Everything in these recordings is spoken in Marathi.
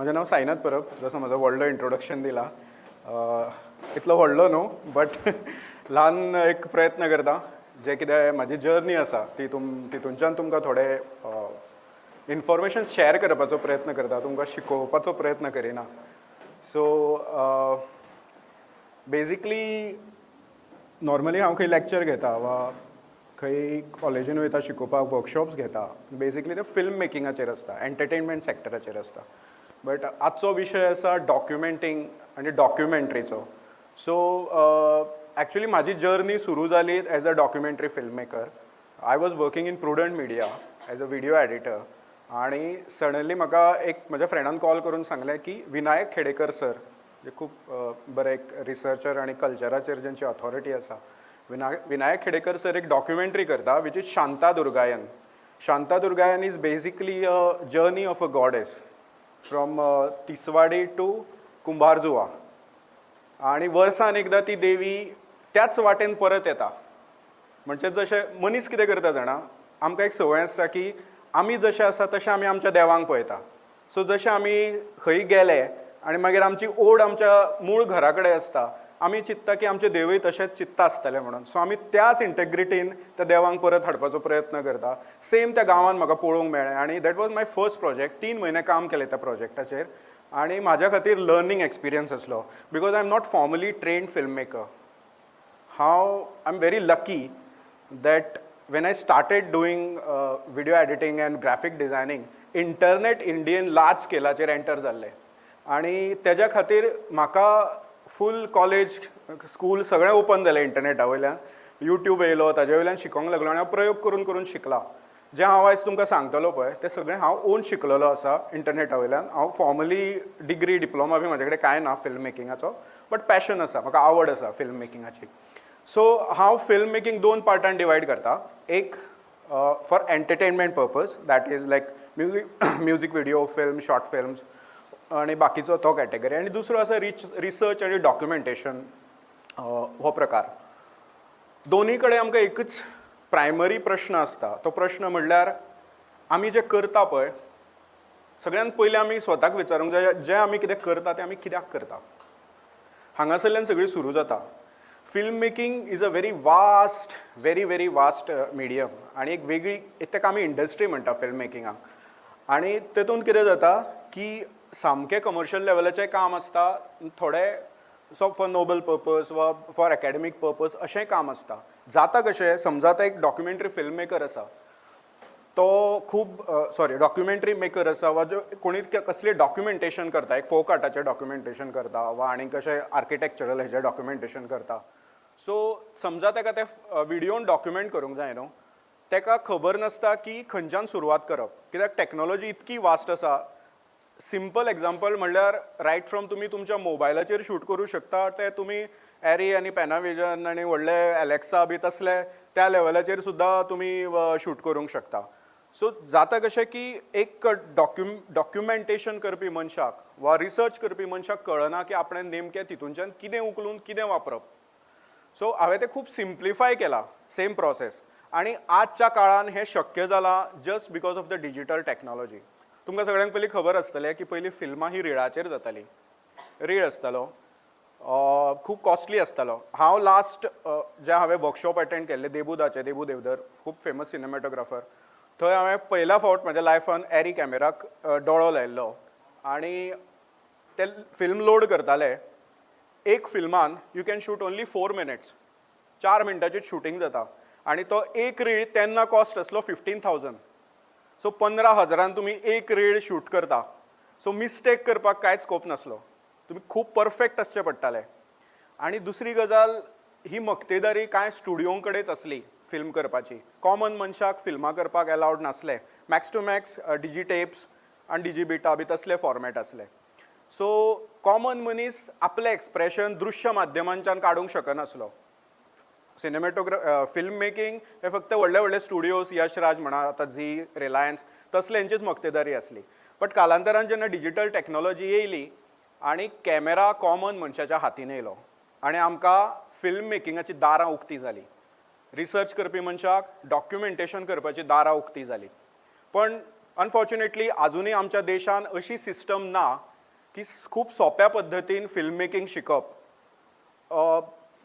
म्हजें नांव साईनाथ परब. जसो म्हजो व्हडलो इंट्रोडक्शन दिला. इतलो व्हडलो न्हू बट ल्हान एक प्रयत्न करता जे कितें म्हाजी जर्नी आसा तितूंच्यान तुमकां थोडे इन्फॉर्मेशन शेअर करपाचो प्रयत्न करता, तुमकां शिकोवपाचो प्रयत्न करिना. सो बेजिकली नॉर्मली हांव खंय लॅक्चर घेता वा खंय कॉलेजीन वयता शिकोवपाक वर्कशॉप्स घेता, बेजिकली ते फिल्म मेकिंगाचेर आसता, एंटरटेनमेंट सॅक्टराचेर आसता. बट आजचो विशय आसा डॉक्युमेंटींग आनी डॉक्युमेंट्रीचो. सो एक्चुअली म्हाजी जर्नी सुरू जाली age a documentary film maker. I was working in prudent media as a video editor. आणि सडनली म्हाका एक म्हज्या फ्रेंडान कॉल करून सांगलें की विनायक खेडेकर सर, जे खूब बरे एक रिसर्चर आनी कल्चराचेर जेंची ऑथॉरिटी आसा, विनायक खेडेकर सर एक डॉक्युमेंटरी करता which is Shantadurgayan. Shantadurgayan is basically a journey of a goddess from Tiswadi to Kumbharjua. आणि वर्सान एकदां ती देवी त्याच वाटेन परत येता. म्हणजे जशें मनीस कितें करता जाणा, आमकां एक संवय आसता की आमी जशे आसा तशें आमी आमच्या देवाक पळयता. सो जशें आमी खंय गेले आनी मागीर आमची ओड आमच्या मूळ घरा कडेन आसता, आमी चिंत्ता की आमचे देवूय तशेंच चित्ता आसतलें म्हणून. सो आमी त्याच इंटेग्रिटीन त्या देवाक परत हाडपाचो प्रयत्न करता. सेम त्या गांवांत म्हाका पळोवंक मेळ्ळें आणि that was my first project. 3 म्हयने काम केलें त्या प्रोजेक्टाचेर आणि म्हाज्या खातीर लर्निंग एक्सपिरियन्स आसलो, because I am not formally trained film maker. I am very lucky that when I started doing video editing and graphic designing, internet Indian large scaleाचेर एंटर जाल्लें. आनी तेज्या खातीर म्हाका फूल कॉलेज स्कूल सगळें ओपन जालें इंटरनेटा वयल्यान. यूट्यूब येयलो, ताजे वयल्यान शिकोंक लागलो आनी हांव प्रयोग करून करून शिकला. जें हांव आयज तुमकां सांगतलो पळय तें सगळें हांव ओन शिकलेलो आसा इंटरनेटा वयल्यान. हांव फॉर्मली डिग्री डिप्लोमा बी म्हाजे कडेन कांय ना फिल्म मेकिंगाचो, बट पॅशन आसा, म्हाका आवड आसा फिल्म मेकिंगाची. सो हांव फिल्म मेकिंग 2 पार्टान डिवायड करता. एक for entertainment purpose, that is like music video, film, short films आणि बाकीचो तो कॅटेगरी. आनी दुसरो आसा रिसर्च आनी डॉक्युमेंटेशन हो प्रकार. दोनी कडेन आमकां एकच प्रायमरी प्रश्न आसता. तो प्रश्न म्हणल्यार आमी जें करता पळय, सगळ्यान पयलीं आमी स्वताक विचारूंक जाय जें आमी कितें करता तें आमी कित्याक करता. हांगासरल्यान सगळी सुरू जाता. Film making is a very very vast medium आणि एक वेगळी ताका आमी इंडस्ट्री म्हणटा फिल्म मेकिंगाक. आणि तेतून कितें जाता की सामकें कमर्शियल लेवलाचें काम आसता, थोडे फॉर नोबल पर्पज वा फॉर एकेडमीक पर्पज अशें काम आसता. जाता कशें, समजा आतां एक डॉक्युमेंटरी फिल्म मेकर आसा, तो खूब डॉक्युमेंटरी मेकर आसा वा जो कोणी कसली डॉक्युमेंटेशन करता, एक फोक आर्टाचें डॉक्युमेंटेशन करता वा आनी कशें आर्किटेक्चरल हेजें डॉक्युमेंटेशन करता. सो समजा ताका ते व्हिडिओन डॉक्युमेंट करूंक जाय न्हू, ताका खबर नासता की खंयच्यान सुरवात करप, कित्याक टॅक्नॉलॉजी इतकी वास्ट आसा. सिंपल एग्जांपल म्हणल्यार रायट फ्रॉम तुमी तुमच्या मोबायलाचेर शूट करूं शकता ते तुमी एरी आनी पॅनाविजन आनी व्हडले एलेक्सा बी तसले त्या लेवलाचेर सुद्दां तुमी शूट करूंक शकता. सो जाता कशें की एक डॉक्युमेंटेशन करपी मनशाक वा रिसर्च करपी मनशाक कळना की आपणें नेमकें तितूनच्यान कितें उखलून कितें वापरप. सो हांवें तें खूब सिम्प्लिफाय केलां सेम प्रोसेस. आनी आजच्या काळान हें शक्य जालां just because of the digital technology. तुमकां सगळ्यांक पयलीं खबर आसतलें की पयलीं फिल्मां ही रिळाचेर जातालीं. रीळ आसतालो, खूब कॉस्टली आसतालो. हांव लास्ट जें हांवें वर्कशॉप अटेंड केल्लें देबूदाचें, देबू देवधर, खूब फेमस सिनेमॅटोग्राफर, थंय हांवें पयल्या फावट म्हाज्या लायफान एरी कॅमेराक दोळो लायिल्लो. आनी ते फिल्म लोड करताले. एक फिल्मान you can shoot only 4 minutes, 4 मिनटाची शूटिंग जाता. आनी तो एक रीळ तेन्ना कॉस्ट आसलो 15,000. सो 15,000 तुमी एक रीळ शूट करता. सो मिस्टेक करपाक कांयच स्कोप नासलो, तुमी खूब परफेक्ट आसचें पडटालें. आनी दुसरी गजाल, ही मक्तेदारी कांय स्टुडिओ कडेच आसली फिल्म करपाची. कॉमन मनशाक फिल्मां करपाक अलावड नासलें. मॅक्स टू मॅक्स डिजिटेप्स आनी डिजिबिटा बी तसले फॉर्मॅट आसले. सो कॉमन मनीस आपलें एक्सप्रेशन दृश्य माध्यमांच्यान काडूंक शकनासलो. फिल्म मेकिंग हे फक्त व्हडले व्हडले स्टुडिओज, यशराज म्हणा, आतां झी, रिलायन्स तसल्यांचीच मक्तेदारी आसली. बट कालांतरान जेन्ना डिजिटल टॅक्नॉलॉजी येयली आनी कॅमेरा कॉमन मनशाच्या हातीन येयलो आनी आमकां फिल्म मेकिंगाची दारां उक्तीं जालीं. रिसर्च करपी मनशाक डॉक्युमेंटेशन करपाची दारां उक्तीं जालीं. पण अनफॉर्च्युनेटली आजुनूय आमच्या देशान अशी सिस्टम ना की खूब सोप्या पद्दतीन फिल्म मेकींग शिकप.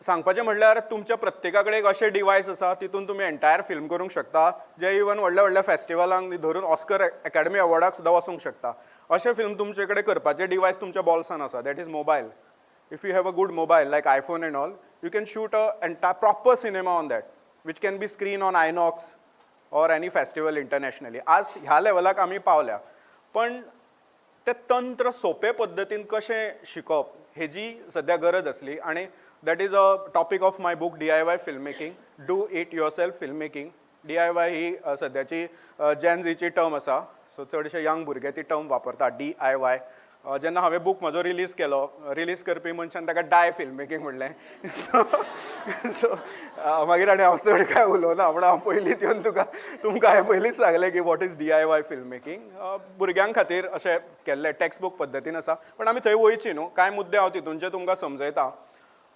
सांगपाचें म्हणल्यार तुमच्या प्रत्येका कडेन एक अशें डिवायस आसा तितून तुमी एंटायर फिल्म करूंक शकता जे इवन व्हडल्या व्हडल्या फेस्टिवलांक धरून ऑस्कर अकॅडमी अवॉर्डाक सुद्दां वचूंक शकता. अशें फिल्म तुमचे कडेन करपाचें डिवायस तुमच्या बॉल्सान आसा, that is mobile. If you have a good mobile like iPhone and all, you can shoot a entire proper cinema on that, which can be screened on INOX or any festival internationally. आज ह्या लेवलाक आमी पावल्या, पण ते तंत्र सोपे पद्दतीन कशें शिकप हेजी सद्या गरज आसली, आणि that is a topic of my book DIY film making, do it yourself film making. DIY ही सद्याची जेन झीची टर्म आसा, सो चडशे यंग भुरगे ती टर्म वापरता DIY. जेन्ना हांवें बूक म्हजो रिलीज केलो, रिलीज करपी मनशान ताका डाय फिल्म मेकींग म्हणलें. सो मागीर आनी हांव चड काय उलोवना, म्हणून हांव पयलींच येवन तुमकां हांवें पयलींच सांगलें की what is DIY film making. भुरग्यां खातीर अशें केल्लें टेक्स्ट बूक पद्दतीन आसा, पण आमी थंय वयची न्हू. कांय मुद्दे हांव तितूनचे तुमकां समजयता,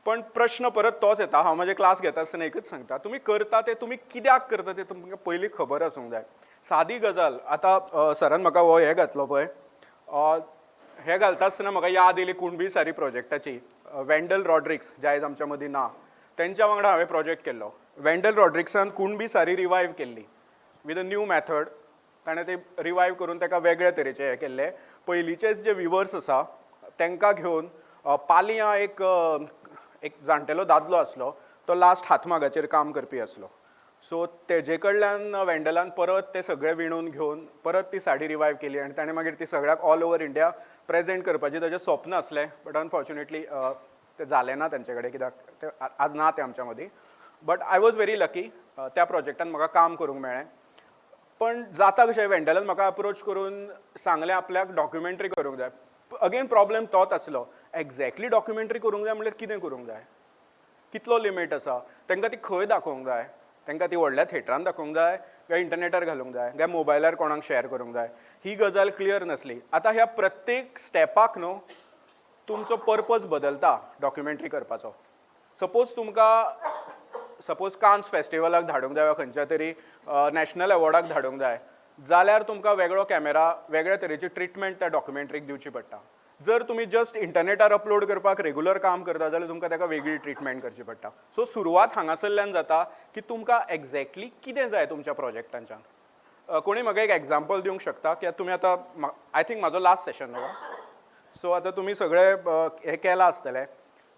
पण प्रश्न परत तोच येता. हांव म्हजे क्लास घेता आसतना एकच सांगता, तुमी करता ते तुमी कित्याक करता ते तुमकां पयलीं खबर आसूंक जाय. सादी गजाल, आतां सरान म्हाका हो हें घातलो पळय, हे घालता आसतना म्हाका याद येयली कुणबी सारी प्रोजेक्टाची. वेंडल रॉड्रिक्स जे आयज आमच्या मदीं ना, तेंच्या वांगडा हांवें प्रोजेक्ट केल्लो. वेंडल रॉड्रिक्सान कुणबी सारी रिवायव केल्ली विथ अ न्यू मॅथड. ताणें ते रिवायव करून ताका वेगळ्या तरेचे हें केल्लें. पयलींचेच जे विवर्स आसा तांकां घेवन पालिया एक जाणटेलो दादलो आसलो, तो लास्ट हातमागाचेर काम करपी आसलो. सो तेजे कडल्यान वेंडलान परत ते सगळे विणून घेवन परत ती साडी रिवायव केली, आनी ताणें मागीर ती सगळ्याक ऑल ओवर इंडिया प्रेजेंट करपाचें ताचें स्वप्न आसलें. बट अनफॉर्च्युनेटली तें जालें ना तेंचे कडेन, कित्याक ते आज ना ते आमच्या मदीं. But I was very lucky, त्या प्रोजेक्टान म्हाका काम करूंक मेळ्ळें. पण जाता कशें, वेंडलान म्हाका अप्रोच करून सांगलें आपल्याक डॉक्युमेंटरी करूंक जाय. अगेन प्रॉब्लेम तोच आसलो, एक्झॅक्टली डॉक्युमेंटरी करूंक जाय म्हणल्यार कितें करूंक जाय, कितलो लिमीट आसा, तांकां ती खंय दाखोवंक जाय, तांकां ती व्हडल्या थिएटरान दाखोवंक जाय काय इंटरनेटार घालूंक जाय काय मोबायलार कोणाक शेअर करूंक जाय, ही गजाल क्लियर नासली. आतां ह्या प्रत्येक स्टेपाक न्हू तुमचो पर्पज बदलता डॉक्युमेंटरी करपाचो. सपोज कान्स फेस्टिवलाक धाडूंक जाय वा खंयच्या तरी नॅशनल अवॉर्डाक धाडूंक जाय, जाल्यार तुमकां वेगळो कॅमेरा, वेगळ्या तरेची ट्रिटमेंट त्या डॉक्युमेंटरीक दिवची पडटा. जर तुम्ही जस्ट इंटरनेटार अपलोड करपाक रेग्युलर काम करता जाल्यार तुमकां ताका वेगळी ट्रिटमेंट करची पडटा. सो सुरवात हांगासरल्यान जाता की तुमकां एक्झॅक्टली कितें जाय तुमच्या प्रोजेक्टांच्यान. कोणी म्हाका एक एग्जांपल दिवंक शकता, की तुमी आतां आय थिंक म्हाजो लास्ट सेशन न्हू, सो आतां तुमी सगळे हें केलां आसतलें.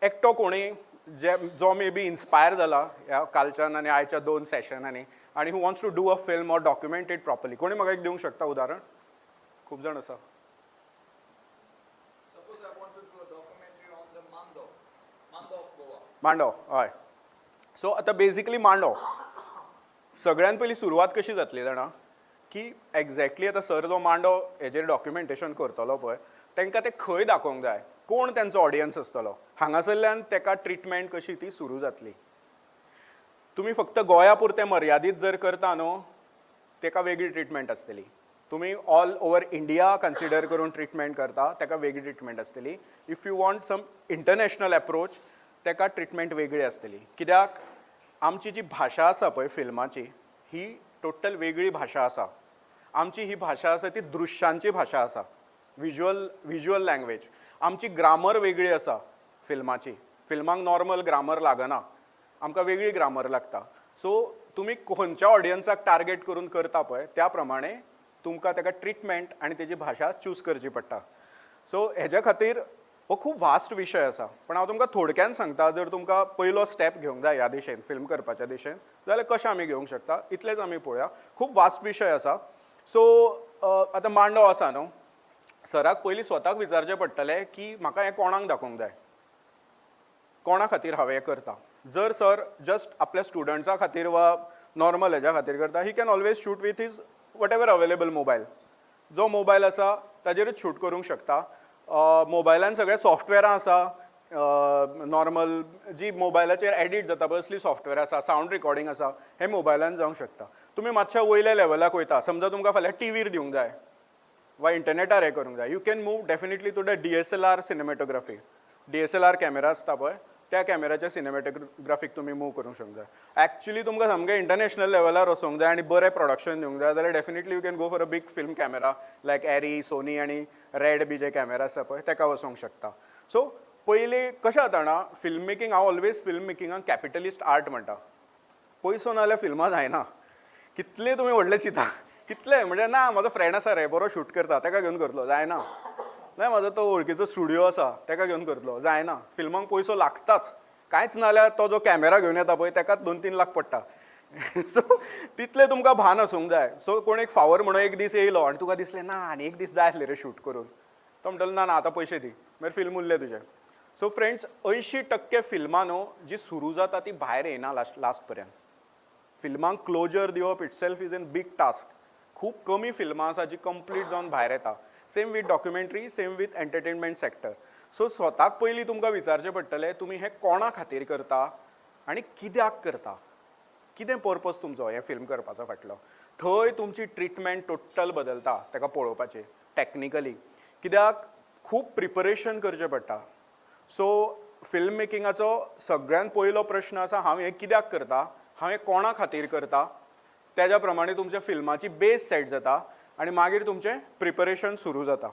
एकटो कोणी जो मे बी इन्स्पायर जाला ह्या कालच्यान आनी आयच्या 2 सेशनांनी, आनी who wants to do a film or document it properly. कोणी म्हाका एक दिवंक शकता उदाहरण? खूब जाण आसा. मांडो, हय. सो आतां बेजिकली मांडो सगळ्यान पयलीं सुरवात कशी जातली जाणा, की एक्झॅक्टली आतां सर जो मांडो हेजेर डॉक्युमेंटेशन करतलो पळय, तांकां ते खंय दाखोवंक जाय, कोण तेंचो ऑडियन्स आसतलो, हांगासरल्यान ताका ट्रिटमेंट कशी ती सुरू जातली. तुमी फक्त गोंया पुरतें मर्यादीत जर करता न्हू, ताका वेगळी ट्रिटमेंट आसतली. तुमी ऑल ओवर इंडिया कन्सिडर करून ट्रिटमेंट करता, ताका वेगळी ट्रिटमेंट आसतली. If you want some international approach, ताका ट्रिटमेंट वेगळी आसतली. कित्याक आमची जी भाशा आसा पळय फिल्माची, ही टोटल वेगळी भाशा आसा. आमची ही भाशा आसा ती दृश्यांची भाशा आसा, विज्युअल लँग्वेज. आमची ग्रामर वेगळी आसा फिल्माची. फिल्माक नॉर्मल ग्रामर लागना, आमकां वेगळी ग्रामर लागता. सो तुमी खंयच्या ऑडियन्साक टार्गेट करून करता पळय, त्या प्रमाणे तुमकां ताका ट्रिटमेंट आनी तेजी भाशा चूज करची पडटा. सो हेज्या खातीर हो खूब वास्ट विशय आसा, पण हांव तुमकां थोडक्यान सांगता. जर तुमकां पयलो स्टेप घेवंक जाय ह्या दिशेन, फिल्म करपाच्या दिशेन, जाल्यार कशें आमी घेवंक शकता, इतलेंच आमी पळोवया. खूब वास्ट विशय आसा. सो आतां मांडो आसा न्हू, सराक पयलीं स्वताक विचारचें पडटलें की म्हाका हें कोणाक दाखोवंक जाय, कोणा खातीर हांवें हें करता. जर सर जस्ट आपल्या स्टुडंट्सा खातीर वा नॉर्मल हेज्या खातीर करता, he can always shoot with his whatever available mobile. जो मोबायल आसा ताजेरूच शूट करूंक शकता. मोबायलान सगळे सॉफ्टवॅरां आसा, नॉर्मल जी मोबायलाचेर एडीट जाता पळय असली सॉफ्टवॅर आसा, सावंड रिकॉर्डिंग आसा, हें मोबायलान जावंक शकता. तुमी मातशा वयल्या लेवलाक वयता, समजा तुमकां फाल्यां टीव्हीर दिवंक जाय वा इंटरनेटार हें करूंक जाय, you can move definitely to the DSLR cinematography. DSLR camera आसता पळय, त्या कॅमेराच्या सिनेमॅटोग्राफीक तुमी मूव करूंक शकता एक्चुअली तुमकां सामकें इंटरनॅशनल लेवलार वचूंक जाय आनी बरें प्रोडक्शन दिवंक जाय जाल्यार definitely you can go for a big film camera like Arri Sony आनी रेड बी जे कॅमेरा आसा पळय तेका वचूंक शकता सो पयलीं कशें जाता जाणा फिल्म मेकींग हांव ऑलवेज फिल्म मेकिंगाक कॅपिटलिस्ट आर्ट म्हणटा पयसो नाल्यार फिल्मां जायना कितले तुमी व्हडले चिंता कितले म्हणजे ना म्हाजो फ्रेंड आसा रे बरो शूट करता तेका घेवन करतलो जायना ना म्हाजो तो वळखीचो स्टुडियो आसा तेका घेवन करतलो जायना फिल्मांक पयसो लागताच कांयच नाल्यार तो जो कॅमेरा घेवन येता पळय तेकाच 2-3 लाख पडटा सो तितले तुमकां भान आसूंक जाय सो कोण एक फावर म्हणून एक दीस येयलो आनी तुका दिसलें ना आनी एक दीस जाय आसले रे शूट करून तो म्हणटलो ना ना आतां पयशे दी मागीर फिल्म उरलें तुजें सो फ्रेंड्स 80% फिल्मां न्हू जी सुरू जाता ती भायर येना लास्ट पर्यंत फिल्मांक क्लोजर दिवप itself is an big task खूब कमी फिल्मां आसा जी कंप्लीट जावन भायर येता same with documentary same with entertainment sector so स्वताक पयलीं तुमकां विचारचें पडटलें तुमी हें कोणा खातीर करता आनी कित्याक करता कितें पर्पज तुमचो हें फिल्म करपाचो फाटलो थंय तुमची ट्रिटमेंट टोटल बदलता ताका पळोवपाचें टॅक्निकली कित्याक खूब प्रिपरेशन करचें पडटा सो फिल्म मेकिंगाचो सगळ्यात पयलो प्रश्न आसा हांव हें कित्याक करता हांव हें कोणा खातीर करता तेज्या प्रमाणे तुमच्या फिल्माची बेस सेट जाता आनी मागीर तुमचें प्रिपरेशन सुरू जाता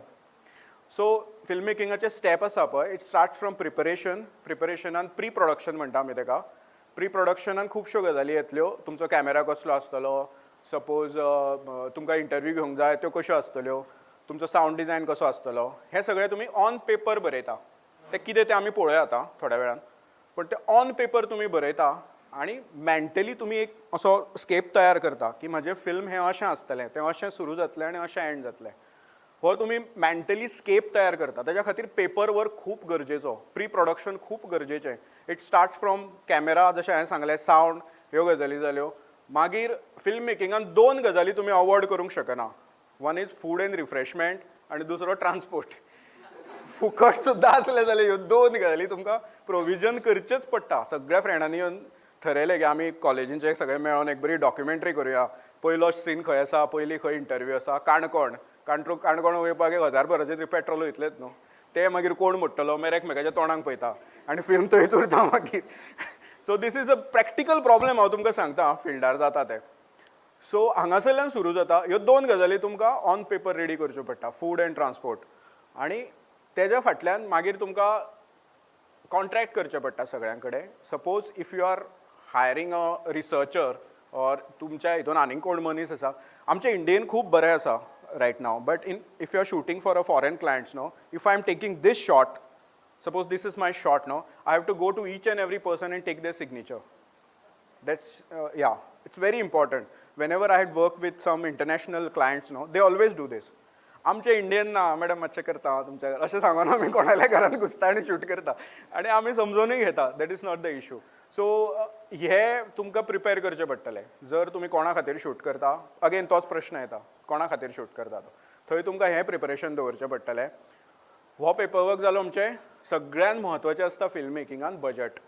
सो फिल्म मेकिंगाचे स्टेप आसा पळय इट स्टार्ट्स फ्रॉम प्रिपरेशनान प्री प्रोडक्शन म्हणटा आमी ताका प्री प्रोडक्शनान खुबश्यो गजाली येतल्यो तुमचो कॅमेरा कसलो आसतलो सपोज तुमकां इंटरव्यू घेवंक जाय त्यो कश्यो आसतल्यो तुमचो सावंड डिझायन कसो आसतलो हें सगळें तुमी ऑन पेपर बरयता तें कितें तें आमी पळोवया आतां थोड्या वेळान पण तें ऑन पेपर तुमी बरयता आनी मेंटली तुमी एक असो स्केप तयार करता की म्हजें फिल्म हें अशें आसतलें तें अशें सुरू जातलें आनी अशें एंड जातलें हो तुमी मेंटली स्केप तयार करता तेज्या खातीर पेपर वर्क खूब गरजेचो प्री प्रोडक्शन खूब गरजेचें इट स्टार्ट्स फ्रॉम कॅमेरा जशें हांवें सांगलें सावंड ह्यो गजाली जाल्यो मागीर फिल्म मेकिंगान 2 गजाली तुमी अवॉयड करूंक शकना one is food end refreshment आनी दुसरो ट्रान्सपोर्ट फुकट सुद्दां आसलें जाल्यार ह्यो 2 गजाली तुमकां प्रोविजन करचेच पडटा सगळ्या फ्रेंडांनी येवन ठरयलें की आमी कॉलेजींचे सगळे मेळोन एक बरी डॉक्युमेंटरी करुया पयलो सीन खंय आसा पयली खंय इंटरव्यू आसा काणकोण वयपाक 1000 भरांचें तरी पेट्रोल वयतलेंच न्हू ते मागीर कोण मोडटलो मागीर एकमेकाच्या तोंडाक पळयता आनी फिल्म थंयच उरता मागीर so this is a practical problem हांव तुमकां सांगता फिल्डार जाता तें सो हांगासरल्यान सुरू जाता ह्यो 2 गजाली तुमकां ऑन पेपर रेडी करच्यो पडटा फूड एंड ट्रान्सपोर्ट आनी तेज्या फाटल्यान मागीर तुमकां कॉन्ट्रॅक्ट करचें पडटा सगळ्यां कडेन suppose if you are hiring a researcher or तुमच्या हितून आनीक कोण मनीस आसा आमचे इंडियेन खूब बरें आसा right now but if you are shooting for a foreign clients no if I am taking this shot suppose this is my shot now I have to go to each and every person and take their signature that's yeah it's very important whenever I had worked with some international clients no they always do this आमचे इंडियन ना मॅडम मातशें करता तुमच्या अशें सांगून आमी कोणाल्या घरांत घुसता आनी शूट करता आनी आमी समजूनय घेता that is not the issue so हे तुमकां प्रिपेर करचें पडटलें जर तुमी कोणा खातीर शूट करता अगेन तोच प्रश्न येता कोणा खातीर शूट करता तो थंय तुमकां हें प्रिपरेशन दवरचें पडटलें हो पेपरवर्क जालो आमचें सगळ्यात म्हत्वाचें आसता फिल्म मेकिंगान बजट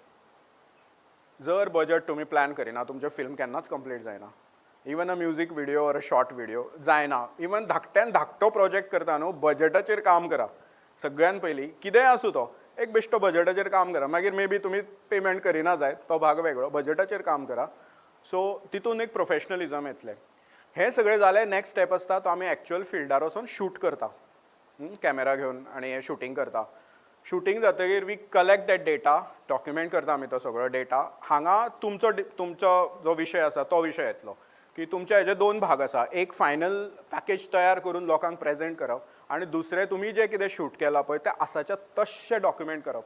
जर बजट तुमी प्लॅन करिना तुमचें फिल्म केन्नाच कंप्लीट जायना even a music video or a short video जायना इवन धाकट्यान धाकटो प्रोजेक्ट करता न्हू बजटाचेर काम करा सगळ्यान पयलीं कितेंय आसूं तो एक बेश्टो बजटाचेर काम करा मागीर मे बी तुमी पेमेंट करिना जायत तो भाग वेगळो बजटाचेर काम करा सो तितून एक प्रोफेशनलिजम येतलें हें सगळें जालें नेक्स्ट स्टेप आसता तो आमी एक्चुअल फिल्डार वचून शूट करता कॅमेरा घेवन आनी हें शूटिंग करता शूटिंग जातकीर we collect that data document करता आमी तो सगळो डेटा हांगा तुमचो जो विशय आसा तो विशय येतलो की तुमचे हेजे 2 भाग आसा एक फायनल पॅकेज तयार करून लोकांक प्रेजेंट करप आनी दुसरें तुमी जें कितें शूट केलां पळय तें आसाच्या तश्शें डॉक्युमेंट करप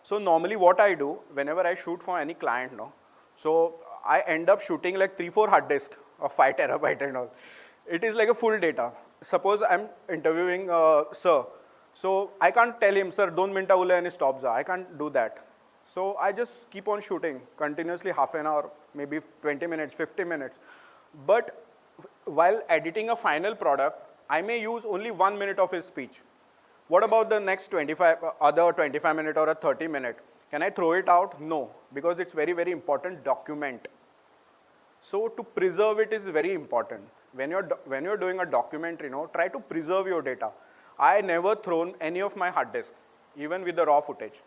so normally what I do whenever I shoot for any client no so I end up shooting like 3-4 hard disk of 5 terabyte and all it is like a full data suppose I'm interviewing sir so I can't tell him sir 2 minutes उलय आणि stop जा I can't do that so I just keep on shooting continuously half an hour maybe 20 minutes 50 minutes but while editing a final product I may use only 1 minute of his speech what about the next 25 minute or a 30 minute can I throw it out no because it's very very important document so to preserve it is very important when you're doing a documentary try to preserve your data I never thrown any of my hard disk even with the raw footage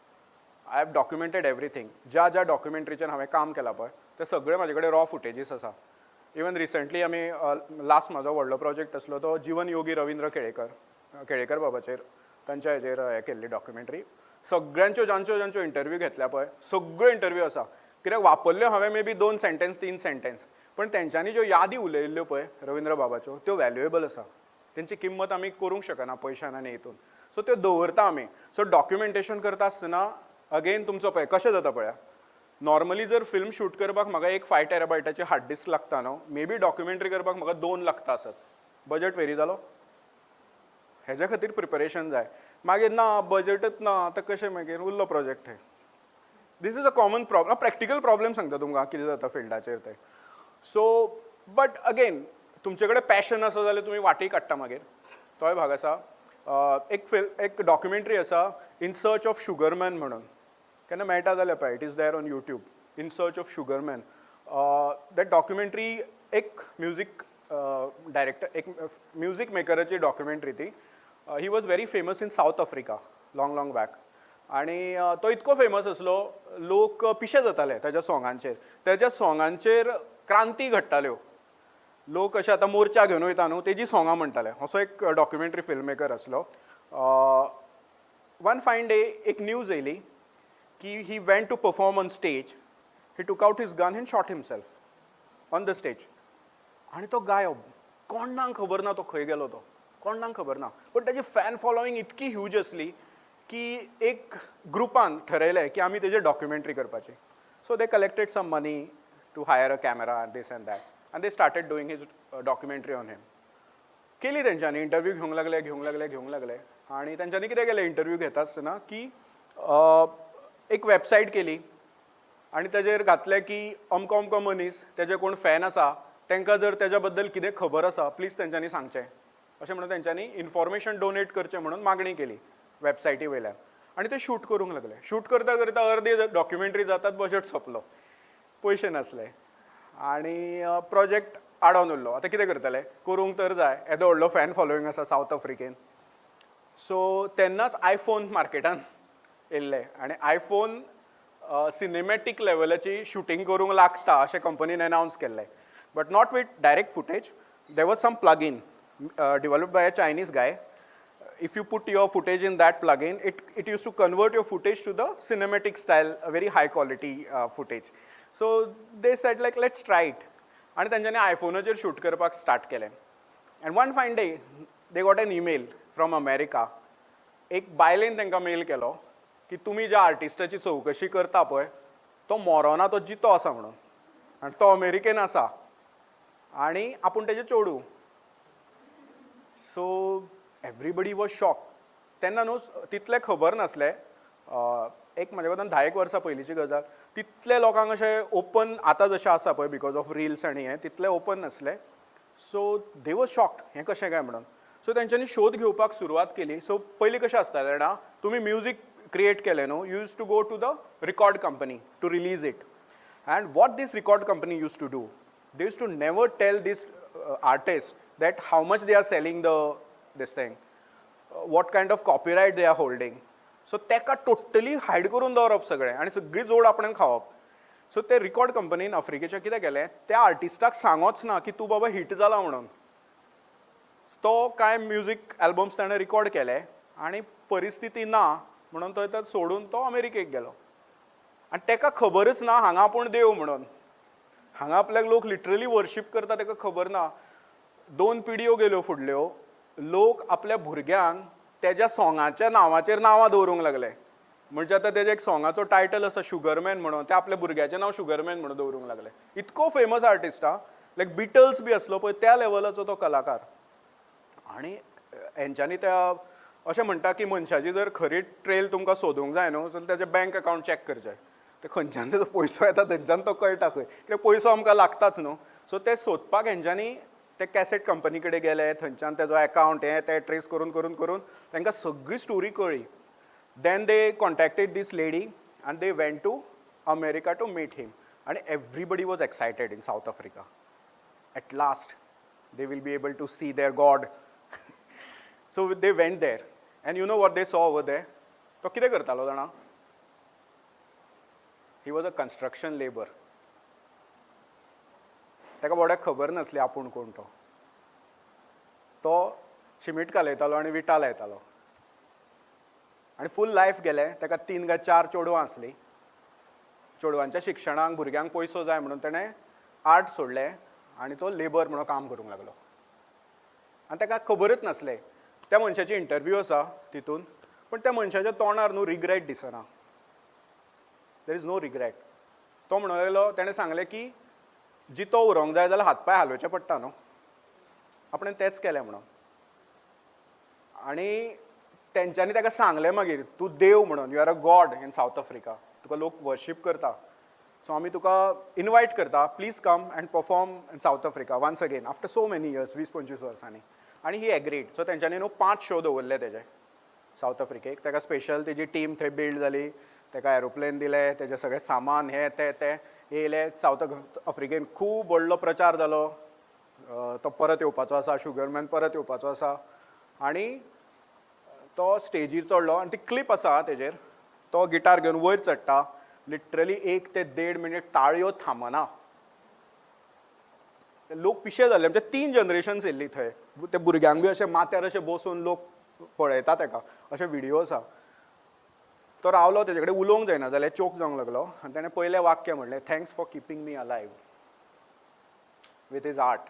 I have documented everything. ज्या ज्या डॉक्युमेंटरीचेर हांवें काम केलां पळय ते सगळे म्हाजे कडेन रॉ फुटेजीस आसा. इवन रिसंटली आमी लास्ट म्हाजो व्हडलो प्रोजेक्ट आसलो तो जीवन योगी रवींद्र केळेकर बाबाचेर तांच्या हेजेर हें केल्ली डॉक्युमेंटरी. सगळ्यांच्यो ज्यांच्यो इंटरव्यू घेतल्या पळय सगळ्यो इंटरव्यू आसा. कित्याक वापरल्यो हांवें मे बी 2 सेंटेन्स 3 सेंटेन्स, पण तेंच्यांनी ज्यो यादी उलयल्ल्यो पळय रवींद्र बाबाच्यो त्यो व्हॅल्युएबल आसा. तेंची किंमत आमी करूंक शकना पयशान आनी हितून. सो त्यो दवरता आमी. सो डॉक्युमेंटेशन करता आसतना अगेन तुमचो पळय कशें जाता पळया. नॉर्मली जर फिल्म शूट करपाक म्हाका एक 5 टेराबायटाची हार्ड डिस्क लागता न्हू, मे बी डॉक्युमेंटरी करपाक म्हाका 2 लागता आसत. बजेट वेरी जालो. हेज्या खातीर प्रिपरेशन जाय. मागीर ना बजेटच ना आतां कशें मागीर उरलो प्रोजेक्ट थंय. This is a common problem. Practical problem सांगता तुमकां कितें जाता फिल्डाचेर ते. सो बट अगेन तुमचे कडेन पॅशन आसा जाल्यार तुमी वाटय काडटा मागीर. तोय भाग आसा. एक डॉक्युमेंटरी आसा इन सर्च ऑफ शुगरमॅन म्हणून. केन्ना मेळटा जाल्यार पळय it is there on YouTube. In search of sugar man. That documentary एक म्युझिक डायरेक्टर एक म्युझिक मेकराची डॉक्युमेंटरी ती. He was very famous in South Africa long back. आणि तो इतको फेमस आसलो लोक पिशे जाताले ताज्या सॉंगांचेर. ताज्या सॉंगांचेर क्रांती घडटाल्यो. लोक अशे आतां मोर्चा घेवन वयता न्हू तेजी सॉंगां म्हणटाले. असो एक डॉक्युमेंटरी फिल्म मेकर आसलो. वन फायन डे एक न्यूज येयली की he went to perform on stage. He took out his gun and shot himself on the stage. आनी तो गायब. कोणाक खबर ना तो खंय गेलो तो. कोणाक खबर ना. पण ताजी फॅन फॉलोईंग इतकी ह्यूज आसली की एक ग्रुपान ठरयलें की आमी तेजेर डॉक्युमेंटरी करपाची. So they collected some money to hire a camera and this and that and they started doing his documentary on him. केली तेंच्यांनी इंटरव्यू घेवंक लागले आनी तेंच्यांनी कितें केलें इंटरव्यू घेता आसतना की एक वेबसायट केली आनी तेजेर घातलें की अमको अमको मनीस तेजे कोण फॅन आसा तांकां जर तेज्या बद्दल कितें खबर आसा प्लीज तेंच्यांनी सांगचें अशें म्हणून तेंच्यांनी इन्फॉर्मेशन डोनेट करचें म्हणून मागणी केली वेबसायटी वयल्यान. आनी ते शूट करूंक लागले. शूट करता अर्दी डॉक्युमेंटरी जातात बजेट सोंपलो. पयशे नासले आनी प्रोजेक्ट आडोवन उरलो. आतां कितें करतले. करूंक तर जाय. येदो व्हडलो फॅन फॉलोईंग आसा साऊथ आफ्रिकेन. सो तेन्नाच आयफोन मार्केटान येयल्ले आनी आयफोन सिनेमॅटीक लेवलाची शूटिंग करूंक लागता अशें कंपनीन अनावन्स केल्लें. But not with direct footage. There was some plug in developed by a Chinese guy. If you put your footage in that plugin, it used to convert your footage to the cinematic style, a very high quality footage. So they said like let's try it. आणि तेंच्यांनी आयफोनाचेर शूट करपाक स्टार्ट केलें. And one fine day they got an email from America. एक बायलेन तांकां मेल केलो की तुमी ज्या आर्टिस्टाची चवकशी करता पळय तो मरोना तो जितो आसा म्हणून आनी तो अमेरिकेन आसा आनी आपूण तेजें चेडूं. So everybody was shock. तेन्ना न्हू तितलें खबर नासलें. एक म्हाजे कोतान 10 वर्सां पयलींची गजाल. तितले लोकांक अशें ओपन आतां जशें आसा पळय बिकॉज ऑफ रिल्स आनी हें तितलें ओपन नासलें. सो दे वॉज शॉक्ड हें कशें काय म्हणून. सो तेंच्यांनी शोध घेवपाक सुरवात केली. सो पयलीं कशें आसतालें जाणा तुमी म्युजीक क्रिएट केलें न्हू you use to go to the record company to release it. And what this record company use to do they use to never tell this artist that how much they are selling this thing, what kind of copyright they are holding. So तेका टोटली हायड करून दवरप सगळें आनी सगळी जोड आपणें खावप. सो ते रिकॉर्ड कंपनीन आफ्रिकेच्या कितें केलें त्या आर्टिस्टाक सांगोच ना की तूं बाबा हिट जाला म्हणून. तो कांय म्युजीक एल्बम्स ताणें रिकॉर्ड केले आनी परिस्थिती ना म्हणून तो तर सोडून तो अमेरिकेक गेलो. आनी तेका खबरच ना हांगा आपूण देव म्हणून. हांगा आपल्याक लोक लिटरली वर्शीप करता तेका खबर ना. 2 पिढयो गेल्यो फुडल्यो. लोक आपल्या भुरग्यांक तेज्या सॉंगाच्या नांवाचेर नांवां दवरूंक लागले. म्हणजे आतां तेजे एक सॉंगाचो टायटल आसा शुगरमॅन म्हणून ते आपल्या भुरग्याचें नांव शुगरमॅन म्हणून दवरूंक लागले. इतको फेमस आर्टिस्ट हा. लायक बिटल्स बी आसलो पळय त्या लेवलाचो तो कलाकार. आनी हेंच्यांनी त्या अशें म्हणटा की मनशाची जर खरी ट्रेल तुमकां सोदूंक जाय न्हू जाल्यार तेजें बँक अकावंट चॅक करचें. ते खंयच्यान तेजो पयसो येता थंयच्यान तो कळटा खंय. कित्याक पयसो आमकां लागताच न्हू. सो ते सोदपाक हेंच्यांनी ते कॅसेट कंपनी कडेन गेले थंयच्यान तेजो अकावंट हें तें ट्रेस करून करून करून तांकां सगळी स्टोरी कळ्ळी. Then they contacted this lady and they went to America to meet him. आनी everybody was excited in South Africa. At last they will be able to see their god. So they went there and you know what they saw over there. तो कितें करतालो जाणा he was a construction labour. ताका बोड्याक खबर नासली आपूण कोण तो शिमीट घालयतालो आनी विटा लायतालो. आनी फूल लायफ गेलें. ताका 3 काय 4 चेडवां आसलीं. चेडवांच्या शिक्षणाक भुरग्यांक पयसो जाय म्हणून ताणें आर्ट सोडलें आनी तो लेबर म्हणून काम करूंक लागलो. आनी ताका खबरच नासलें. त्या मनशाची इंटरव्यू आसा तितून, पण त्या मनशाच्या तोंडार न्हू रिग्रेट दिसना. There is no regret. तो म्हणलेलो, ताणें सांगलें की जितो उरोंक जाय जाल्यार हातपाय हालोवचे पडटा न्हू. आपणें तेंच केलें म्हणून. आनी तेंच्यांनी ताका सांगलें मागीर, तूं देव म्हणून, you are a god in South Africa. तुका लोक वर्शीप करता. सो आमी तुका इनवायट करता, please come and perform in South Africa once again after so many years, 20-25 वर्सांनी. आनी ही एग्रीड. सो तेंच्यांनी न्हू 5 शो दवरले तेजे सावथ आफ्रिकेक. ताका स्पेशल तेजी टीम थंय बिल्ड जाली. ताका एरोप्लेन दिले, तेजें सगळें सामान हें तें येयलें. सावथ आफ्रिकेन खूब व्हडलो प्रचार जालो. तो परत येवपाचो आसा, शुगरमॅन परत येवपाचो आसा. आनी तो स्टेजीर चडलो आनी ती क्लीप आसा तेजेर. तो गिटार घेवन वयर चडटा. लिटरली 1 ते 1.5 मिनीट ताळयो थांबना. लोक पिशे जाल्ले. म्हणजे 3 जनरेशन्स येयल्लीं थंय. ते भुरग्यांक बी अशे माथ्यार अशे बसून लोक पळयता ताका. अशे व्हिडियो आसा. तो रावलो, तेजे कडेन उलोवंक जायना जाल्यार चोक जावंक लागलो. आनी ताणें पयलें वाक्य म्हणलें, thanks for keeping me alive with his art.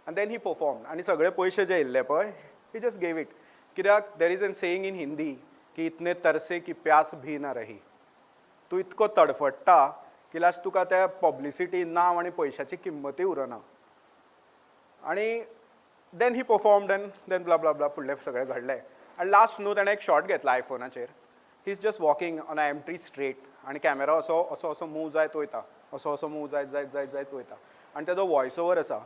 आनी देन ही परफॉर्म. आनी सगळे पयशे जे येयल्ले पळय, ही जस्ट गेव इट. कित्याक there is an saying in Hindi की इतने तरसे की प्यास भी ना रही. तूं इतको तडफडटा की लास्ट तुका त्या पब्लिसिटी, नांव आनी पयशाची किंमतूय उरना. आनी then he performed and then blah blah blah फुडलें सगळें घडलें. आनी लास्ट न्हू ताणें एक शॉट घेतला आयफोनाचेर. He is just walking on a empty street आनी कॅमेरा असो असो असो मूव जायत वयता. असो असो मूव जायत जायत जायत जायत वयता. आनी तेजो वॉयस ओवर आसा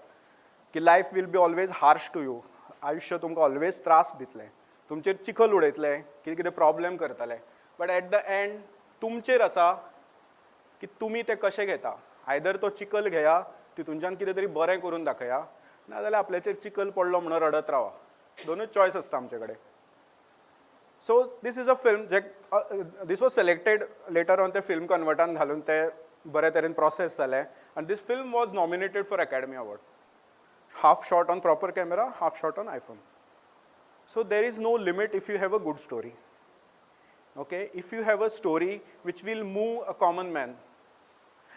की life will be always harsh to you. आयुश्य तुमकां ऑलवेज त्रास दितलें. तुमचेर चिखल उडयतले, कितें कितें प्रॉब्लेम करतले. बट एट द एंड तुमचेर आसा की तुमी ते कशें घेता. आयदर तो चिखल घेया, तितूनच्यान कितें तरी बरें करून दाखया, नाजाल्यार आपल्याचेर चिखल पडलो म्हणून रडत रावा. दोनूच चॉयस आसता आमचे कडेन. So this is a film जे this was selected later on ते फिल्म कन्वर्टान घालून ते बरे तरेन प्रोसेस जालें. आनी this film was nominated for academy award. Half shot on proper camera, half shot on iPhone. So there is no limit if you have a good story. Okay, if you have a story which will move a common man.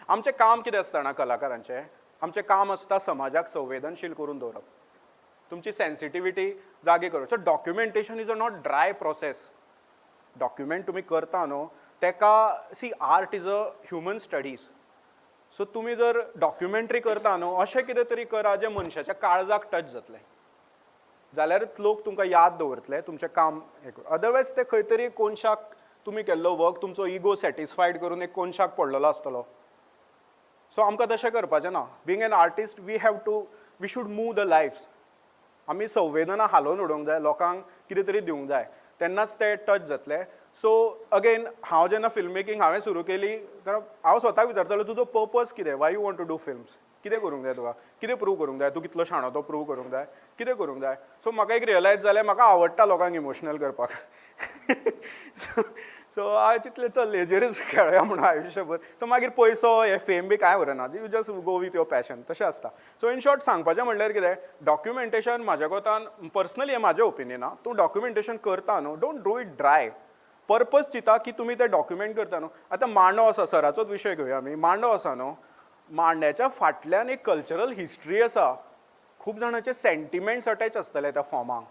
आमचें काम कितें आसता ना कलाकारांचें, आमचें काम आसता समाजाक संवेदनशील करून दवरप. तुमची सेन्सिटिविटी जागी करप. So documentation is a not dry process. Document तुमी करता न्हू, तेका see art is a human studies. सो तुमी जर डॉक्युमेंटरी करता न्हू, अशें कितें तरी करा जें मनशाच्या काळजाक टच जातलें. जाल्यारच लोक तुमकां याद दवरतले, तुमचें काम हें कर. अदरवायज ते खंय तरी कोनशाक तुमी केल्लो वर्क तुमचो इगो सॅटिस्फायड करून एक कोनशाक पडलेलो आसतलो. सो आमकां तशें करपाचें ना. Being an artist we should move the lifes. आमी संवेदना हालोवन उडोवंक जाय, लोकांक कितें तरी दिवंक जाय, तेन्नाच ते टच जातले. सो अगेन हांव जेन्ना फिल्म मेकींग हांवें सुरू केली, हांव स्वताक विचारतालो तुजो पर्पज कितें, why you want to do films. कितें करूंक जाय तुका, कितें प्रूव करूंक जाय, तूं कितलो शाणो तो प्रूव करूंक जाय, कितें करूंक जाय. सो म्हाका एक रियलायज जालें, म्हाका आवडटा लोकांक इमोशनल करपाक. सो हांवें चिंतलें चल हेजेरच खेळया म्हणून आयुश्यभर. सो मागीर पयसो हे फेम बी कांय व्हरना, you just go with your passion. तशें आसता. सो इन शॉर्ट सांगपाचें म्हणल्यार कितें, डॉक्युमेंटेशन म्हाज्या कोतान पर्सनली हें म्हाजें ओपिनियन आहा, तूं डॉक्युमेंटेशन करता न्हू, don't do it dry. Purpose चिंता की तुमी ते डॉक्युमेंट करता न्हू. आतां मांडो आसा, सराचोच विशय घेवया आमी. मांडो आसा न्हू, मांड्याच्या फाटल्यान एक कल्चरल हिस्ट्री आसा. खूब जाणांचे सेंटिमेंट्स अटॅच आसतले त्या फॉर्माक.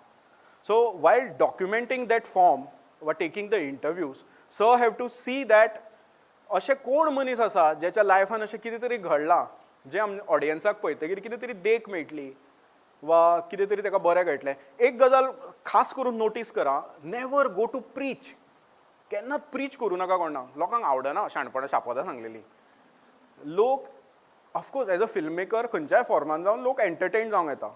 So while documenting that form वा taking the interviews, so have to see that अशें कोण मनीस आसा जेच्या लायफान अशें कितें तरी घडलां, जें ऑडियन्साक पळयतकीर कितें तरी देख मेळटली वा कितें तरी ताका बरें कळटलें. एक गजाल खास करून नोटीस करा, नेवर गो टू प्रीच. केन्नाच प्रीच करूं नाका कोणाक. लोकांक आवडना शाणपणां शापोतां सांगलेली. लोक ऑफकोर्स एज अ फिल्म मेकर खंयच्याय फॉर्मान जावन लोक एंटरटेन जावंक येता.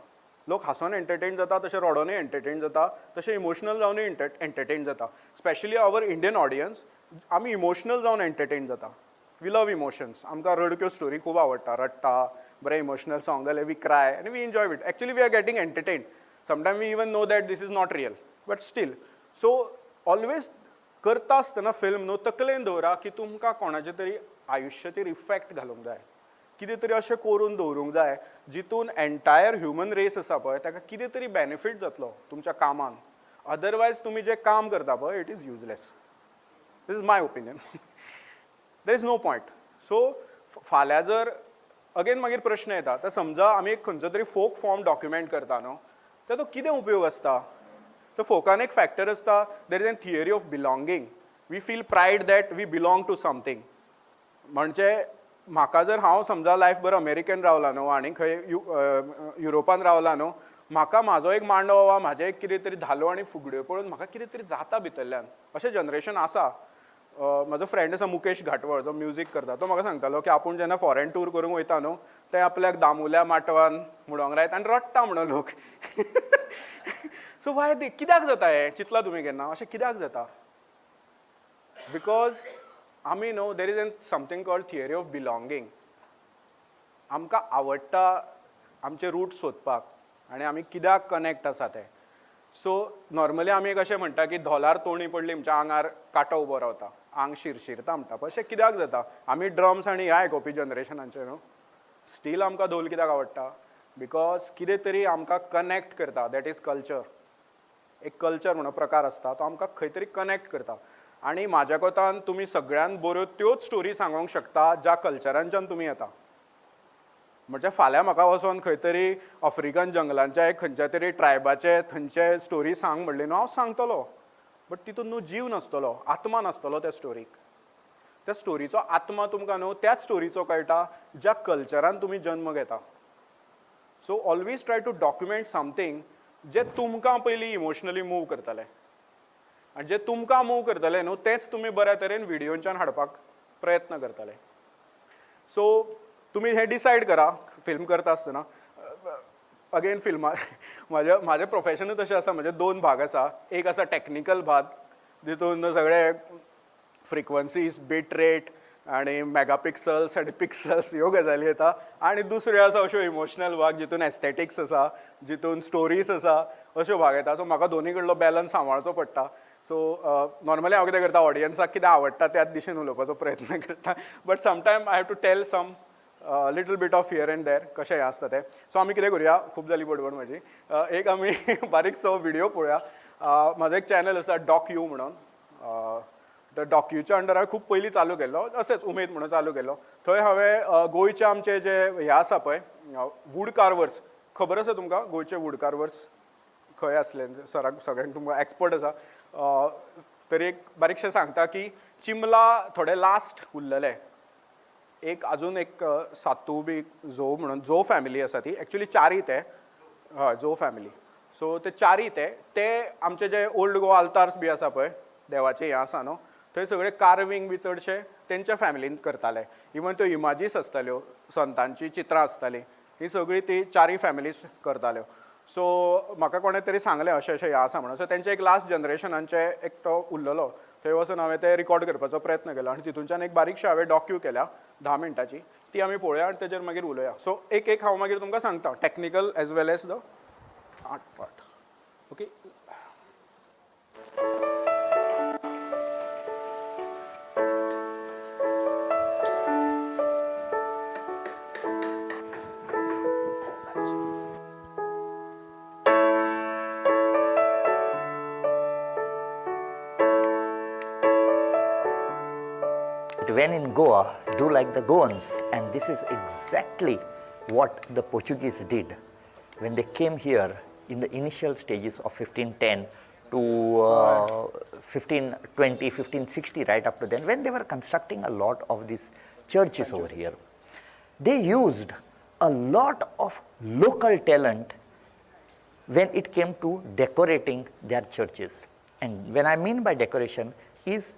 लोक हांसून एंटरटेन जाता, तशें रडोनूय एंटरटेन जाता, तशें इमोशनल जावनूय एंटरटेन जाता. स्पेशली आवर इंडियन ऑडियन्स, आमी इमोशनल जावन एंटरटेन जाता. We love emotions. आमकां रडक्यो स्टोरी खूब आवडटा. रडटा, बरें इमोशनल सॉंग जालें, वी क्राय आनी we enjoy it. Actually we are getting entertain. Sometime we even know that this is not real, but still. So always करता आसतना फिल्म न्हू तकलेन दवरा की तुमकां कोणाचे तरी आयुश्याचेर इफेक्ट घालूंक जाय, कितें तरी अशें करून दवरूंक जाय जितून एंटायर ह्युमन रेस आसा पळय ताका कितें तरी बेनिफीट जातलो तुमच्या कामान. अदरवायज तुमी जें काम करता पळय it is useless. This is my opinion. There is no point. So फाल्यां जर अगेन मागीर प्रश्न येता तर समजा आमी एक खंयचो तरी फोक फॉर्म डॉक्युमेंट करता न्हू तर तो कितें उपयोग आसता. तर फोकान एक फॅक्टर आसता, there is an theory of belonging. We feel pride that we belong to something. म्हणजे म्हाका जर हांव समजा लायफभर अमेरिकेन रावला न्हू आनी खंय युरोपान रावला न्हू, म्हाका म्हाजो एक मांडो वा म्हाजें एक कितें तरी धालो आनी फुगड्यो पळोवन म्हाका कितें तरी जाता भितरल्यान. अशें जनरेशन आसा. म्हाजो फ्रेंड आसा मुकेश घाटवळ जो म्युजीक करता, तो म्हाका सांगतालो की आपूण जेन्ना फॉरेन टूर करूंक वयता न्हू ते आपल्याक दामुल्या माटवान म्हणोंक लायत आनी रडटा म्हणून लोक. सो वाय कित्याक जाता हें चिंतलां तुमी केन्ना अशें कित्याक जाता. बिकॉज आमी न्हू there is an something called theory of belonging. आमकां आवडटा आमचे रूट सोदपाक आनी आमी कित्याक कनेक्ट आसा ते. सो नॉर्मली आमी एक अशें म्हणटा की धोलार तोणी पडली म्हणजे आंगार कांटो उबो रावता, आंग शिरशिरता म्हणटा पळय, अशें कित्याक जाता. आमी ड्रम्स आनी ह्या आयकोवपी जनरेशनाचे न्हू, स्टील आमकां धोल कित्याक आवडटा. बिकॉज कितें तरी आमकां कनेक्ट करता, दॅट इज कल्चर. एक कल्चर म्हणून प्रकार आसता तो आमकां खंय तरी कनेक्ट करता. आनी म्हाज्या कोतान तुमी सगळ्यान बऱ्यो त्योच स्टोरी सांगूंक शकता ज्या कल्चरांच्यान तुमी येता. म्हणजे फाल्यां म्हाका वचोन खंय तरी आफ्रिकन जंगलांच्या एक खंयच्या तरी ट्रायबाचे थंयचे स्टोरी सांग म्हणली न्हू हांव सांगतलो. बट तितून न्हू जीव नासतलो, आत्मा नासतलो त्या स्टोरीक. त्या स्टोरीचो आत्मा तुमकां न्हू त्याच स्टोरीचो कळटा ज्या कल्चरान तुमी जल्म घेता. So always try to document something जे तुमकां पयलीं इमोशनली मूव करतले. आनी जे तुमकां मूव करतले न्हू तेच तुमी बऱ्या तरेन व्हिडियोच्यान हाडपाक प्रयत्न करतले. सो तुमी हें डिसायड करा फिल्म करता आसतना. अगेन फिल्मा म्हाजें प्रोफेशनूच अशें आसा, म्हजे दोन भाग आसा. एक आसा टॅक्निकल भाग जितून सगळे फ्रिक्वन्सीज, बीट रेट आनी मेगापिक्सल्स आनी पिक्सल्स ह्यो गजाली येता. आनी दुसऱ्यो आसा अश्यो इमोशनल भाग जितून एस्थेटिक्स आसा, जितून स्टोरीज आसा, अश्यो भाग येता. सो म्हाका दोनी कडलो बॅलन्स सांबाळचो पडटा. सो नॉर्मली हांव कितें करता, ऑडियन्साक कितें आवडटा त्याच दिशेन उलोवपाचो प्रयत्न करता. But sometime I have to tell some little bit of here and there कशें हें आसता तें. सो आमी कितें करुया, खूब जाली बडबड म्हाजी, एक आमी बारीकसो व्हिडियो पळोवया. म्हाजो एक चॅनल आसा डॉक्यू म्हणून. तर डॉक्यूच्या अंडर हांवें खूब पयलीं चालू केल्लो, अशेंच उमेद म्हणून चालू केल्लो. थंय हांवें गोंयचे आमचे जे हे आसा पळय वूड कार्वर्स, खबर आसा तुमकां गोंयचे वूड कार्वर्स खंय आसले, सराक सगळ्यांक तुमकां एक्सपर्ट आसा. तरी एक बारीकशें सांगता की चिमला थोडे लास्ट उरलेले. एक अजून एक सातू बी जो म्हणून जो फॅमिली आसा ती, एक्चुली चारी ते, हय जो फॅमिली. सो ते चारी ते आमचे जे ओल्ड गोवा आल्तार्स बी आसा पळय देवाचे हें आसा न्हू, थंय सगळे कार्विंग बी चडशे तेंच्या फॅमिलीन करताले. इवन त्यो इमाजीस आसताल्यो, संतांची चित्रां आसतालीं, ही सगळी ती चारी फॅमिलीज करताल्यो. सो म्हाका कोणें तरी सांगलें अशें अशें हें आसा म्हणून. सो तेंचे एक लास्ट जनरेशनांचे एक तो उरलेलो, थंय वचून हांवें ते रिकॉर्ड करपाचो प्रयत्न केलो. आनी तितूनच्यान एक बारीकशी हांवें डॉक्यू केल्या 10 मिनटाची, ती आमी पळोवया आनी तेजेर मागीर उलोवया. सो एक हांव मागीर तुमकां सांगता, technical as well as the art part. Okay. When in Goa, do like the Goans, and this is exactly what the Portuguese did when they came here in the initial stages of 1510 to 1520, 1560, right up to then, when they were constructing a lot of these churches over here. They used a lot of local talent when it came to decorating their churches. And when I mean by decoration is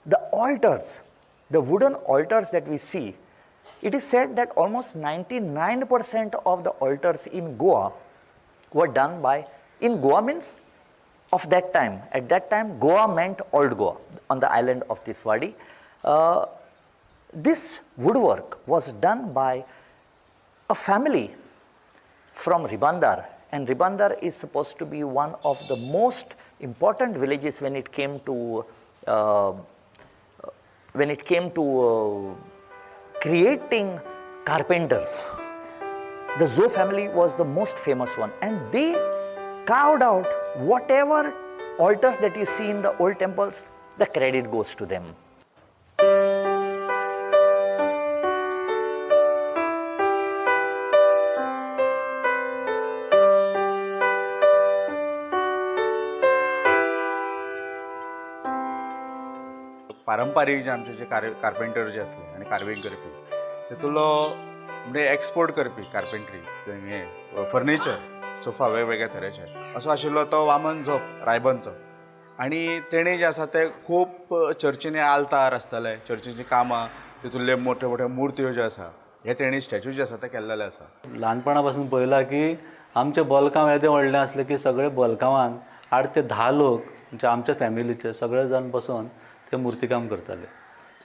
the altars. The wooden altars that we see, it is said that almost 99% of the altars in Goa were done by, in Goa means of that time. At that time, Goa meant Old Goa on the island of Tiswadi. This woodwork was done by a family from Ribandar, and Ribandar is supposed to be one of the most important villages when it came to uh, when it came to creating carpenters, the Zoe family was the most famous one, and they carved out whatever altars that you see in the old temples, the credit goes to them. पारंपारीक जे आमचे जे कार्पेंटर जे असले आनी कार्विंग करपी तेतूंतलो म्हणजे एक्सपोर्ट करपी कार्पेंट्री हे फर्निचर सोफा वेगवेगळ्या तरेचे असो आशिल्लो तो वामन झोप रायबंदचो. आनी तेणी जे आसा ते खूब चर्चींनी आल्तार आसताले, चर्चीचीं कामां, तितूंतले मोठ्यो मोठ्यो मुर्त्यो ज्यो आसा हे तेणी स्टॅच्यू जे आसा ते केल्लेले आसा. ल्हानपणा पासून पळयलां की आमचें बलकांव येदें व्हडलें आसलें की सगळे बलकांवान 8 ते 10 लोक म्हणजे आमच्या फॅमिलीचे सगळे जाण बसून ते मुर्तीकाम करताले.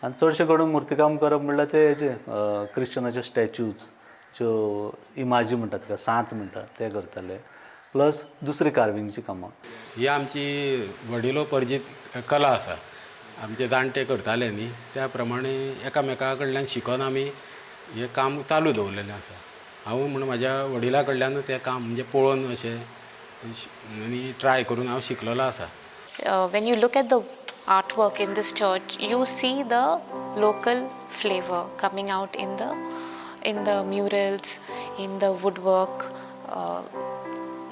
आनी चडशे करून मुर्तीकाम करप म्हणल्यार ते हेजे क्रिश्चनाचे स्टॅच्यूज ज्यो इमाजी म्हणटात ताका सांत म्हणटात ते करताले, प्लस दुसरी कार्विंगची कामां. ही आमची वडिलोपर्जीत कला आसा. आमचे जाणटे करताले न्ही त्या प्रमाणे एकामेका कडल्यान शिकून आमी हें काम चालू दवरलेलें आसा. हांव म्हण म्हाज्या वडिला कडल्यानूच हें काम म्हणजे पळोवन अशें आनी ट्राय करून हांव शिकलेलो आसा. When you look at the artwork in this church, you see the local flavor coming out in the murals, in the woodwork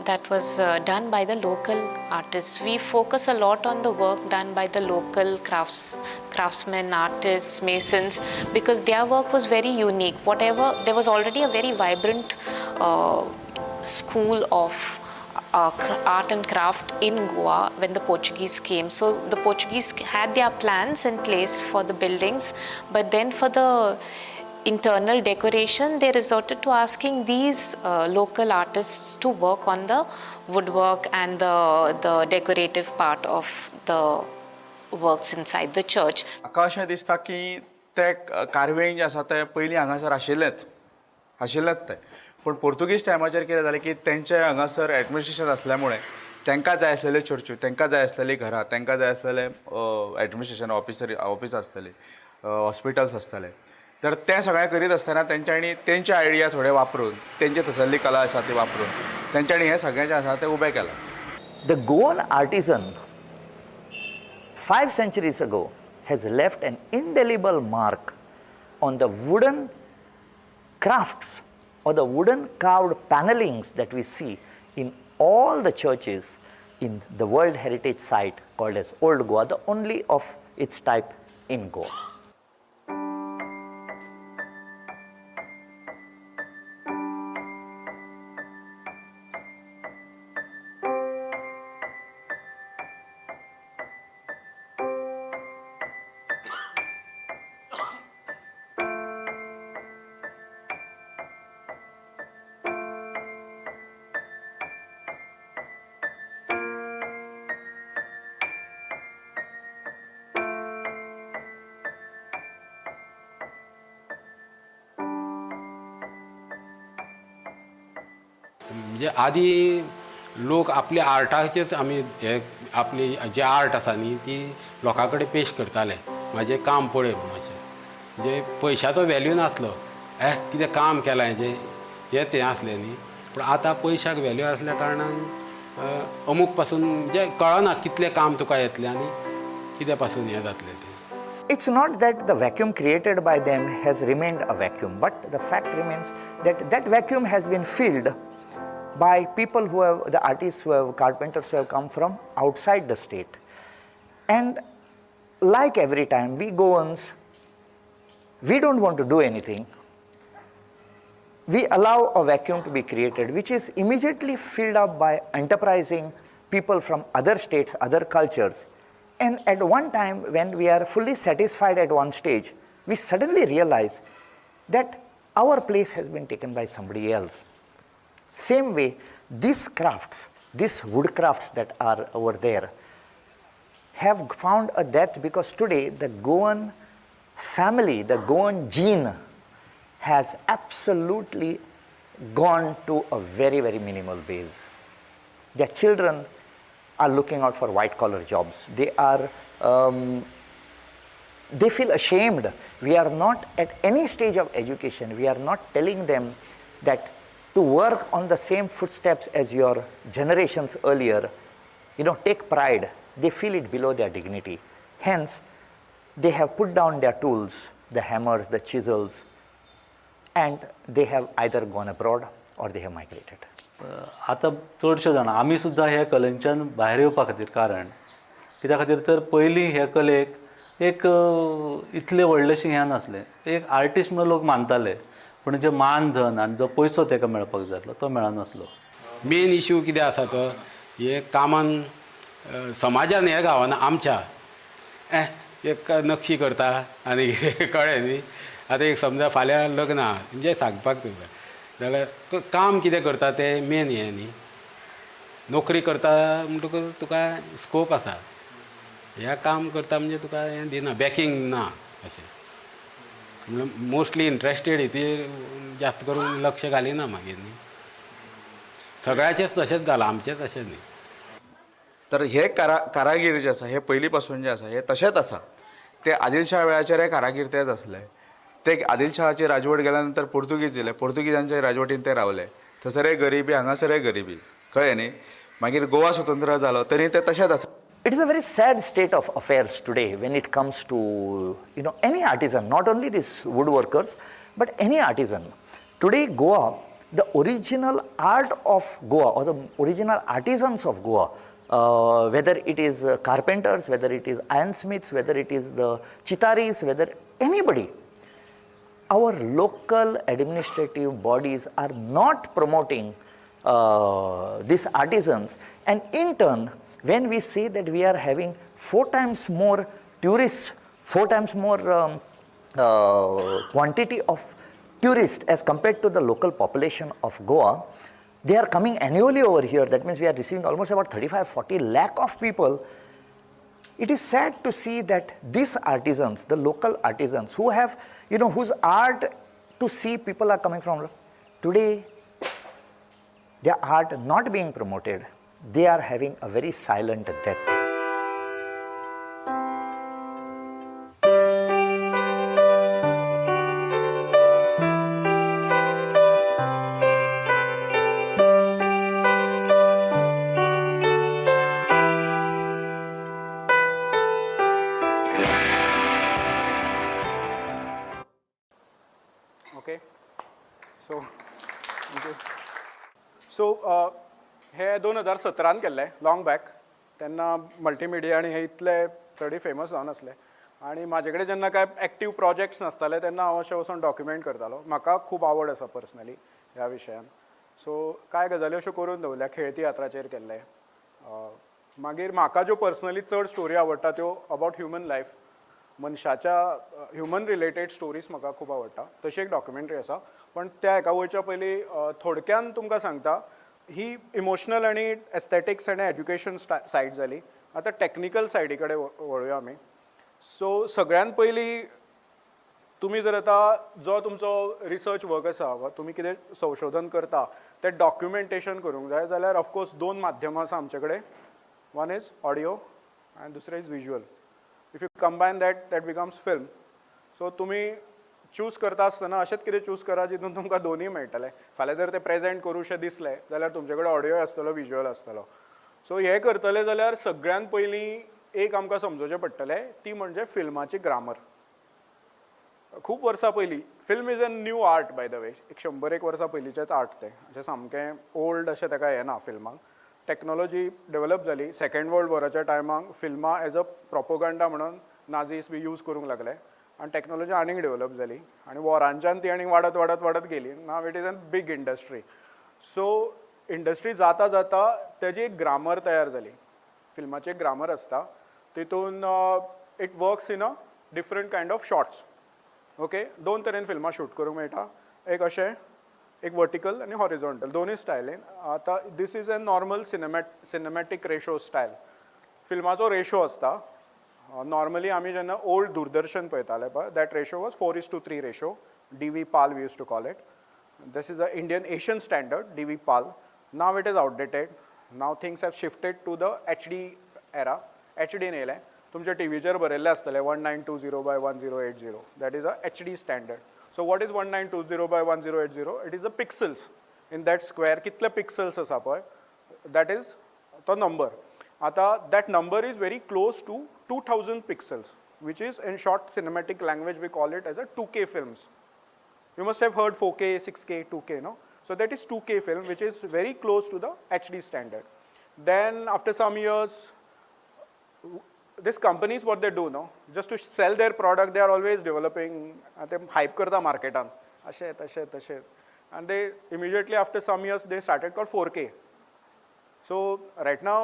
that was done by the local artists. We focus a lot on the work done by the local craftsmen, artists, masons, because their work was very unique. There was already a very vibrant school of art and craft in Goa when the Portuguese came. So the Portuguese had their plans in place for the buildings, but then for the internal decoration they resorted to asking these local artists to work on the woodwork and the decorative part of the works inside the church. म्हाका अशें दिसता की ते कार्विंग जे आसा ते पयलीं हांगासर आशिल्लेच ते, पूण पोर्तुगीज टायमाचेर कितें जालें की तेंचे हांगासर एडमिनिस्ट्रेशन आसल्या तांकां जाय आसलेले चर्च्यो, तांकां जाय आसलेलीं घरां, तांकां जाय आसलेले एडमिनिस्ट्रेशन ऑफीस आसतली, हॉस्पिटल्स आसताले, तर तें सगळें करीत आसतना तेंच्यांनी तेंचे आयडिया थोडे वापरून, तेंचे थंयसरली कला आसा ती वापरून तेंच्यांनी हें सगळें जें आसा तें उबें केलां. The Goan artisan 5 centuries ago has left an indelible mark on the wooden crafts or the wooden carved panelings that we see in all the churches in the World Heritage Site called as Old Goa, the only of its type in Goa. म्हणजे आदी लोक आपल्या आर्टाचेच आमी हे आपली जे आर्ट आसा न्ही ती लोकां कडेन पेश करताले. म्हाजें काम पळय म्हणून अशें, म्हणजे पयशाचो वॅल्यू नासलो. कितें काम केलां हेंच हें आसलें न्ही. पूण आतां पयशाक वॅल्यू आसल्या कारणान अमूक पासून म्हणजे कळना कितलें काम तुका येतलें आनी कितें पासून हें जातलें तें. It's not that the vacuum created by them has remained a vacuum, but the fact remains that that vacuum has been filled by people who have, the artists who have, carpenters who have come from outside the state. And like every time, we Goans, we don't want to do anything. We allow a vacuum to be created, which is immediately filled up by enterprising people from other states, other cultures. And at one time, when we are fully satisfied at one stage, we suddenly realize that our place has been taken by somebody else. Same way, these crafts, these wood crafts that are over there, have found a death because today the Goan family, the Goan gene, has absolutely gone to a very, very minimal base. Their children are looking out for white collar jobs. They feel ashamed. We are not at any stage of education, we are not telling them that to work on the same footsteps as your generations earlier, take pride. They feel it below their dignity. Hence, they have put down their tools, the hammers, the chisels, and they have either gone abroad or they have migrated. आतां चडशे जाण आमी सुद्दां ह्या कलेच्यान भायर येवपा खातीर कारण कित्या खातीर तर पयलीं हे कलेक एक इतलें व्हडलेंशें हें नासलें. एक आर्टिस्ट म्हणून लोक मानताले, पूण जे मानधन आनी जो पयसो ताका मेळपाक जाय आसलो तो मेळनासलो. मेन इश्यू कितें आसा तो हे कामान समाजान हे गांवान आमच्या एक नक्षी करता आनी कळ्ळें न्ही. आतां एक समजा फाल्यां लग्न आहा म्हणजे सांगपाक तुका जाल्यार काम कितें करता तें मेन हें न्ही. नोकरी करता म्हणटकूच तुका स्कोप आसा, ह्या काम करता म्हणजे तुका हें दिना, बॅकींग ना अशें. म्हणल्यार मोस्टली इंट्रस्टेड हितूर जास्त करून लक्ष घालिना मागीर न्ही. सगळ्याचेच तशेंच जाला, आमचेंच अशें न्ही. तर हे कारागीर जे आसा हे पयलीं पासून जे आसा हे तशेंच आसा. ते आदिलशाह वेळाचेर हे कारागीर तेच आसले. ते आदिलशहाची राजवट गेल्या नंतर पोर्तुगीज येयले, पोर्तुगीजांच्या राजवटीन ते रावले. थंयसरय गरिबी, हांगासरय गरिबी, कळ्ळें न्ही. मागीर गोवा स्वतंत्र जालो तरी ते तशेंच आसा. It is a very sad state of affairs today when it comes to any artisan, not only these woodworkers, but any artisan. Today Goa, the original art of Goa or the original artisans of Goa, whether it is carpenters, whether it is ironsmiths, whether it is the chitaris, whether anybody, our local administrative bodies are not promoting these artisans, and in turn when we say that we are having 4 times more tourists, 4 times more quantity of tourists as compared to the local population of Goa, they are coming annually over here. That means we are receiving almost about 35-40 lakh of people. It is sad to see that these artisans, the local artisans who have, whose art to see people are coming from, today their art not being promoted, they are having a very silent death. Okay so हे 2017 केल्लें लॉंग बॅक. तेन्ना मल्टीमिडिया आनी हे इतले चड फेमस जावनासले आनी म्हाजे कडेन जेन्ना काय एक्टीव प्रोजेक्ट्स नासताले तेन्ना हांव अशें वचून डॉक्युमेंट करतालो. म्हाका खूब आवड आसा पर्सनली ह्या विशयान. सो कांय गजाली अश्यो करून दवरल्या. खेळ तियात्राचेर केल्ले. मागीर म्हाका ज्यो पर्सनली चड स्टोरी आवडटा त्यो अबावट ह्युमन लायफ, मनशाच्या ह्युमन रिलेटेड स्टोरीज म्हाका खूब आवडटा. तशी एक डॉक्युमेंटरी आसा. पण त्या हेका वयच्या पयलीं थोडक्यान तुमकां सांगता. ही इमोशनल आनी एस्थेटिक्स आनी एज्युकेशन सायड जाली. आतां टॅक्निकल सायडी कडेन वळुया आमी. सो सगळ्यान पयलीं तुमी जर आतां जो तुमचो रिसर्च वर्क आसा वा तुमी कितें संशोधन करता तें डॉक्युमेंटेशन करूंक जाय जाल्यार ऑफकोर्स 2 माध्यमां आसा आमचे कडेन. वन इज ऑडियो आनी दुसरें is visual. If you combine that becomes film. So तुमी चूज करता आसतना अशेंच कितें चूज करा जितून तुमकां दोनूय मेळटलें. फाल्यां जर तें प्रेजेंट करूशें दिसलें जाल्यार तुमचे कडेन ऑडियोय आसतलो, विज्युअल आसतलो. सो हें करतले जाल्यार सगळ्यान पयलीं एक आमकां समजोवचें पडटलें, ती म्हणजे फिल्माची ग्रामर. खूब वर्सां पयलीं film is a new art by the way. 100-1 वर्सां पयलींचेंच आर्ट तें. अशें सामकें ओल्ड अशें ताका येना फिल्माक. टॅक्नॉलॉजी डेवलप जाली. सेकेंड वर्ल्ड वॉराच्या टायमाक फिल्मां एज अ प्रोपोगंडा म्हणून नाझीस बी यूज करूंक लागले आनी टॅक्नॉलॉजी आनीक डेवलप जाली आनी वॉरांच्यान ती आनीक वाडत वाडत वाडत गेली. Now it is a big industry. So industry जाता जाता तेजी एक ग्रामर तयार जाली. फिल्माची एक ग्रामर आसता. तितून it works in a different kind of shorts. Okay, 2 तरेन फिल्मां शूट करूंक मेळटा. एक अशें, एक वर्टिकल आनी हॉरिझॉन्टल, दोनूय स्टायलीन. आतां this is a normal cinematic ratio style. फिल्माचो रेशो आसता. नॉर्मली आमी जेन्ना ओल्ड दूरदर्शन पळयताले पळय, that ratio was 4:3 ratio. DV PAL we use to call it. This is a Indian Asian standard, DV PAL. Now it is outdated. Now things have shifted to the HD era. HD येयलें. तुमच्या टीव्हीचेर बरयल्लें आसतलें 1920 by 1080. That is a HD standard. So what is 1920 by 1080? It is the pixels in that square. कितले पिक्सल्स आसा पळय दॅट इज तो नंबर. आता that number is very close to 2000 pixels, which is in short cinematic language we call it as a 2K films. You must have heard 4K, 6K, 2K, no? So that is 2K film, which is very close to the HD standard. Then after some years, these companies, what they do, no? Just to sell their product, they are always developing, and they hype karta market on. Ashe. And they immediately after some years, they started called 4K. So right now,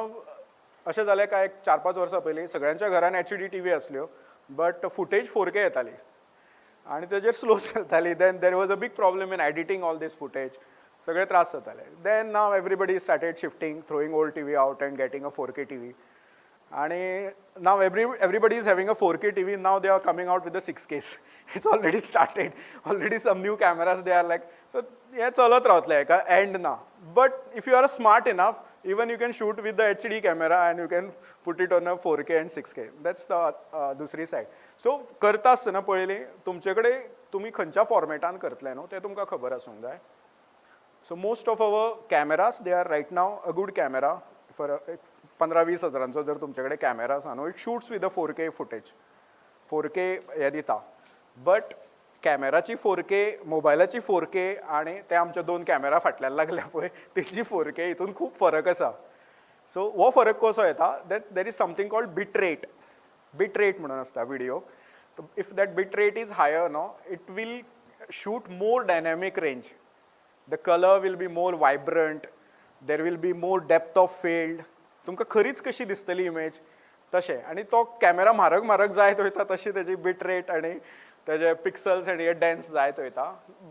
अशें जालें काय 4-5 वर्सां पयलीं सगळ्यांच्या घरान HD TV आसल्यो, बट फुटेज 4K येताली आनी तेजेर स्लो चलताली. Then there was a big problem in editing all this footage. सगळे त्रास जाताले. Then now everybody started shifting, throwing old TV out and getting a 4K TV. आणि now everybody is having a 4K TV. Now they are coming out with the 6Ks. It's already started. Already some new cameras they are like. So हें चलत रावतलें, हेका एंड ना. But if you are a smart enough, even you can shoot with the HD camera and you can put it on a 4K and 6K. That's the दुसरी सायड. सो करता आसतना पयलीं तुमचे कडेन तुमी खंयच्या फॉर्मेटान करतले न्हू तें तुमकां खबर आसूंक जाय. So most of our cameras they are right now a good camera for 15-20 हजारांचो जर तुमचे कडेन कॅमेरा आसा न्हू, it shoots with a 4K footage. 4K हें दिता. बट कॅमेराची 4K, मोबायलाची 4K आणि ते आमचे 2 कॅमेरा फाटल्यान लागल्या पळय तेजी 4K, हितून खूब फरक आसा. सो हो फरक कसो येता that there is something called bit rate. Bit rate म्हणून आसता video. If that bit rate is higher no, it will shoot more dynamic range. The colour will be more vibrant, there will be more depth of field. तुमकां खरीच कशी दिसतली इमेज तशें. आनी तो कॅमेरा म्हारग जायत वयता तशी तेजी बीट रेट आनी तेजे पिक्सल्स आनी हे डेन्स जायत वयता.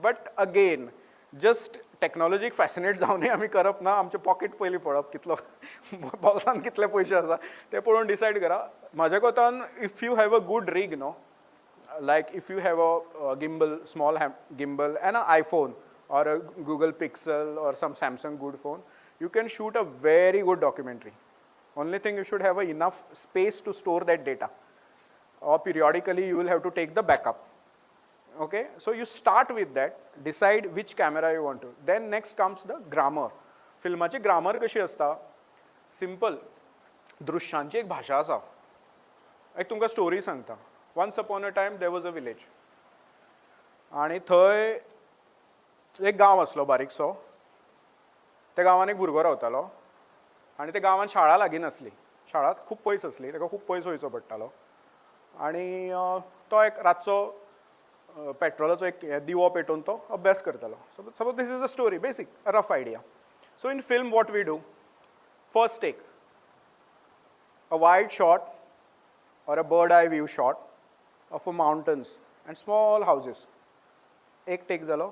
बट अगेन जस्ट टॅक्नॉलॉजीक फॅसिनेट जावनूय आमी करप ना. आमचें पॉकेट पयलीं पळोवप कितलो बॉल्सान कितले पयशे आसा ते पळोवन डिसायड करा. म्हाज्या कोतान if you have a good rig no, like if you have a gimbal, small gimbal and a iPhone or a Google Pixel or some Samsung good phone, you can shoot a very good documentary. Only thing, you should have enough space to store that data, or periodically you will have to take the backup. Okay, so you start with that, decide which camera you want to. Then next comes the grammar. फिल्माची ग्रामर कशी असता? सिंपल. दृश्यांची एक भाषा आसा. एक तुमकां स्टोरी सांगता. Once upon a time there was a village, आनी थंय एक गांव आसलो बारीकसो. त्या गांवान एक भुरगो रावतालो आनी त्या गांवान शाळा लागीं नासली. शाळा खूब पयस आसली, ताका खूब पयस वयचो पडटालो. आनी तो एक रातचो पेट्रोलाचो एक दिवो पेटोवन तो अभ्यास करतालो. Suppose this is a story, basic rough idea. So in film what we do, first take a wide shot or a bird eye view shot of a mountains and small houses. एक take zalo.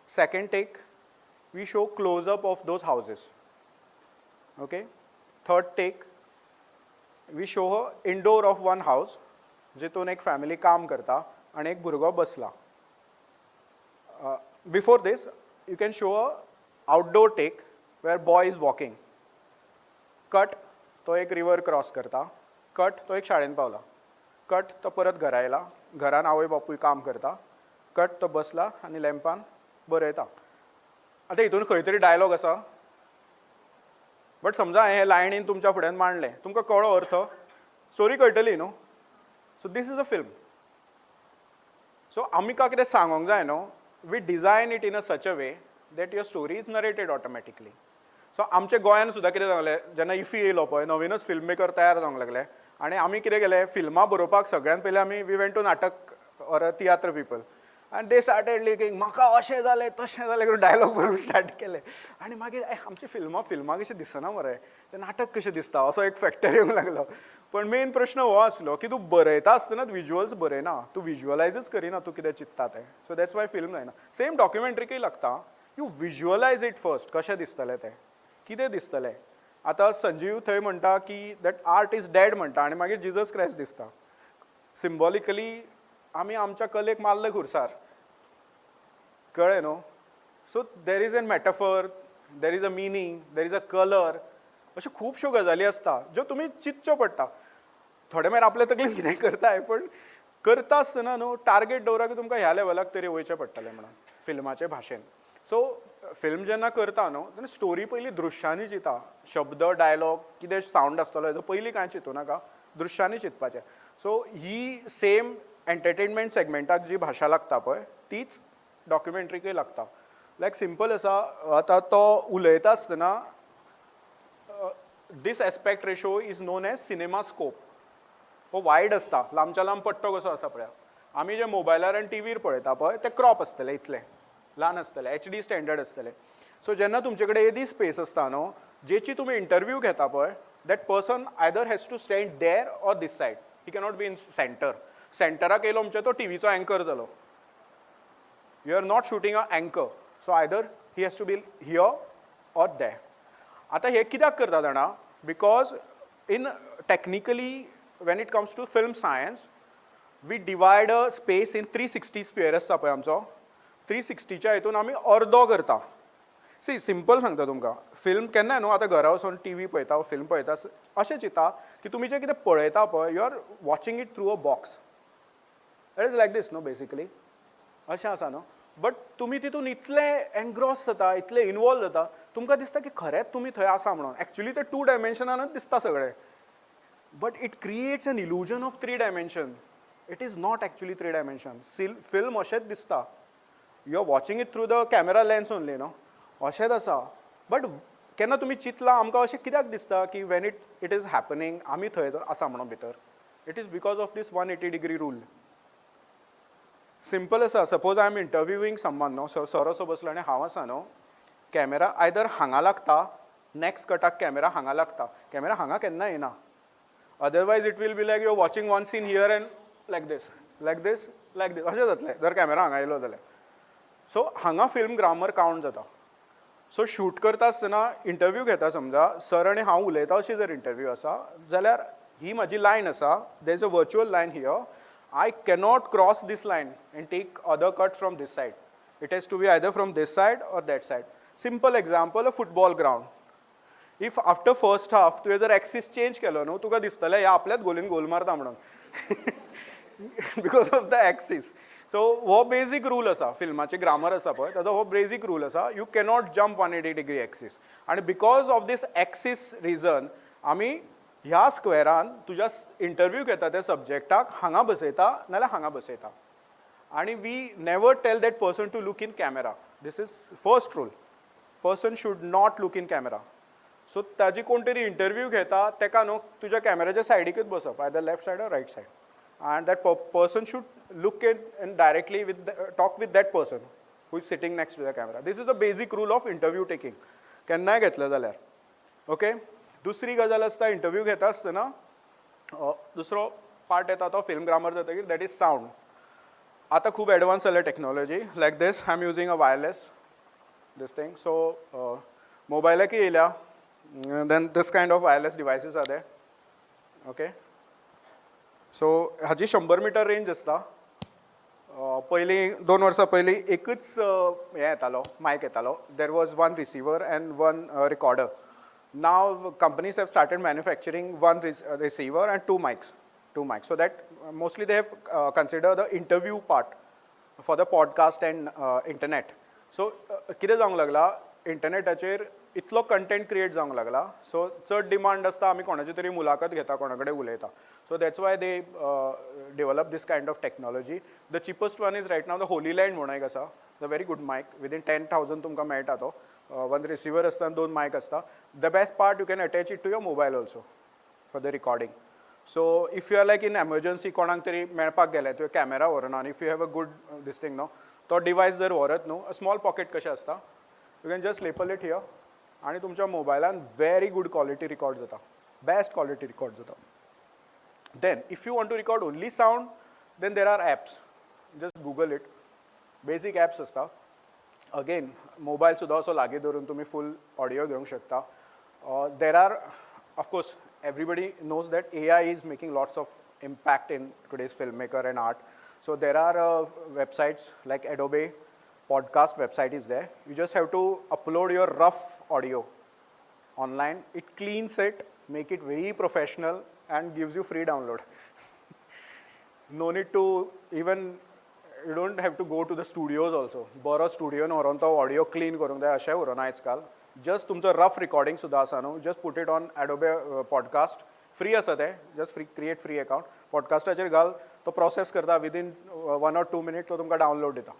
Second take, we show close up of those houses. Okay. Third take, we show a indoor of one house जितून एक family काम करता आणि एक भुरगो बसला. Before this, you can show a outdoor take where boy is walking. Cut, तो एक river cross करता. कट, तो एक शाळेन पावला. कट, तो परत घरा येयला. घरान आवय बापूय काम करता. कट, तो बसला आनी लॅम्पान बरयता. आतां हितून खंय तरी डायलॉग आसा, बट समजा हे लायनीन तुमच्या फुड्यान मांडलें, तुमकां कळ्ळो अर्थ, स्टोरी कळटली न्हू. So this is a film. So आमकां कितें सांगोंक जाय न्हू, we design it in a such a way that your story is narrated automatically. So आमच्या गोंयान सुद्दां कितें जालें, जेन्ना इफी येयलो पळय, नवीनच फिल्म मेकर तयार जावंक लागले, आनी आमी कितें केलें, फिल्मां बरोवपाक सगळ्यान पयलीं आमी वी वेंट टू नाटक ऑर तियात्र पीपल, आनी दे स्टार्टेड लिकींग म्हाका अशें जालें तशें जालें करून डायलॉग बरोवंक स्टार्ट केले. आनी मागीर आमची फिल्मां कशी दिसना मरे, तें नाटक कशें दिसता असो एक फॅक्टर येवंक लागलो. पण मेन प्रश्न हो आसलो की तूं बरयता आसतना विज्युअल्स बरयना, तूं विज्युअलायजूच करिना तूं कितें चिंत्ता तें. सो दॅट्स वाय फिल्म जायना. सेम डॉक्युमेंट्रीकय लागता. यू विज्युअलायज इट फर्स्ट, कशें दिसतलें तें, कितें दिसतलें. आतां संजीव थंय म्हणटा की दॅट आर्ट इज डॅड म्हणटा आनी मागीर जिजस क्रायस्ट दिसता. सिम्बॉलिकली आमी आमच्या कलेक मारले खुरसार, कळ्ळें न्हू. So there is an metaphor, there is a meaning, there is a colour, अश्यो खुबश्यो गजाली आसता ज्यो तुमी चिंतच्यो पडटा. थोडे मागीर आपले तकलेन कितेंय करताय पण करता आसतना न्हू टार्गेट दवरा की तुमकां ह्या लेवलाक तरी वयचें पडटलें म्हणून फिल्माचे भाशेन. सो फिल्म जेन्ना करता न्हू तेन्ना स्टोरी पयलीं दृश्यांनी चिंता. शब्द डायलॉग कितें सावंड आसतलो हेजो पयलीं कांय चिंतू नाका, दृश्यांनी चिंतपाचें. सो ही सेम एंटरटेनमेंट सेगमेंटाक जी भाशा लागता पळय तीच डॉक्युमेंट्रीकय लागता. लायक सिंपल आसा, आतां तो उलयता आसतना this aspect ratio is known as cinema scope. हो वायड आसता, लांबच्या लांब पट्टो कसो आसा पळय. आमी जे मोबायलार आनी टीव्हीर पळयता पळय ते क्रॉप आसतले इतले ल्हान आसतले, HD स्टँडर्ड आसतले. सो जेन्ना तुमचे कडेन येदी स्पेस आसता न्हू जेची तुमी इंटरव्यू घेता पळय that person either has to stand there or this side. He cannot be in centre. सेंटराक येयलो म्हणजे तो टीव्हीचो अँकर जालो. You are not shooting a अँकर. So either he has to be here or there. आतां हे कित्याक करता जाणा because in technically when it comes to film science we divide a space in 360 sphere आसता पळय आमचो. 360च्या हितून आमी अर्दो करता. सी सिंपल सांगता तुमकां, फिल्म केन्नाय न्हू आतां घरा वचून टीव्ही पळयता फिल्म पळयता अशें चिंता की तुमी जें कितें पळयता पळय you are watching it through a box. It is like this न्हू बेसिकली अशें आसा न्हू. बट तुमी तितून इतले एनग्रॉस जाता, इतले इनवॉल्व जाता तुमकां दिसता की खरेंच तुमी थंय आसा म्हणून. एक्चुली ते 2 डायमेन्शनानूच दिसता सगळें. But it creates an illusion of 3 dimension. It is not actually 3 dimension. Film अशेंच दिसता. You are watching it through the camera lens only, no? अशेंच आसा. But केन्ना तुमी चिंतलां आमकां अशें कित्याक दिसता की when it is happening आमी थंय आसा म्हणून भितर. It is because of this 180-degree rule. Simple आसा. Suppose I am interviewing someone न्हू, सर असो बसलो आनी हांव आसा न्हू, कॅमेरा आयदर हांगा लागता, नेक्स्ट कटाक कॅमेरा हांगा लागता. कॅमेरा हांगा केन्ना येना. Otherwise it will be like you're watching one scene here and like this, like this, like this. अशें जातलें जर कॅमेरा हांगा येयलो जाल्यार. सो हांगा फिल्म ग्रामर कावंट जाता. सो शूट करता आसतना इंटरव्यू घेता समजा सर आनी हांव उलयता अशी जर इंटरव्यू आसा जाल्यार ही म्हाजी लायन आसा. There is a virtual line here. I cannot cross this line and take other cut from this side. It has to be either from this side or that side. Simple example, a football ground. If after first half तुवें जर एक्सीस चेंज केलो न्हू तुका दिसतलें ह्या आपल्याच गोलीन गोल मारता म्हणून. Because of the axis. So हो बेजीक रूल आसा फिल्माचे ग्रामर आसा पळय ताचो हो बेजीक रूल आसा. You cannot jump 180-degree axis. आनी because of this axis reason आमी ह्या स्क्वेरान तुज्या इंटरव्यू घेता त्या सब्जेक्टाक हांगा बसयता नाल्यार हांगा बसयता. आनी we never tell that person to look in camera. This is first rule. Person should not look in camera. So ताजी कोण तरी इंटरव्यू घेता तेका न्हू तुज्या कॅमेराच्या सायडीकूच बसप, either left side or right side. and that person should look in and directly with talk with that person who is sitting next to the camera. This is the basic rule of interview taking. केन्नाय घेतलं जाल्यार ओके. दुसरी गजाल आसता इंटरव्यू घेता आसतना दुसरो पार्ट येता तो फिल्म ग्रामर जातकीर दॅट इज सावंड. आतां खूब एडवान्स जाल्या technology. Like this I am using a wireless this thing. So मोबायलाक येयल्या then this kind of wireless devices are there. Okay. So हाजी 100 मीटर रेंज आसता. पयलीं 2 वर्सां पयलीं एकूच हें येतालो मायक येतालो. There was one receiver end one recorder. Now companies have started manufacturing one receiver end 2 mics. So that mostly they have considered the interview part for the podcast and internet. So कितें जावंक लागला इंटरनेटाचेर इतलो कंटेंट क्रिएट जावंक लागला. सो चड डिमांड आसता आमी कोणाची तरी मुलाखत घेता कोणा कडेन उलयता. So that's why they develop this kind of technology. The cheapest one is right now the Holy Land म्हणून एक आसा. The very good mic. Within 10,000 तुमकां मेळटा तो. One receiver आसता and 2 mic आसता. The best part you can attach it to your mobile also for the recording. So if you are like in emergency कोणाक तरी मेळपाक गेले तुवें कॅमेरा व्हरना आनी if you have a good this thing no तो डिवायस जर व्हरत न्हू a small pocket कशें आसता you can just label it here आनी तुमच्या मोबायलान very good quality record जाता. Best quality record जाता. Then if you want to record only sound then there are apps. Just Google it. Basic apps आसता. Again मोबायल सुद्दां असो लागीं धरून तुमी full audio घेवंक शकता. There are of course everybody knows that AI is making lots of impact in today's filmmaker and art. So there are websites like Adobe podcast website is there. You just have to upload your rough audio online. It cleans it, make it very professional and gives you free download. No need to even, you don't have to go to the studios also. बरो स्टुडियोन व्हरून तो ऑडियो क्लीन करूंक जाय अशें व्हरून आयज काल. जस्ट तुमचो रफ रिकॉर्डिंग सुद्दां आसा न्हू, just put it on Adobe podcast. Free आसा तें, just free create free account. पॉडकास्टाचेर घाल, तो प्रोसेस करता विदीन 1 or 2 minutes तो तुमकां डावनलोड दिता.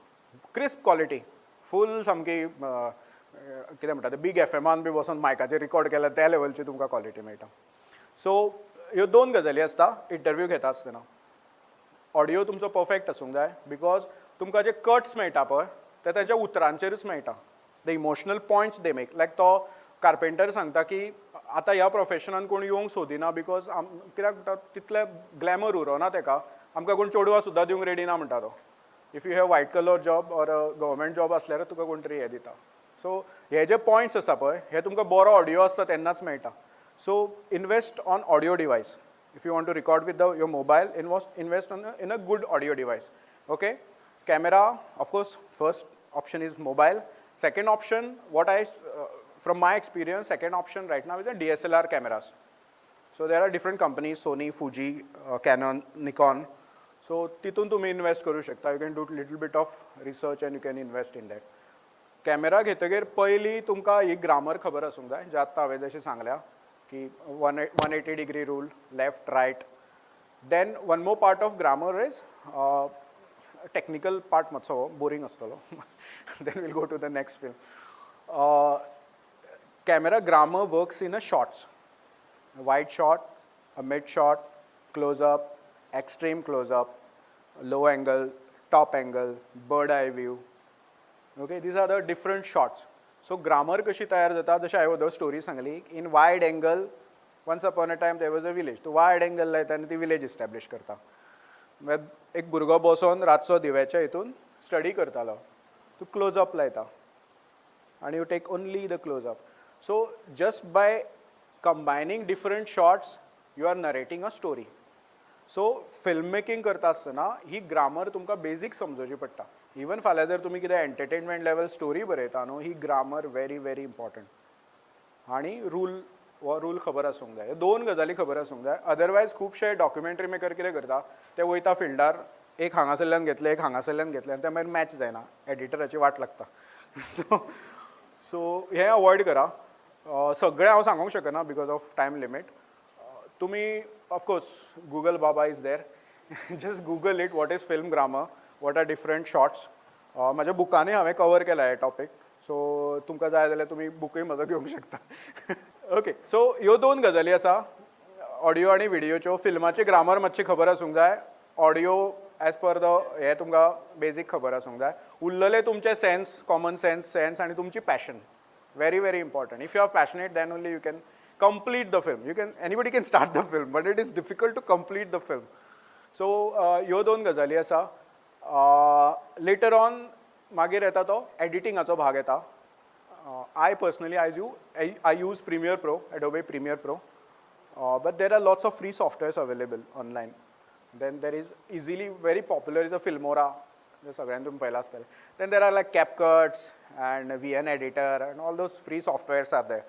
क्रिस्प क्वॉलिटी, फूल सामकी कितें म्हणटा तें बिग एफएमान बी बसून मायकाचेर रिकॉर्ड केल्या त्या लेवलची तुमकां क्वॉलिटी मेळटा. सो ह्यो 2 गजाली आसता इंटरव्यू घेता आसतना. ऑडियो तुमचो परफेक्ट आसूंक जाय, बिकॉज तुमकां जे कट्स मेळटा पळय ते तेच्या उतरांचेरूच मेळटा. The emotional points they make. Like तो कार्पेंटर सांगता की आतां ह्या प्रोफेशनान कोण येवंक सोदिना, बिकॉज कित्याक तितलें ग्लॅमर उरोना तेका. आमकां कोण चेडवां सुद्दां दिवंक रेडी ना म्हणटा तो. If you have white collar job or government job आसल्यार तुका कोण तरी हें दिता. सो हे जे पॉयंट्स आसा पळय हे तुमकां बरो ऑडियो आसता तेन्नाच मेळटा. So invest on audio device. If you want to record with your mobile, invest in a good audio device. Okay? Camera, of course, first option is mobile. Second option, from my experience, second option right now is the DSLR cameras. So there are different companies, Sony, Fuji, Canon, Nikon. So titun tumhi invest karu shakta. You can do a little bit of research and you can invest in that. Camera घेतगीर पयली तुमकां ही ग्रामर खबर आसूंक जाय, जे आतां हांवें जशें सांगल्या की 180-degree rule, left, right. Then one more part of grammar is technical part मातसो boring आसतलो. Then we'll go to the next film. Camera grammar works in a shots. A wide shot, a mid shot, close up, extreme close up, low angle, top angle, bird eye view. Okay, these are the different shots. So grammar कशी तयार जाता, जशें हांवें वदर स्टोरी सांगली. In wide angle, once upon a time there was a village. तूं वायड एंगल लायता आनी ती विलेज इस्टॅब्लीश करता. एक भुरगो बसोन रातचो दिव्याच्या हितून स्टडी करतालो. तूं क्लोज अप लायता आनी you take only the close up. So just by combining different shots you are narrating a story. So film making करता आसतना ही ग्रामर तुमकां बेजीक समजोवची पडटा. इवन फाल्यां जर तुमी कितें एंटरटेनमेंट लेवल स्टोरी बरयता न्हू, ही ग्रामर व्हेरी व्हेरी इम्पॉर्टंट. आनी रूल खबर आसूंक जाय. 2 गजाली खबर आसूंक जाय. अदरवायज खुबशे डॉक्युमेंटरी मेकर कितें करता, ते वयता फिल्डार, एक हांगासरल्यान घेतलें, एक हांगासरल्यान घेतलें, आनी ते मागीर मॅच जायना, एडिटराची वाट लागता. सो हें अवॉयड करा. सगळें हांव सांगूंक शकना बिकॉज ऑफ टायम लिमीट. तुमी ऑफकोर्स गुगल बाबा is there. Just Google it, what is film grammar, what are different shots. म्हाज्या बुकांनी हांवें कवर केला हे टॉपीक. सो तुमकां जाय जाल्यार तुमी बुकूय म्हजो घेवंक शकता. ओके, सो ह्यो 2 गजाली आसा, ऑडियो आनी व्हिडियोच्यो. फिल्माची ग्रामर मातशी खबर आसूंक जाय. ऑडियो एज पर द हे तुमकां बेजीक खबर आसूंक जाय. उरलेले तुमचे सेन्स, कॉमन सेन्स आनी तुमची passion, very very important. If you are passionate then only you can complete the film. Anybody can start the film, but it is difficult to complete the film. So ह्यो 2 गजाली आसा. लेटर ऑन मागीर येता तो एडिटिंगाचो भाग येता. I personally I use Premiere Pro, Adobe Premiere Pro, but there are lots of free softwares available online. Then there is easily very popular is a Filmora, जे सगळ्यांनी तुमी पळयला आसतलें. Then there are like CapCuts and VN Editor and all those free softwares are there.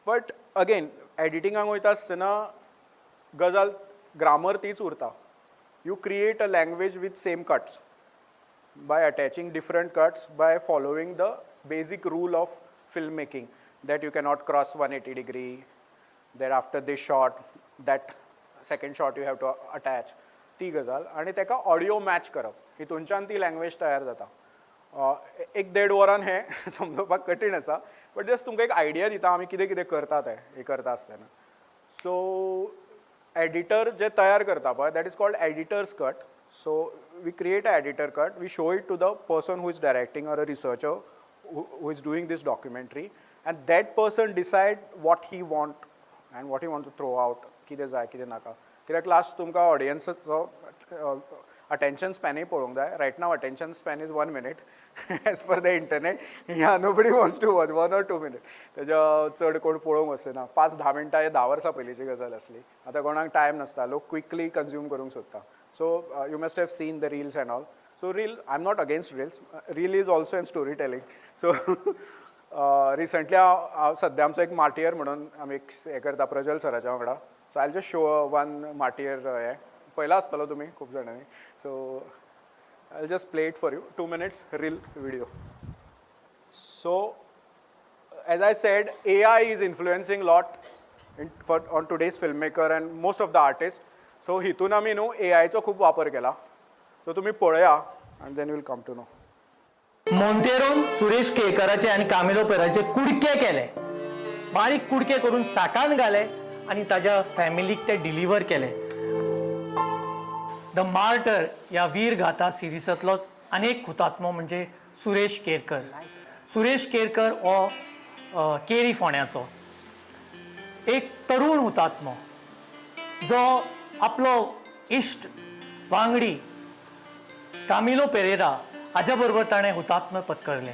But again एडिटिंगाक वयता आसतना गजाल ग्रामर तीच उरता. You create a language with same cuts by attaching different cuts, by following the basic rule of filmmaking that you cannot cross 180-degree, thereafter this shot, that second shot you have to attach. ती गजाल आनी तेका ऑडियो मॅच करप, हितूनच्यान ती लँग्वेज तयार जाता. 1-1.5 वरान हें समजोवपाक कठीण आसा, बट जस्ट तुमकां एक आयडिया दिता आमी कितें कितें करता तें हें करता आसतना. सो एडिटर जे तयार करता पळय, that is called editors cut. So we create an editor cut, we show it to the person who is directing or a researcher who is doing this documentary, and that person decide what he want and what he want to throw out, कितें जाय कितें नाका. कित्याक लास्ट तुमकां ऑडियन्साचो attention span पळोवंक जाय. Right now attention span is 1 minute as per the internet. Yeah, nobody wants to watch 1 or 2 minutes. तेज्या चड कोण पळोवंक वचना. 5-10 मिनटां हे 10 वर्सां पयलींची गजाल आसली. आतां कोणाक टायम नासता, लोक क्विकली कंज्यूम करूंक सोदता. So you must have seen the reels and all. So reel, I'm not against reels. Reel is also in storytelling. So recently हांव सद्या आमचो एक मार्टियर म्हणून आमी एक हें करता प्रज्वल सराच्या वांगडा. So I just show one martyr हें पयला आसतलो तुमी खूब जाणांनी. So I just play it for you 2 minutes reel video. So as I said, AI is influencing lot on today's filmmaker and most of the artists. So हितून आमी न्हू AIचो खूब वापर केला. So तुम्ही पळया and then you will come to know. मोंतेरोन Suresh केळकराचे आणि कामिलो पेराचे कुडके केले, बारीक कुडके करून साठान घाले आणि ताज्या फॅमिलीक ते डिलिव्हर केले. द मार्टर या वीर गाथा सिरिसांतलोच अनेक हुतात्मो म्हणजे सुरेश केरकर. सुरेश केरकर हो केरी फोंड्याचो एक तरुण हुतात्मो जो आपलो इश्ट वांगडी कामिलो पेरेरा हाच्या बरोबर ताणें हुतात्म पत्करले.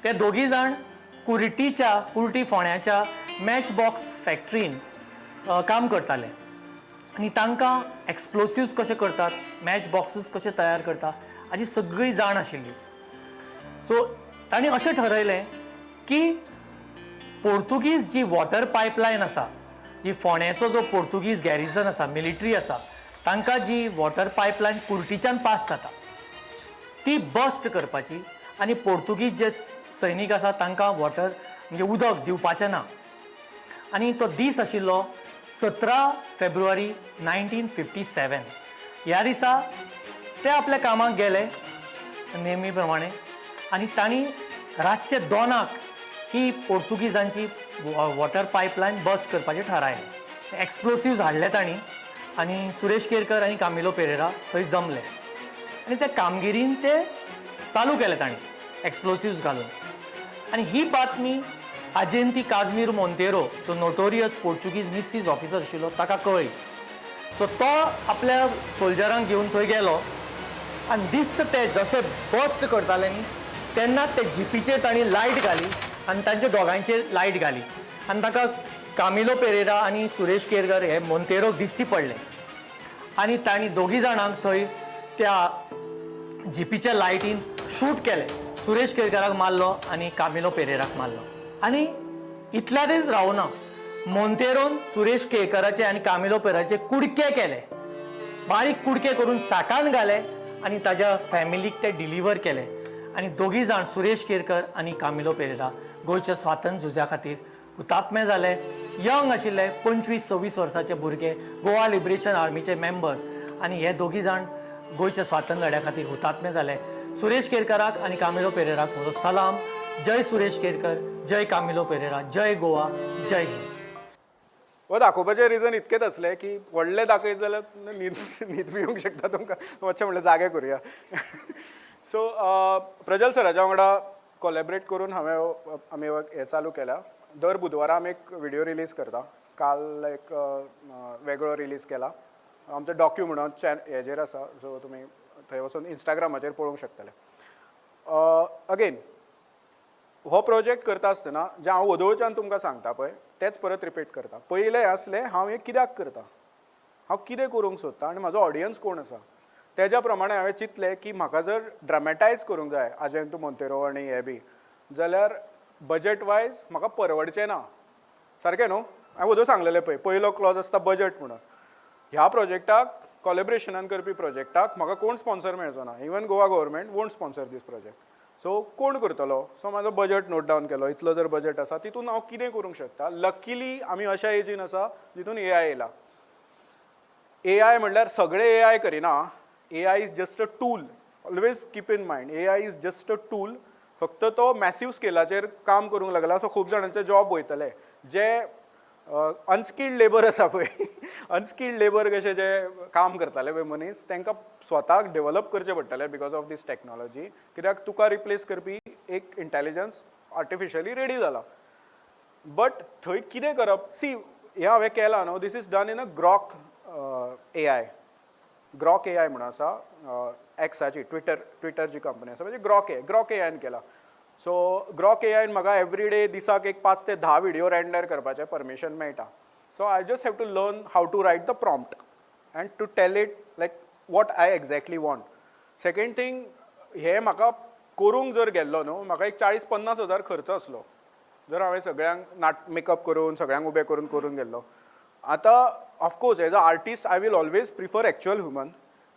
ते दोगी जाण कुर्टी फोंड्याच्या मॅच बॉक्स फॅक्टरीन काम करताले आनी तांकां एक्सप्लोसिव्स कशे करतात, मॅच बॉक्सीस कशे तयार करता हाची सगळी जाण आशिल्ली. सो ताणें अशें ठरयलें की पोर्तुगीज जी वॉटर पायपलायन आसा, जी फोंड्याचो जो पोर्तुगीज गॅरिझन आसा, मिलिटरी आसा, तांकां जी वॉटर पायपलायन कुर्टीच्यान पास जाता ती बस्ट करपाची आनी पोर्तुगीज जे सैनीक आसा तांकां वॉटर म्हणजे उदक दिवपाचें ना. आनी तो दीस आशिल्लो 17 फेब्रुवारी 1957. ह्या दिसा ते आपल्या कामाक गेले नेहमी प्रमाणे आनी तांणी रातचे 2 ही पोर्तुगीजांची वॉटर पायपलायन बस्ट करपाचें थारायलें. एक्सप्लोसिव्स हाडले तांणी आनी सुरेश केरकर आनी कामिलो पेरेरा थंय जमले आनी त्या कामगिरीन ते चालू केले तांणी एक्सप्लोसिव्स घालून. आनी ही बातमी आजेंती काजमीर मोंतेरो जो नोटोरियस पोर्चुगीज मिस्तीज ऑफिसर आशिल्लो ताका कळ्ळी. सो तो आपल्या सोल्जरांक घेवन थंय गेलो आनी दिसता ते जशे बस्ट करताले न्ही तेन्ना ते जिपीचेर तांणी लायट घाली आनी तांचे दोगांचेर लायट घाली आनी ताका कामिलो पेरेरा आनी सुरेश केरकर हे मोंतेरोक दिश्टी पडले आनी तांणी दोगी जाणांक थंय त्या जिपीच्या लायटीन शूट केले. सुरेश केरकराक मारलो आनी कामिलो पेरेराक मारलो. आनी इतल्यातच रावना, मोंतेरोन सुरेश केरकराचे आनी कामिलो पेरेराचे कुडके केले, बारीक कुडके करून साठान घाले आनी ताज्या फॅमिलीक ते डिलिव्हर केले. आनी दोगी जाण सुरेश केरकर आनी कामिलो पेरेरा गोंयच्या स्वातंत्र्य झुजा खातीर हुतात्मे जाले. यंग आशिल्ले 25-26 वर्साचे भुरगे, गोवा लिबरेशन आर्मीचे मेंबर्स आनी हे दोगी जाण गोंयच्या स्वातंत्र्य लढ्या खातीर हुतात्मे जाले. सुरेश केरकराक आनी कामिलो पेरेराक म्हजो सलाम. जय सुरेश केरकर, जय कामिलो पेरेरा, जय गोवा, जय हिंद. हो दाखोवपाचें रिजन इतकेंच आसलें की व्हडलें दाखयत जाल्यार न्हीद बी येवंक शकता तुमकां. मातशें म्हणलें जागे करुया. सो प्रज्वल सराच्या वांगडा कोलॅबरेट करून आमी हें चालू केल्या. दर बुधवारा आमी एक व्हिडिओ रिलीज करता. काल एक वेगळो रिलीज केला. आमचो डॉक्यू म्हणून हेजेर आसा, सो तुमी थंय वचून इंस्टाग्रामाचेर पळोवंक शकतले. अगेन हो प्रोजेक्ट करता आसतना जें हांव वदोळच्यान तुमकां सांगता पळय तेंच परत रिपीट करता. पयलें आसलें हांव हें कित्याक करता, हांव कितें करूंक सोदता आनी म्हाजो ऑडियन्स कोण आसा. तेज्या प्रमाणे हांवें चिंतलें की म्हाका जर ड्रामॅटायज करूंक जाय आजेंतो मोंतेरो आनी हे बी, जाल्यार बजेट वायज म्हाका परवडचें ना. सारकें न्हू? हांवें वदोळ सांगलेलें पळय पयलो क्लॉज आसता बजेट म्हणून. ह्या प्रोजेक्टाक कोलॅबरेशनान करपी प्रोजेक्टाक म्हाका कोण स्पॉन्सर मेळचो ना. Even Goa government won't sponsor this project. So कोण करतलो? सो म्हाजो बजेट नोट डावन केलो. इतलो जर बजेट आसा तितून हांव कितें करूंक शकता. लकीली आमी अशा एजीन आसा जितून AI येयला. AI म्हणल्यार सगळे AI करिना. AI is just a tool. Always keep in mind AI is just a tool. फक्त तो मॅसिव स्केलाचेर काम करूंक लागला. सो खूब जाणांचे जॉब वयतले. जे अनस्किल्ड लेबर आसा पळय, अनस्किल्ड लेबर कशे जे काम करताले पळय मनीस, तांकां स्वताक डेवलप करचें पडटलें बिकॉज ऑफ दीस टॅक्नॉलॉजी. कित्याक तुका रिप्लेस करपी एक इंटेलिजन्स आर्टिफिशियली रेडी जाला. बट थंय कितें करप? सी हें हांवें केलां न्हू, this is done in a Grok AI. Grok AI म्हणून आसा एक्साची, ट्विटरची कंपनी आसा, म्हणजे ग्रॉक AIन केला. सो ग्रॉक AIन म्हाका एवरी डे दिसाक एक 5 ते 10 व्हिडिओ रेंडर करपाचें परमिशन मेळटा. So I just have to learn how to write the prompt and to tell it like what I exactly want. Second thing, हे म्हाका करूंक जर गेल्लो न्हू, म्हाका एक 40-50 हजार खर्च आसलो. जर हांवें सगळ्यांक मेकअप करून सगळ्यांक उबें करून गेल्लो आतां of course as a artist I will always prefer actual human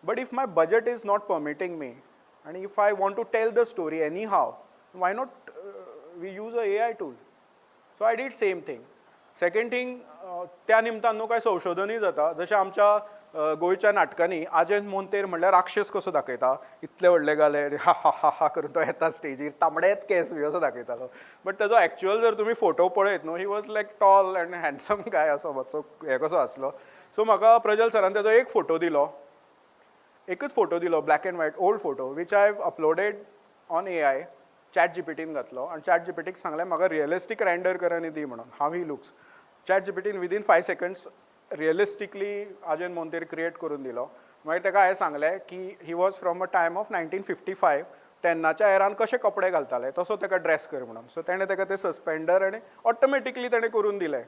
but if my budget is not permitting me आनी if I want to tell the story anyhow why not we use a AI tool so I did same thing second thing त्या निमतान न्हू कांय संशोधनूय जाता जशें आमच्या गोंयच्या नाटकांनी आजेन मोंतेर म्हणल्यार राक्षस कसो दाखयता इतले व्हडले गाले हा हा हा हा करून तो येता स्टेजीर तांबडेत केस बी असो दाखयतालो बट ताजो एक्चुअल जर तुमी फोटो पळयत न्हू he was like tall and handsome guy असो मातसो हे कसो आसलो सो म्हाका प्रजल सरान ताजो एक फोटो दिलो एकच फोटो दिलो black and white old photo which I have uploaded on AI ChatGPTन घातलो आनी ChatGPTक सांगलें म्हाका रियलिस्टीक रेंडर कर आनी दी म्हणून हाव ही लुक्स ChatGPTन विदीन 5 seconds रियलिस्टिकली आजेन मोंतेर क्रिएट करून दिलो मागीर ताका हांवें सांगलें की he was from a time of 1955 तेन्नाच्या एरान कशे कपडे घालताले तसो ताका ड्रेस कर म्हणून सो ताणें ताका ते सस्पेंडर आनी ऑटोमॅटिकली ताणें करून दिलें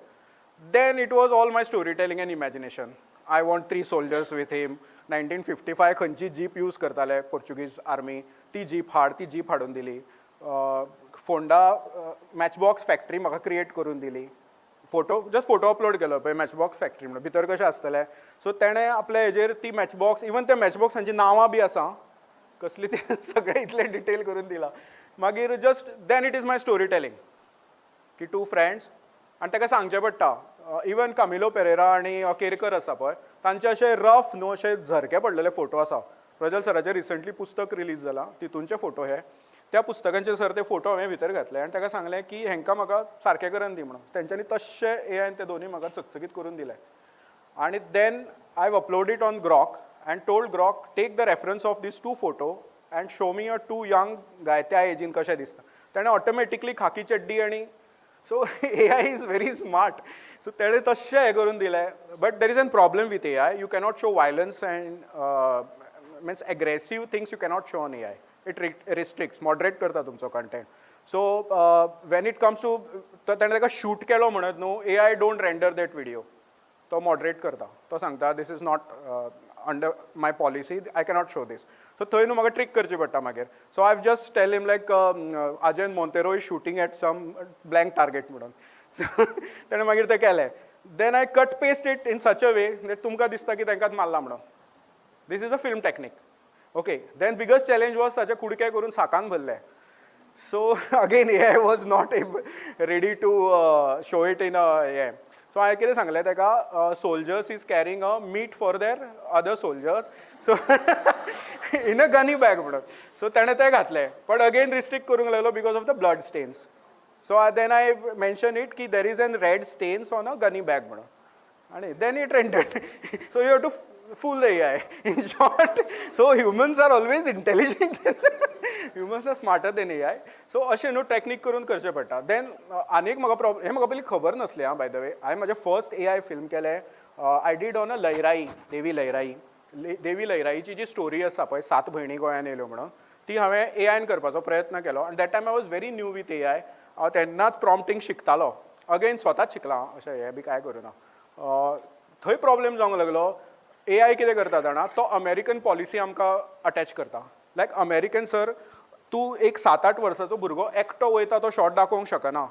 then it was all my story telling and imagination I want 3 soldiers with him 1955 खंयची जीप यूज करताले पोर्चुगीज आर्मी ती जीप हाडून दिली फोंडा मॅचबॉक्स फॅक्टरी म्हाका क्रिएट करून दिली जस्ट फोटो अपलोड केलो पळय मॅचबॉक्स फॅक्टरी म्हणून भितर कशें आसतलें सो तेणें आपल्या हेजेर ती मॅचबॉक्स इवन त्या मॅचबॉक्सांची नांवां बी आसा कसली ती सगळें इतलें डिटेल करून दिलां मागीर just then it is my story telling की 2 फ्रेंड्स आनी ताका सांगचें पडटा इवन कामिलो पेरेरा आनी केरकर आसा पळय तांचे अशे रफ न्हू अशे झरके पडलेले फोटो आसा प्रजल सराचें रिसंटली पुस्तक रिलीज जालां तितूंचे फोटो हे त्या पुस्तकांचे सर ते फोटो हांवें भितर घातले आनी ताका सांगलें की हेंकां म्हाका सारकें करून दी म्हणून तेंच्यांनी तशे AIन ते दोनूय म्हाका चकचकीत करून दिले आनी then I have upload it on Grok and told Grok take the reference of this 2 photo and show me a 2 young guy त्या एजीन कशें दिसता ताणें ऑटोमॅटिकली खाकी चड्डी आनी so AI is very smart so तेणें तशें हें करून दिलें but there is an problem with AI you cannot show violence and means aggressive things you cannot show on AI it restricts moderate करता तुमचो content so when it comes to ताणें ताका शूट केलो म्हणत न्हू AI don't render that video तो मॉडरेट करता तो सांगता this is not under my policy I cannot show this so थंय न्हू म्हाका ट्रिक करची पडटा मागीर so I have just tell him like आजेन Monteiro is shooting at some blank target म्हणून सो ताणें मागीर तें केलें then I cut paste it in such a way that तुमकां दिसता की तांकांच मारला म्हणून this is a film technique okay then biggest challenge was ताचे कुडके करून साकान भरले so again AI was not ready to show it in हे सो हांवें कितें सांगलें ताका soldiers is carrying a meat for there other soldiers so in a gunny bag म्हणून सो ताणें तें घातलें बट अगेन रिस्ट्रिक्ट करूंक लागलो because of the blood stains so then I mention it की there is an red stains on a gunny bag म्हणून आनी then it rendered so you have to fool the AI. In short, so humans are always intelligent. Humans are smarter than AI. So अशें न्हू टॅक्नीक करून करचें पडटा देन आनीक म्हाका प्रॉब्लम हें म्हाका पयलीं खबर नासलें आं बाय द वे हांवें म्हजें फर्स्ट AI फिल्म केलें I did on a Lairai Devi लयराईची जी स्टोरी आसा पळय 7 भयणी गोंयान येयल्यो म्हणून ती हांवें AIन करपाचो प्रयत्न केलो आनी that time I was very new with AI हांव तेन्नाच प्रॉम्प्टींग शिकतालो अगेन स्वताच शिकलां अशें हें बी कांय करुना थंय प्रॉब्लेम जावंक लागलो AI कितें करता जाणा तो अमेरिकन पॉलिसी आमकां अटॅच करता लायक अमेरिकन सर तूं एक 7-8 वर्साचो भुरगो एकटो वयता तो शॉट दाखोवंक शकना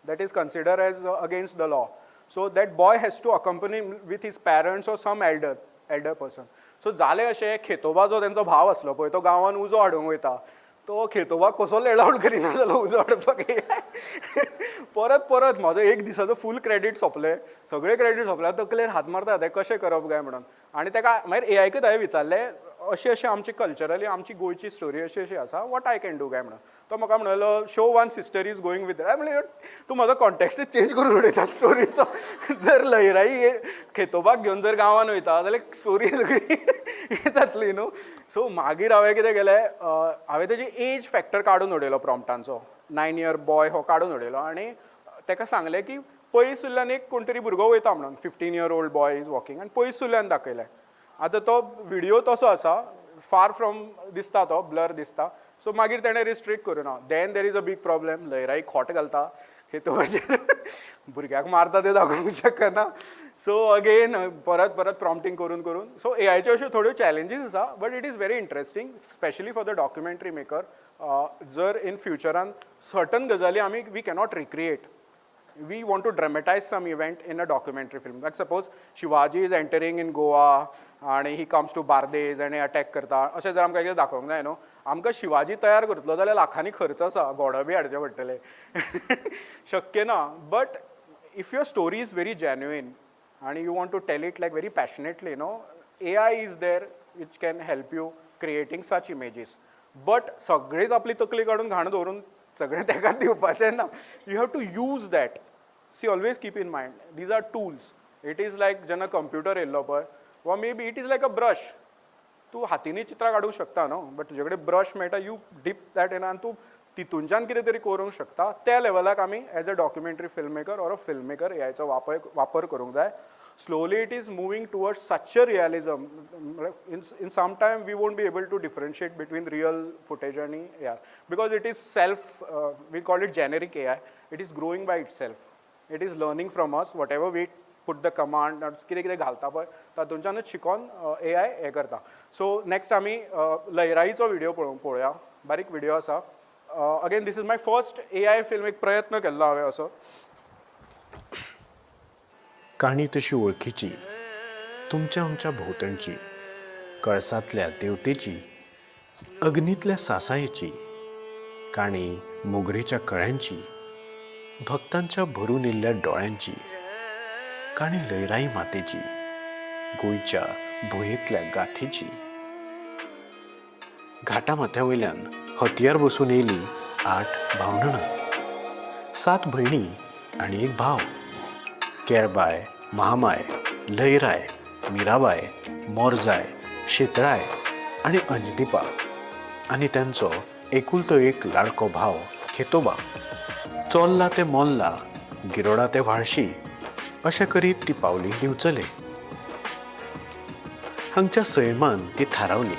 that is consider as against the law so that boy has to accompany with his parents or some elder person so जालें अशें खेतोबा जो तेंचो भाव आसलो पळय तो गांवान उजो हाडूंक वयता तो खेतोबाक कसो अलाउड करिना जालो उजो हाडपाक परत म्हाजो एक दिसाचो फूल क्रेडीट सोंपलें सगळे क्रेडीट सोंपले तकलेर हात मारता तें कशें करप काय म्हणून आनी ताका मागीर AIकूच हांवें विचारलें अशें आमची कल्चरली आमची गोंयची स्टोरी अशी आसा वॉट आय कॅन डू काय म्हणून तो म्हाका म्हणलो show one sister is going with हांवें म्हणलें तूं म्हाजो कॉन्टेक्स्टूच चेंज करून उडयता स्टोरीचो जर लयराई खेतोबाक घेवन जर गांवान वयता जाल्यार स्टोरी सगळी जातली न्हू सो मागीर हांवें कितें केलें हांवें तेजी एज फॅक्टर काडून उडयलो प्रॉम्प्टांचो 9 year बॉय हो काडून उडयलो आनी ताका सांगलें की पयसुल्ल्यान एक कोण तरी भुरगो वयता म्हणून 15 year old boy is walking आनी पयसुल्ल्यान दाखयलें आतां तो व्हिडियो तसो आसा फार फ्रॉम दिसता तो ब्लर दिसता सो मागीर ताणें रिस्ट्रिक्ट करुना then there is a big problem Lairai खोट घालता हेतूचेर भुरग्याक मारता ते दाखोवंक शकना सो अगेन परत प्रॉम्प्टींग करून सो AIच्यो अश्यो थोड्यो चॅलेंजीस आसा but it is very interesting specially for the documentary maker जर इन फ्युचरान सर्टन गजाली आमी we cannot recreate. We want to dramatize some event in a documentary film. Like suppose Shivaji is entering in Goa and he comes to Bardes and he attack करता अशें जर आमकां कितें दाखोवंक जाय न्हू आमकां शिवाजी तयार करतलो जाल्यार लाखांनी खर्च आसा घोडो बी हाडचे पडटले शक्य ना. But if your story is very genuine and you want to tell it like very passionately, AI is there which can help you creating such images. But सगळेच आपली तकली काडून घाण दवरून सगळें तेका दिवपाचें ना. You have to use that. See, always keep in mind, these are tools. It is like जेन्ना कंप्युटर येयल्लो पळय वा may be it is like a brush. तूं हातींनी चित्रां काडूंक शकता न्हू बट तुजे कडेन ब्रश मेळटा यू डीप दॅट इन आनी तूं तितूनच्यान कितें तरी करूंक शकता. त्या लेवलाक आमी as a documentary film maker or a film maker एआयचो वापर करूंक जाय. Slowly it is moving towards such a realism. In some time we won't be able to differentiate between real footage and AI because it is we call it generic AI. It is growing by itself. It is learning from us whatever we put the command कितें कितें घालता पळय तातूंच्यानच शिकून AI हें करता. सो नेक्स्ट आमी लयराईचो व्हिडिओ पळोवया. बारीक व्हिडिओ आसा. Again this is my first AI film. एक प्रयत्न केल्लो हांवें असो. काणी तशी वळखीची तुमच्या आमच्या भोंवतणची कळसांतल्या देवतेची अग्नींतल्या सासायेची काणी मोगरेच्या कळ्यांची भक्तांच्या भरून येयल्ल्या डोळ्यांची काणी लयराई मातेची गोंयच्या भुंयेंतल्या गाथेची. घाटा माथ्या वयल्यान हतयार बसून येयली 8 भावंडणां, 7 भयणी आनी एक भाव. केळबाय, महामाय, लयराय, मिराबाय, मोरजाय, शेतळाय आनी अंजदीपा आनी तांचो एकुलतो एक लाडको भाव खेतोबा. चोल्ला ते मोल्ला, गिरोडा ते व्हाळशी अशें करीत ती पावली दिवचले. हांगच्या सैमान ती थारावली.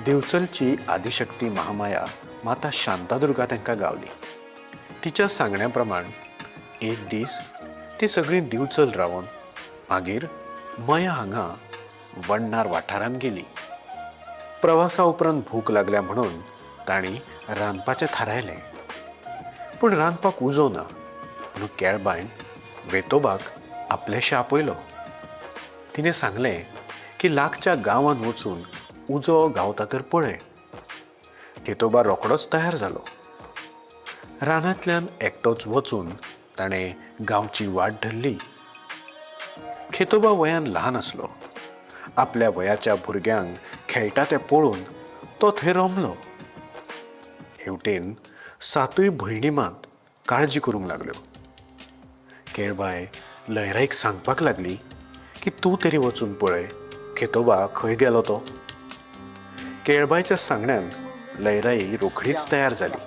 दिवचलची आदिशक्ती महामाया माता शांतादुर्गा तांकां गावली. तिच्या सांगण्या प्रमाण एक दीस ती सगळीं दिवचल रावन मागीर मया हांगा वण्णार वाठारांत गेली. प्रवासा उपरांत भूक लागल्या म्हणून तांणी रांदपाचें थारायलें. पूण रांदपाक उजो ना म्हणून केळबायन वेतोबाक आपलेशें आपयलो. तिणें सांगलें की लागच्या गांवांत वचून उजो गावता तर पळय. वेतोबा रोखडोच तयार जालो. रानांतल्यान एकटोच वचून ताणें गांवची वाट धरली. खेतोबा वयान ल्हान आसलो. आपल्या वयाच्या भुरग्यांक खेळटा तें पळोवन तो थंय रमलो. हेवटेन 7 भयणी मात काळजी करूंक लागल्यो. केळबाय लयराईक सांगपाक लागली की तूं तरी वचून पळय खेतोबा खंय गेलो तो. केळबायच्या सांगण्यान लयराई रोखडीच तयार जाली.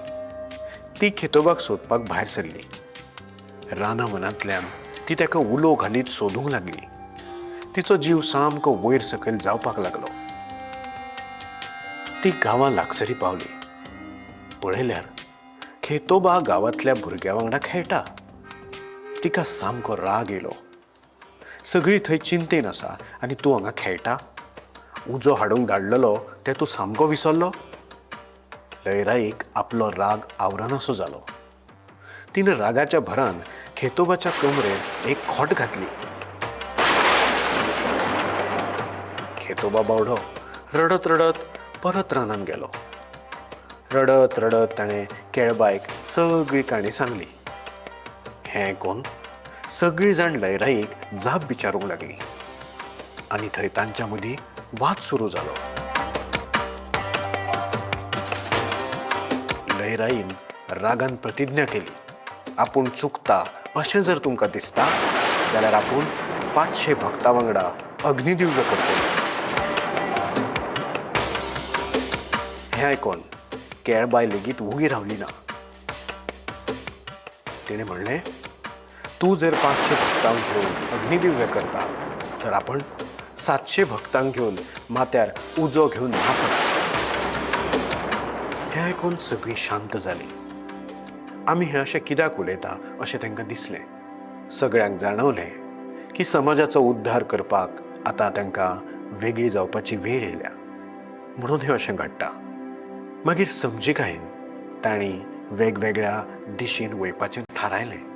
ती खेतोबाक सोदपाक भायर सरली. राना मनांतल्यान ती ताका उलो घालीत सोदूंक लागली. तिचो जीव सामको वयर सकयल जावपाक लागलो. ती गांवां लागसरी पावली. पळयल्यार खेतोबा गांवांतल्या भुरग्यां वांगडा खेळटा. तिका सामको राग येयलो. सगळीं थंय चिंतेन आसा आनी तूं हांगा खेळटा. उजो हाडूंक धाडलेलो तें तूं सामको विसरलो. लयराईक आपलो राग आवरनासो जालो. तिनं रागाच्या भरान खेतोबाच्या कमरेत एक खोट घातली. खेतोबा बावडो रडत रडत परत रानांत गेलो. रडत रडत ताणें केळबायक सगळी काणी सांगली. हें आयकून सगळीं जाण लयराईक जाप विचारूंक लागली आनी थंय तांच्या मदीं वाद सुरू जालो. लयराईन रागान प्रतिज्ञा केली, आपूण चुकता अशें जर तुमकां दिसता जाल्यार आपूण 500 भक्तां वांगडा अग्निदिव्य करतली. हें आयकून केळबाय लेगीत उगी रावली ना. तिणें म्हणलें, तूं जर 500 भक्तांक घेवन अग्निदिव्य करता तर आपण 700 भक्तांक घेवन माथ्यार उजो घेवन नाचता. हें आयकून सगळीं शांत जालीं. आमी हें अशें कित्याक उलयता अशें तांकां दिसलें. सगळ्यांक जाणवलें की समाजाचो उद्धार करपाक आतां तांकां वेगळी जावपाची वेळ येयल्या म्हणून हें अशें घडटा. मागीर समजिकायेन तांणी वेगवेगळ्या दिशेन वयपाचें थारायलें.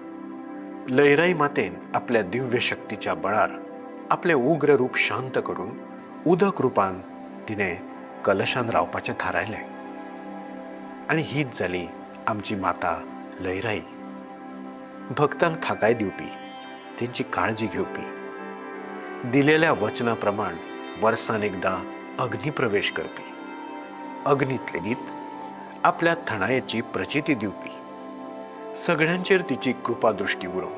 लयराई मातेन आपल्या दिव्य शक्तीच्या बळार आपलें उग्र रूप शांत करून उदक रुपान तिणें कलशान रावपाचें थारायलें. आनी हीच जाली आमची माता लयराई, भक्तांक थाकाय दिवपी, तेंची काळजी घेवपी, दिलेल्या वचना प्रमाण वर्सान एकदां अग्निप्रवेश करपी, अग्नीत लेगीत आपल्या थंडायेची प्रचिती दिवपी, सगळ्यांचेर तिची कृपा दृश्टी उरो,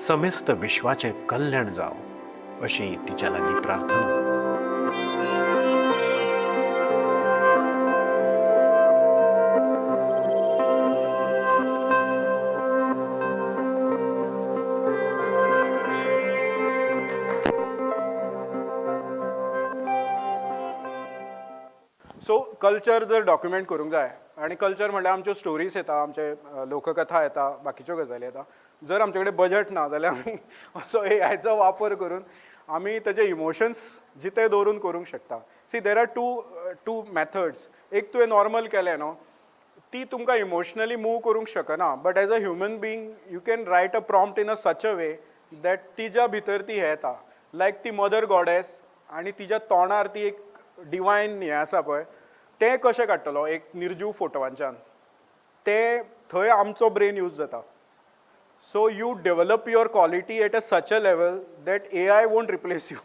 समेस्त विश्वाचें कल्याण जावं अशी तिच्या लागीं प्रार्थना. सो कल्चर जर डॉक्युमेंट करूंक जाय आनी कल्चर म्हणल्यार आमच्यो स्टोरीज येता, आमचे लोककथा येता, बाकीच्यो गजाली येता. जर आमचे कडेन बजट ना जाल्यार आमी असो एआयचो वापर करून आमी तेजे इमोशन्स जिते दवरून करूंक शकता. See there are two methods. एक तुवें नॉर्मल केलें न्हू, ती तुमकां इमोशनली मूव करूंक शकना, but as a human being you can write a prompt in a such a way that तिच्या भितर ती हें येता. लायक ती मदर गॉडेस आनी तिच्या तोंडार ती एक डिवायन हें आसा पळय, तें कशें काडटलो एक निर्जीव फोटोवांच्यान, ते थंय आमचो ब्रेन यूज जाता. So you develop your quality at a such a level that AI won't replace you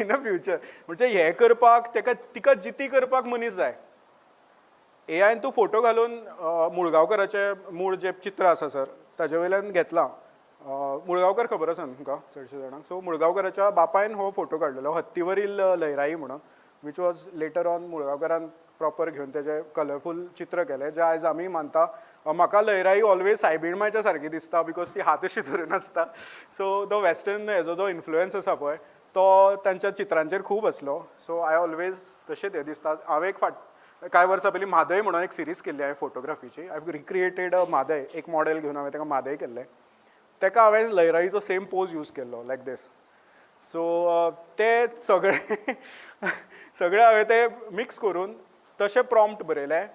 in a future. म्हणजे हें करपाक तिका जिती करपाक मनीस जाय. AIन तूं फोटो घालून मुळगांवकराचें मूळ जें चित्र आसा सर ताजे वयल्यान घेतलां. मुळगांवकर खबर आसा न्हू तुमकां चडशे जाणांक. सो मुळगांवकराच्या बापायन हो फोटो काडलेलो हत्तीवरील लयराई म्हणून, वीच वॉज लेटर ऑन मुळगांवकरान प्रॉपर घेवन तेजें कलरफूल चित्र केलें, जें आयज आमी मानता. म्हाका लयराई ऑलवेज सायबीणमांच्या सारकी दिसता, बिकॉज ती हात अशी धरून आसता. सो द वेस्टर्न हेजो जो इन्फ्लुयन्स आसा पळय तो तांच्या चित्रांचेर खूब आसलो. सो आय ऑलवेज तशेंच हें दिसता. हांवें एक कांय वर्सां पयलीं म्हादय म्हणून एक सिरीज केल्ली हांवें फोटोग्राफीची. आय रिक्रिएटेड अ म्हादय. एक मॉडेल घेवन हांवें ताका म्हादय केल्लें. ताका हांवें लयराईचो सेम पोज यूज केल्लो लायक दीस. सो ते सगळे हांवें ते मिक्स करून तशें प्रॉम्प्ट बरयलें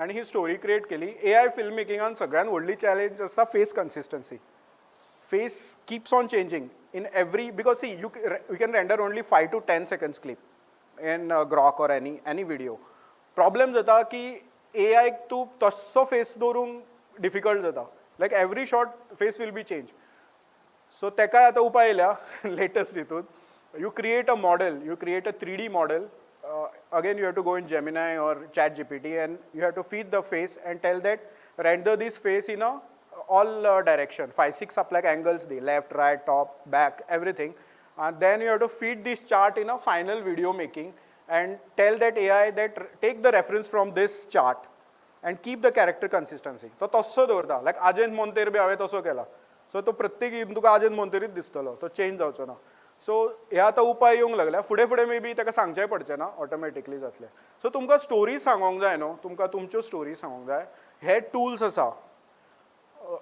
आनी ही स्टोरी क्रिएट केली. AI फिल्म मेकिंगान सगळ्यान व्हडली चॅलेंज आसा face consistency. Face keeps on changing in every, because see you can render only 5 to 10 seconds clip in Grok or any video. Problem जाता की AIक तूं तस्सो फेस दवरूंक डिफिकल्ट जाता. Like every shot face will be change. So तेका आतां उपाय येयल्या लेटस्ट हितून. You create a model, you create a 3D model. Again you have to go in Gemini or ChatGPT and you have to feed the face and tell that render this face in a all direction, 5-6 आपल्याक angles the, left, right, top, back, everything. And then you have to feed this chart in a final video making and tell that AI that take the reference from this chart and keep the character consistency. तो तस्सो दवरता. लायक अजंत मोंतेर बी हांवें तसो केला. सो तो प्रत्येक हितून तुका अजंत मोंतेरीच दिसतलो, तो चेंज जावचो ना. सो हे आतां उपाय येवंक लागल्या. फुडें फुडें मे बी ताका सांगचें पडचें ना, ऑटोमॅटिकली जातलें. सो तुमकां स्टोरी सांगोंक जाय न्हू, तुमकां तुमच्यो स्टोरी सांगोंक जाय. हे टूल्स आसा.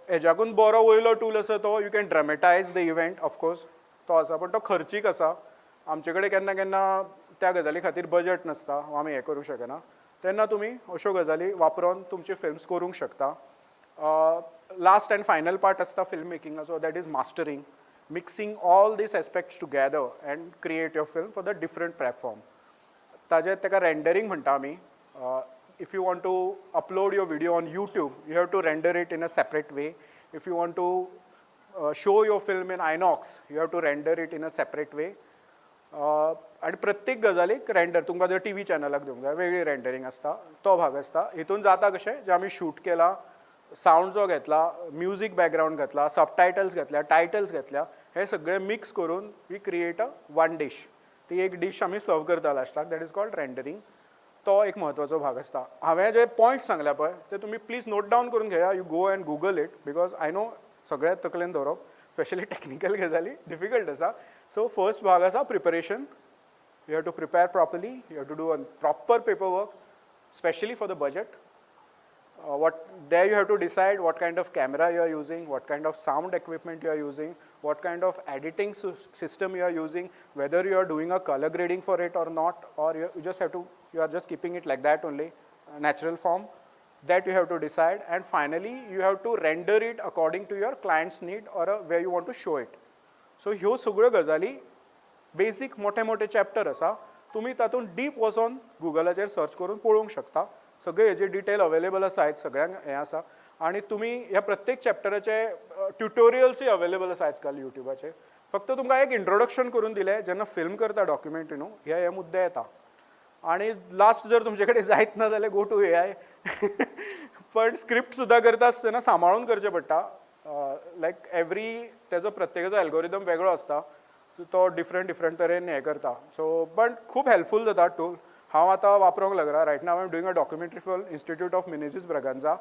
हेज्याकून बरो वयलो टूल आसा तो you can dramatise the event, of course तो आसा, पण तो खर्चीक आसा. आमचे कडेन केन्ना केन्ना त्या गजाली खातीर बजट नासता, आमी हें करूंक शकना. तेन्ना तुमी अश्यो गजाली वापरून तुमचे फिल्म्स करूंक शकता. लास्ट एंड फायनल पार्ट आसता फिल्म मेकिंगाचो, that is mastering. Mixing all these aspects together and create your film for the different platform. ताका rendering म्हणटा आमी. If you want to upload your video on YouTube, you have to render it in a separate way. If you want to show your film in Inox, you have to render it in a separate way. आणि प्रत्येक गजालीक रेंडर तुमकां जर TV चॅनलाक दिवंक जाय वेगळी रेंडरींग आसता, तो भाग आसता. हितून जाता कशें जें आमी शूट केलां, सावंड जो घेतला, म्युजीक बॅकग्रावंड घेतला, सबटायटल्स घेतल्या, टायटल्स घेतल्या, हे सगळे मिक्स करून we create a one dish. ती एक डिश आमी सर्व करता लास्टाक, दॅट इज कॉल्ड रेंडरींग. तो एक म्हत्वाचो भाग आसता. हांवें जे पॉयंट्स सांगल्या पळय ते तुमी प्लीज नोट डावन करून घेया. You go and Google it, because I know सगळ्या तकलेन दवरप, स्पेशली टॅक्निकल गजाली डिफिकल्ट आसा. सो फर्स्ट भाग आसा preparation. You have to prepare properly, you have to do a proper paper work, specially for the budget. what there you have to decide what kind of camera you are using, what kind of sound equipment you are using, what kind of editing system you are using, whether you are doing a color grading for it or not, or you just have to, you are just keeping it like that only, natural form. That you have to decide, and finally you have to render it according to your client's need or where you want to show it. So ह्यो सगळ्यो गजाली बेसिक मोठे मोठे चॅप्टर आसा, तुम्ही तातूंत डीप वचोन गुगलाचेर सर्च करून पळोवंक शकता. सगळे हेजे डिटेल अवेलेबल आसात, सगळ्यांक हें आसा, आनी तुमी ह्या प्रत्येक चॅप्टराचे ट्युटोरियल्सूय अवेलेबल आसा आजकाल युट्यूबाचेर. फक्त तुमकां एक इंट्रोडक्शन करून दिलें, जेन्ना फिल्म करता डॉक्युमेंटरी न्हू, हे मुद्दे येता. आणि लास्ट जर तुमचे कडेन जायत ना जाल्यार गो टू AI. पण स्क्रिप्ट सुद्दां करता आसतना सांबाळून करचें पडटा. लायक एवरी तेजो प्रत्येकाचो एल्गोरिदम वेगळो आसता, सो तो डिफरंट तरेन हें करता. सो पण खूब हेल्पफूल जाता टूल. हांव आतां वापरूंक लागला. Right now I am doing a documentary for institute of Menezes Braganza.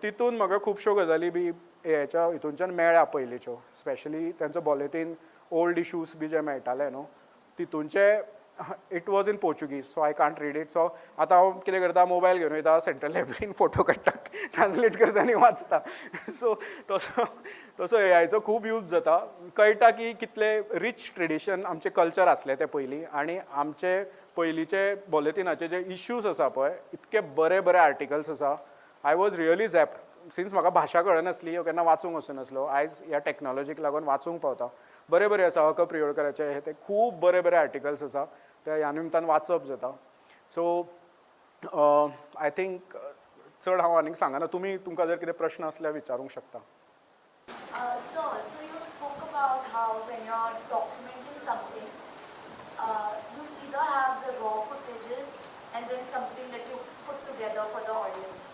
तितून म्हाका खुबश्यो गजाली बी हेच्या हितूनच्यान मेळ्ळ्या पयलींच्यो, स्पेशली तेंचो बॉलेटीन ओल्ड इश्यूज बी जे मेळटाले न्हू, तितूनचे it was in Portuguese, so I can't read it. So आतां हांव कितें करता, मोबायल घेवन वयता, सेंट्रल लायब्ररीन फोटो काडटा, ट्रान्सलेट करता आनी वाचता. सो तसो AIचो खूब यूज जाता. कळटा की कितले रीच ट्रेडिशन आमचें कल्चर आसलें तें पयलीं, आनी आमचे पयलींचे बॉलेटिनाचे जे इश्यूज आसा पळय, इतके बरे बरे आर्टिकल्स आसा. आय वॉज रियली झॅप्ड, सिन्स म्हाका भाशा कळनासली, केन्ना वाचूंक वचनासलो. आयज ह्या टॅक्नॉलॉजीक लागून वाचूंक पावता. बरे बरे आसा, हक प्रियोडकराचे हे ते खूब बरे बरे आर्टिकल्स आसा, ते ह्या निमतान वाचप जाता. सो आय थिंक चड हांव आनीक सांगना. तुमकां जर कितें प्रश्न आसल्यार विचारूंक शकता. So you spoke about how when you're documenting something, you either have the raw footages and then something that you put together for the audience.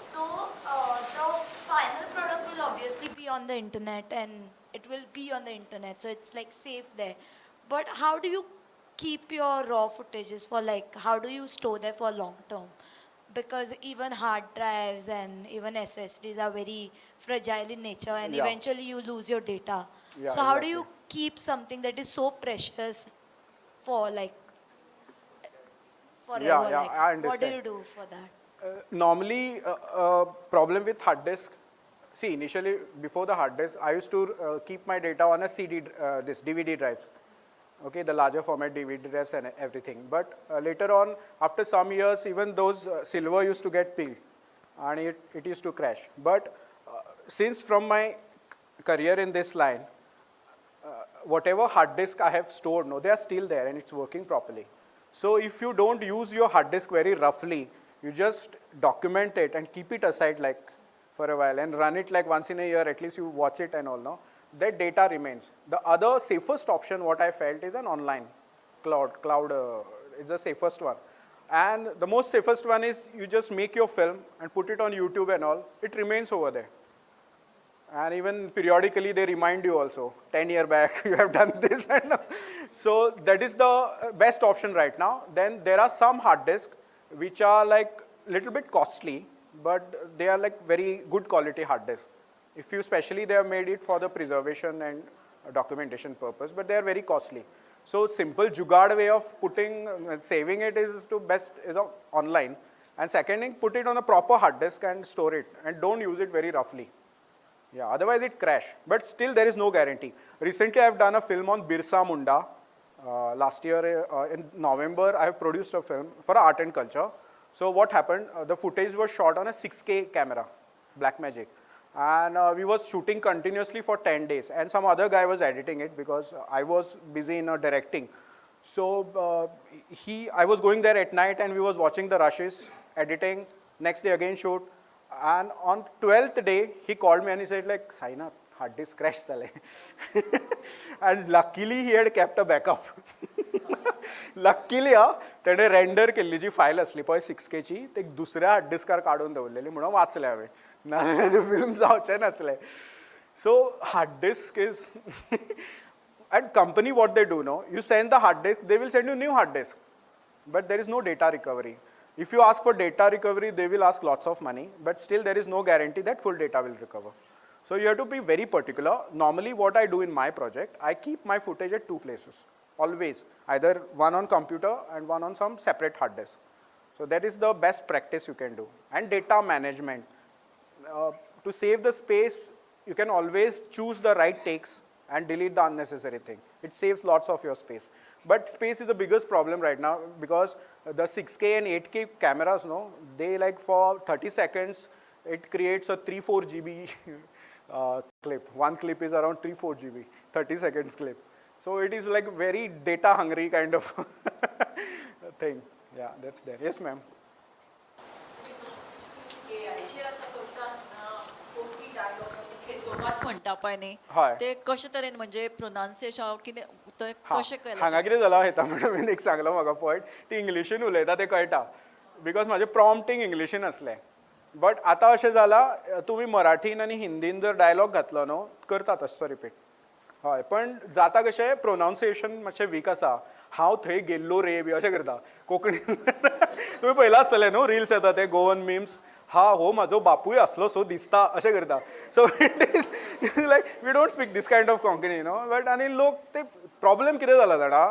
So the final product will obviously be on the internet and it will be on the internet, so it's like safe there. But how do you keep your raw footages for, like, how do you store them for long term? Because even hard drives and even SSDs are very fragile in nature, and Yeah. eventually you lose your data. Yeah, So how do exactly. you keep something that is so precious for, like, forever? Yeah, like, I what do understand. you do for that? Normally, problem with hard disk. See, initially before the hard disk, I used to keep my data on a CD, this DVD drives. Okay, the larger format DVD drives and everything. But later on, after some years, even those silver used to get peeled, and it used to crash. But since from my career in this line, whatever hard disk I have stored, no, they are still there and it's working properly. So if you don't use your hard disk very roughly, you just document it and keep it aside like for a while and run it like once in a year, at least you watch it and all, no, that data remains. The other safest option, what I felt, is an online cloud is the safest one. And the most safest one is you just make your film and put it on YouTube and all, it remains over there. And even periodically they remind you also, 10 years back you have done this. And so that is the best option right now. Then there are some hard disks which are like little bit costly, but they are like very good quality hard disks. If you, especially they have made it for the preservation and documentation purpose, but they are very costly. So simple jugaad way of putting, saving it is online. And second thing, put it on a proper hard disk and store it, and don't use it very roughly. Yeah, otherwise it crash. But still there is no guarantee. Recently I have done a film on Birsa Munda. Last year in November I have produced a film for art and culture. So what happened, the footage was shot on a 6K camera, Blackmagic. And we was shooting continuously for 10 days. And some other guy was editing it because I was busy in directing. So I was going there at night and we was watching the rushes, editing, next day again shoot. And on 12th day, he called me and he said like, Sainath, hard disk crash zale. And luckily he had kept a backup. Luckily, तेणे रेंडर केल्ली जी फायल आसली पळय 6K ची, ते दुसऱ्या हार्ड डिस्कार काडून दवरलेली म्हणून वाचले हांवें. नाजाल्यार फिल्म जावचें नासलें. So hard disk is and company what they do now, you send the hard disk, they will send you new hard disk. But there is no data recovery. If you ask for data recovery, they will ask lots of money, but still there is no guarantee that full data will recover. So you have to be very particular. Normally what I do in my project, I keep my footage at two places, always. Either one on computer and one on some separate hard disk. So that is the best practice you can do. And data management. To save the space, you can always choose the right takes and delete the unnecessary thing. It saves lots of your space. But space is the biggest problem right now because the 6K and 8K cameras, no, they like for 30 seconds, it creates a 3-4 GB clip. One clip is around 3-4 GB, 30 seconds clip. So it is like very data hungry kind of thing. Yeah, that's there. Yes, ma'am. खेतोबाच म्हणटा पळय न्ही हय. ते कशे तरेन म्हणजे प्रोनाउन्सिएशन कितें ते हां, कशें केलें हांगा कितें जालां हेता मॅडमीन एक सांगलो म्हाका पॉयंट ती इंग्लिशीन उलयता तें कळटा बिकॉज म्हाजें प्रॉम्प्टींग इंग्लिशीन आसलें बट आतां अशें जालां तुमी मराठीन आनी हिंदीन जर डायलॉग घातलो न्हू करता तसो रिपीट हय पण जाता कशें प्रोनाउन्सिएशन मातशें वीक आसा हांव थंय गेल्लो रे बी अशें करता कोंकणी तुमी पळयलां आसतलें न्हू रिल्स येता ते गोवन मिम्स हा हो म्हाजो बापूय आसलो सो दिसता अशें करता so it is like we don't speak this kind of Konkani न्हू बट आनी लोक ते प्रॉब्लेम कितें जाला जाणा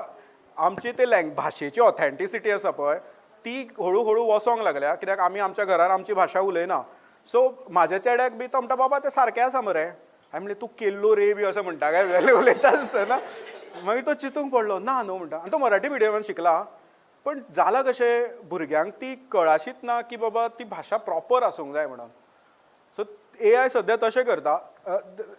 आमची ते भाशेची ऑथेंटिसिटी आसा पळय ती हळू हळू वसोंक लागल्या कित्याक आमी आमच्या घरान आमची भाशा उलयना सो म्हाज्या चेड्याक बी तो म्हणटा बाबा तें सारकें आसा मरे हांवें म्हणलें तूं केल्लो रे बी अशें म्हणटा काय वेले उलयता आसतना मागीर तो चिंतूंक पडलो ना न्हू म्हणटा आनी तो मराठी मिडियमान शिकला पण जालां कशें भुरग्यांक ती कळाशीत ना की बाबा ती भाशा प्रॉपर आसूंक जाय म्हणून सो AI सद्या तशें करता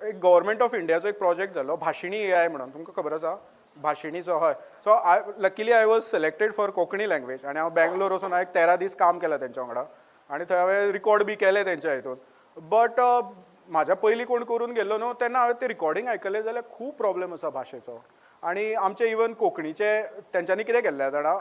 एक गव्हर्मेंट ऑफ इंडियाचो एक प्रोजेक्ट जालो भाशिणी AI म्हणून तुमकां खबर आसा भाशिणीचो हय so luckily I was selected for Konkani language आनी हांव बँगलोर वचून हांवें 13 दीस काम केलें तेंच्या वांगडा आनी थंय हांवें रिकॉर्ड बी केलें तेंच्या हितून बट म्हाज्या पयलीं कोण करून गेल्लो न्हू तेन्ना हांवें तें रिकॉर्डींग आयकलें जाल्यार खूब प्रॉब्लेम आसा भाशेचो आनी आमचे इवन कोंकणीचे तेंच्यांनी कितें केल्लें जाणा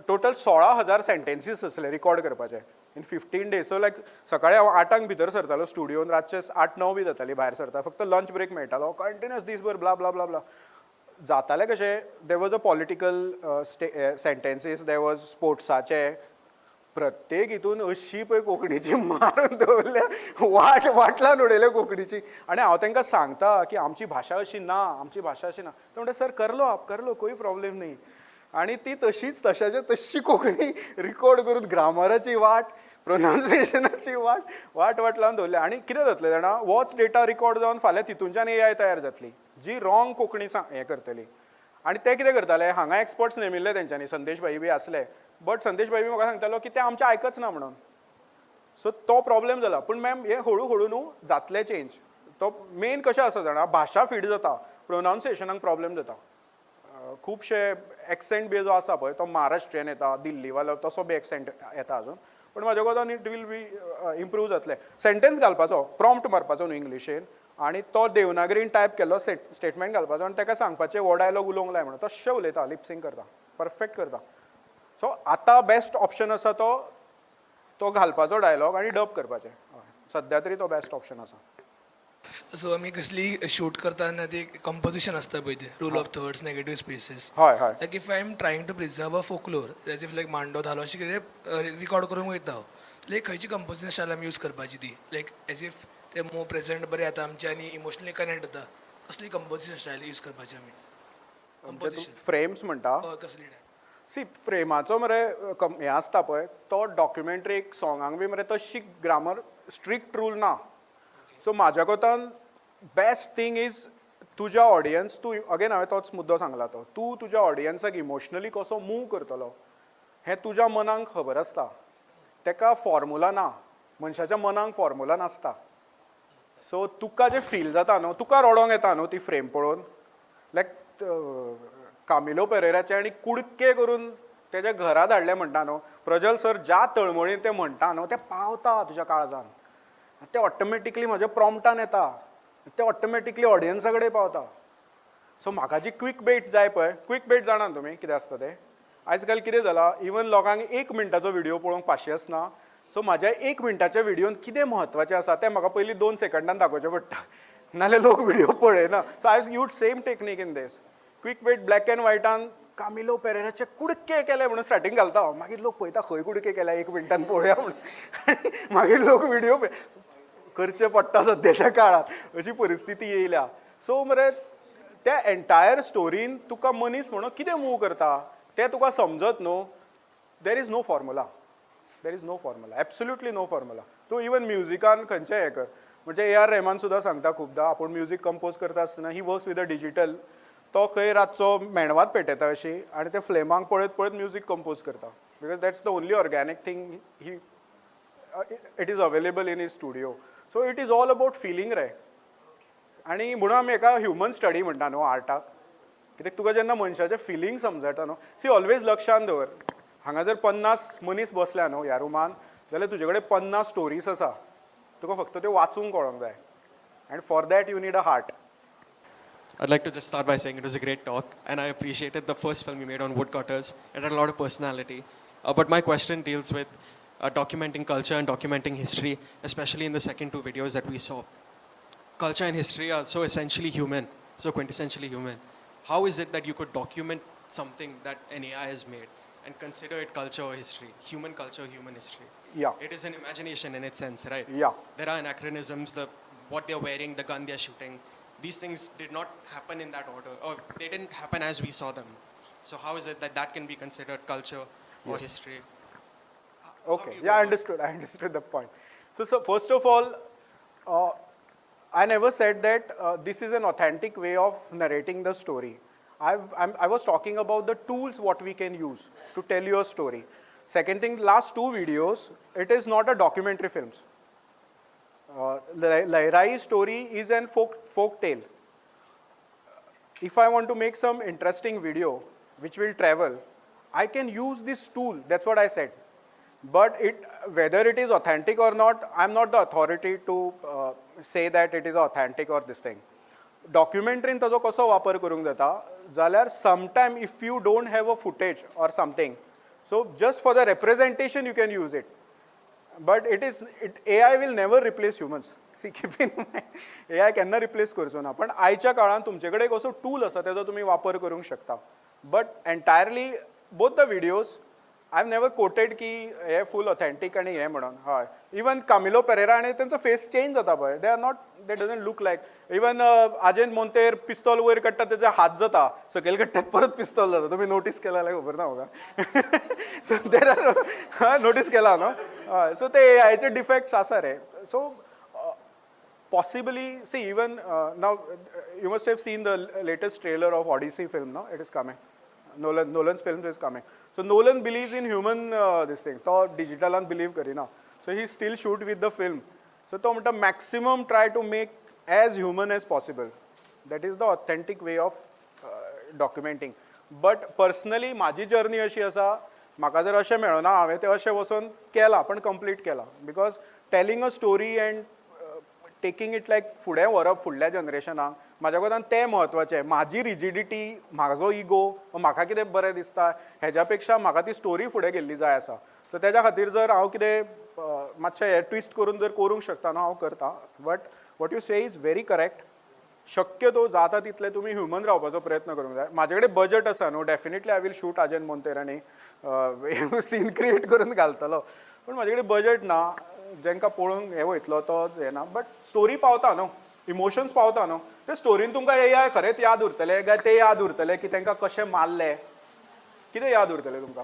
टोटल 16,000 सेंटेन्सीस आसले रिकॉर्ड करपाचे इन 15 डेज सो लायक सकाळीं हांव 8 भितर सरतालो स्टुडियोन रातचे 8-9 बी जाताली भायर सरता फक्त लंच ब्रेक मेळटालो कंटिन्युअस दीसभर ब्ला ब्ला ब्ला ब्ला जातालें कशें there was a political sentences there was स्पोर्ट्साचे प्रत्येक हितून अशी पळय कोंकणीची मारून दवरल्या वाटलान उडयल्या कोंकणीची आनी हांव तांकां सांगता की आमची भाशा अशी ना आमची भाशा अशी ना तो म्हणटा सर करलो आप करलो कोई प्रॉब्लेम नाही आनी ती तशीच तशाच्या तशी कोंकणी रिकॉर्ड करून ग्रामराची वाट प्रोनाउन्सिएशनाची वाट लावन दवरल्या आनी कितें जातलें जाणा होच डेटा रिकॉर्ड जावन फाल्यां तितूनच्यान AI तयार जातली जी रॉंग कोंकणी हें करतली आनी ते कितें करताले हांगा एक्सपर्ट्स नेमिल्ले तेंच्यांनी संदेश भाई बी आसले बट संदेश भाई बी म्हाका सांगतालो की ते आमचें आयकच ना म्हणून सो तो प्रॉब्लेम जाला पूण मॅम हे हळू हळू न्हू जातलें चेंज तो मेन कशें आसा जाणा भाशा फीड जाता प्रोनाउन्सिएशनाक प्रॉब्लेम जाता खुबशे एक्सेंट बी जो आसा पळय तो महाराष्ट्रीयन येता दिल्लीवालो तसो बी एक्सेंट येता अजून पण म्हाज्या कोतान इट वील बी इम्प्रूव जातलें सेंटेन्स घालपाचो प्रॉम्प्ट मारपाचो न्हू इंग्लिशीन आनी तो देवनागरीन टायप केल्लो स्टेटमेंट घालपाचो आनी ताका सांगपाचें हो डायलॉग उलोवंक लाय म्हणून तशें उलयता लिपसिंग करता परफेक्ट करता सो आतां बेस्ट ऑप्शन आसा तो घालपाचो डायलॉग आनी डब करपाचें सद्या तरी तो बेस्ट ऑप्शन आसा सो आमी कसली शूट करतना ती कंपोजिशन आसता पळय ते rule of thirds negative spaces हय हय like if I am trying to preserve a folklore as if like mando dhalo अशें कितें रिकॉर्ड करूंक वयता हांव लायक खंयची कंपोजिशन स्टायल आमी यूज करपाची ती लायक एज इफ ते मोर प्रेझेंट बरें जाता आमचे आनी इमोशनली कनेक्ट जाता कसली कंपोजिशन स्टायल यूज करपाची आमी कंपोजिशन फ्रेम्स म्हणटा कसली सी फ्रेमाचो मरे हें आसता पळय तो डॉक्युमेंट्रीक सॉंगांक बी मरे तशी ग्रामर स्ट्रिक्ट रूल ना सो म्हाज्या कोतान बेस्ट थिंग इज तुज्या ऑडियन्स तूं अगेन हांवें तोच मुद्दो सांगला तो तूं तुज्या ऑडियन्साक इमोशनली कसो मूव करतलो हें तुज्या मनाक खबर आसता तेका फॉर्मुला ना मनशाच्या मनाक फॉर्मुला नासता सो तुका जें फील जाता न्हू तुका रडोंक येता न्हू ती फ्रेम पळोवन लायक कामिलो पेरेराचे आनी कुडके करून तेज्या घरा धाडले म्हणटा न्हू प्रजल सर ज्या तळमळीन तें म्हणटा न्हू तें पावता तुज्या काळजान तें ऑटोमॅटिकली म्हज्या प्रॉम्प्टान येता तें ऑटोमॅटिकली ऑडियन्सा कडेन पावता सो म्हाका जी क्वीक बेट जाय पळय क्वीक बेट जाणा तुमी कितें आसता तें आयज काल कितें जालां इवन लोकांक 1 मिनटाचो व्हिडिओ पळोवंक पाशियेंस ना सो म्हाज्या 1 मिनटाच्या व्हिडिओन कितें म्हत्वाचें आसा तें म्हाका पयलीं 2 सेकंडान दाखोवचें पडटा नाल्यार लोक व्हिडिओ पळयना so I use same technique in this quick bit black and व्हायटान कामिलो पेरेराचे कुडके केले म्हणून स्टार्टींग घालता मागीर लोक पळयता खंय कुडके केल्या 1 मिनटान पळोवया म्हणून आनी मागीर लोक व्हिडिओ करचे पडटा सद्याच्या काळात अशी परिस्थिती येयल्या सो मरे त्या एंटायर स्टोरीन तुका मनीस म्हणून कितें मूव करता तें तुका समजत न्हू there is no formula there is no formula absolutely no formula तूं इवन म्युजिकान खंयचें हें कर म्हणजे ए आर रेहमान सुद्दां सांगता खुबदां आपूण म्युजीक कंपोज करता आसतना he works with a digital तो खंय रातचो मेणवात पेटयता अशी आनी ते फ्लेमांक पळयत पळयत म्युजीक कंपोज करता because that's the only organic thing he it is available in his studio so it is all about feeling रे आनी म्हणून आमी एका ह्युमन स्टडी म्हणटा न्हू आर्टाक कित्याक तुका जेन्ना मनशाचें फिलींग समजता न्हू सी ऑलवेज लक्षान दवर हांगा जर 50 मनीस बसल्या न्हू ह्या रुमान जाल्यार तुजे कडेन 50 स्टोरीज आसा तुका फक्त त्यो वाचूंक कळोंक जाय and for that you need a heart I'd like to just start by saying it was a great talk, and I appreciated the first film you made on woodcutters. It had a lot of personality. But my question deals with documenting culture and documenting history, especially in the second two videos that we saw. Culture and history are so essentially human, so quintessentially human. How is it that you could document something that an AI has made and consider it culture or history? Human culture, human history. Yeah. It is an imagination in its sense, right? Yeah. There are anachronisms, what they're wearing, the gun they're shooting. These things did not happen in that order, or they didn't happen as we saw them. So how is it that that can be considered culture or history? Okay, yeah, I understood the point. So first of all, I never said that this is an authentic way of narrating the story. I was talking about the tools what we can use to tell your story. Second thing, last two videos, it is not a documentary films. Lairai's story is an folk tale. If I want to make some interesting video which will travel, I can use this tool. That's what I said. But whether it is authentic or not, I'm not the authority to say that it is authentic or this thing. Documentary ताजो कसो वापर करूंक जाता जाल्यार sometime if you don't have a footage or something, so just for the representation you can use it. But AI will never replace humans. See, keep in mind, AI केन्ना रिप्लेस करचो ना पण आयच्या काळान तुमचे कडेन एक असो टूल आसा तेजो तुमी वापर करूंक शकता but entirely both the videos I have never coated की हे फूल ऑथेंटीक आनी हे म्हणून हय इवन कामिलो पेरेरा आनी तेंचो फेस चेंज जाता पळय they are not they doesn't look like even आजेन मोंतेर पिस्तॉल वयर काडटा तेजे हात जाता सकयल काडटात परत पिस्तॉल जाता तुमी नोटीस केला जाल्यार खबर ना म्हाका सो देर आर नोटीस केला न्हू हय सो ते एआयचे डिफेक्ट्स आसा रे so possibly see even now you must have seen the latest trailer of Odyssey film no it is coming Nolan's film is coming so Nolan believes in human this thing to digital and believe karina so he still shoot with the film so to mata maximum try to make as human as possible that is the authentic way of documenting but personally माझी जर्नी अशी आसा म्हाका जर अशें मेळना हांवें तें अशें वचून केलां पण कंप्लीट केलां because telling a story end taking it लायक फुडें व्हरप फुडल्या जनरेशनाक म्हाज्या कोतान तें म्हत्वाचें म्हाजी रिजिडिटी म्हाजो इगो म्हाका कितें बरें दिसता हेज्या पेक्षा म्हाका ती स्टोरी फुडें गेल्ली जाय आसा सो तेज्या खातीर जर हांव कितें मातशें हे ट्विस्ट करून जर करूंक शकता न्हू हांव करतां but what you say is very correct शक्यतो जाता तितले तुमी ह्युमन रावपाचो प्रयत्न करूंक जाय म्हाजे कडेन बजट आसा न्हू डेफिनेटली आय वील शूट आजेन मोंतेर आनी सीन क्रिएट करून घालतलो पूण म्हाजे कडेन बजट ना जेंकां पळोवंक हे वयतलो तो येना बट स्टोरी पावता न्हू इमोशन्स पावता न्हू ते स्टोरीन तुमकां हे खरेंच याद उरतले काय ते याद उरतले की तांकां कशें मारले कितें याद उरतलें तुमकां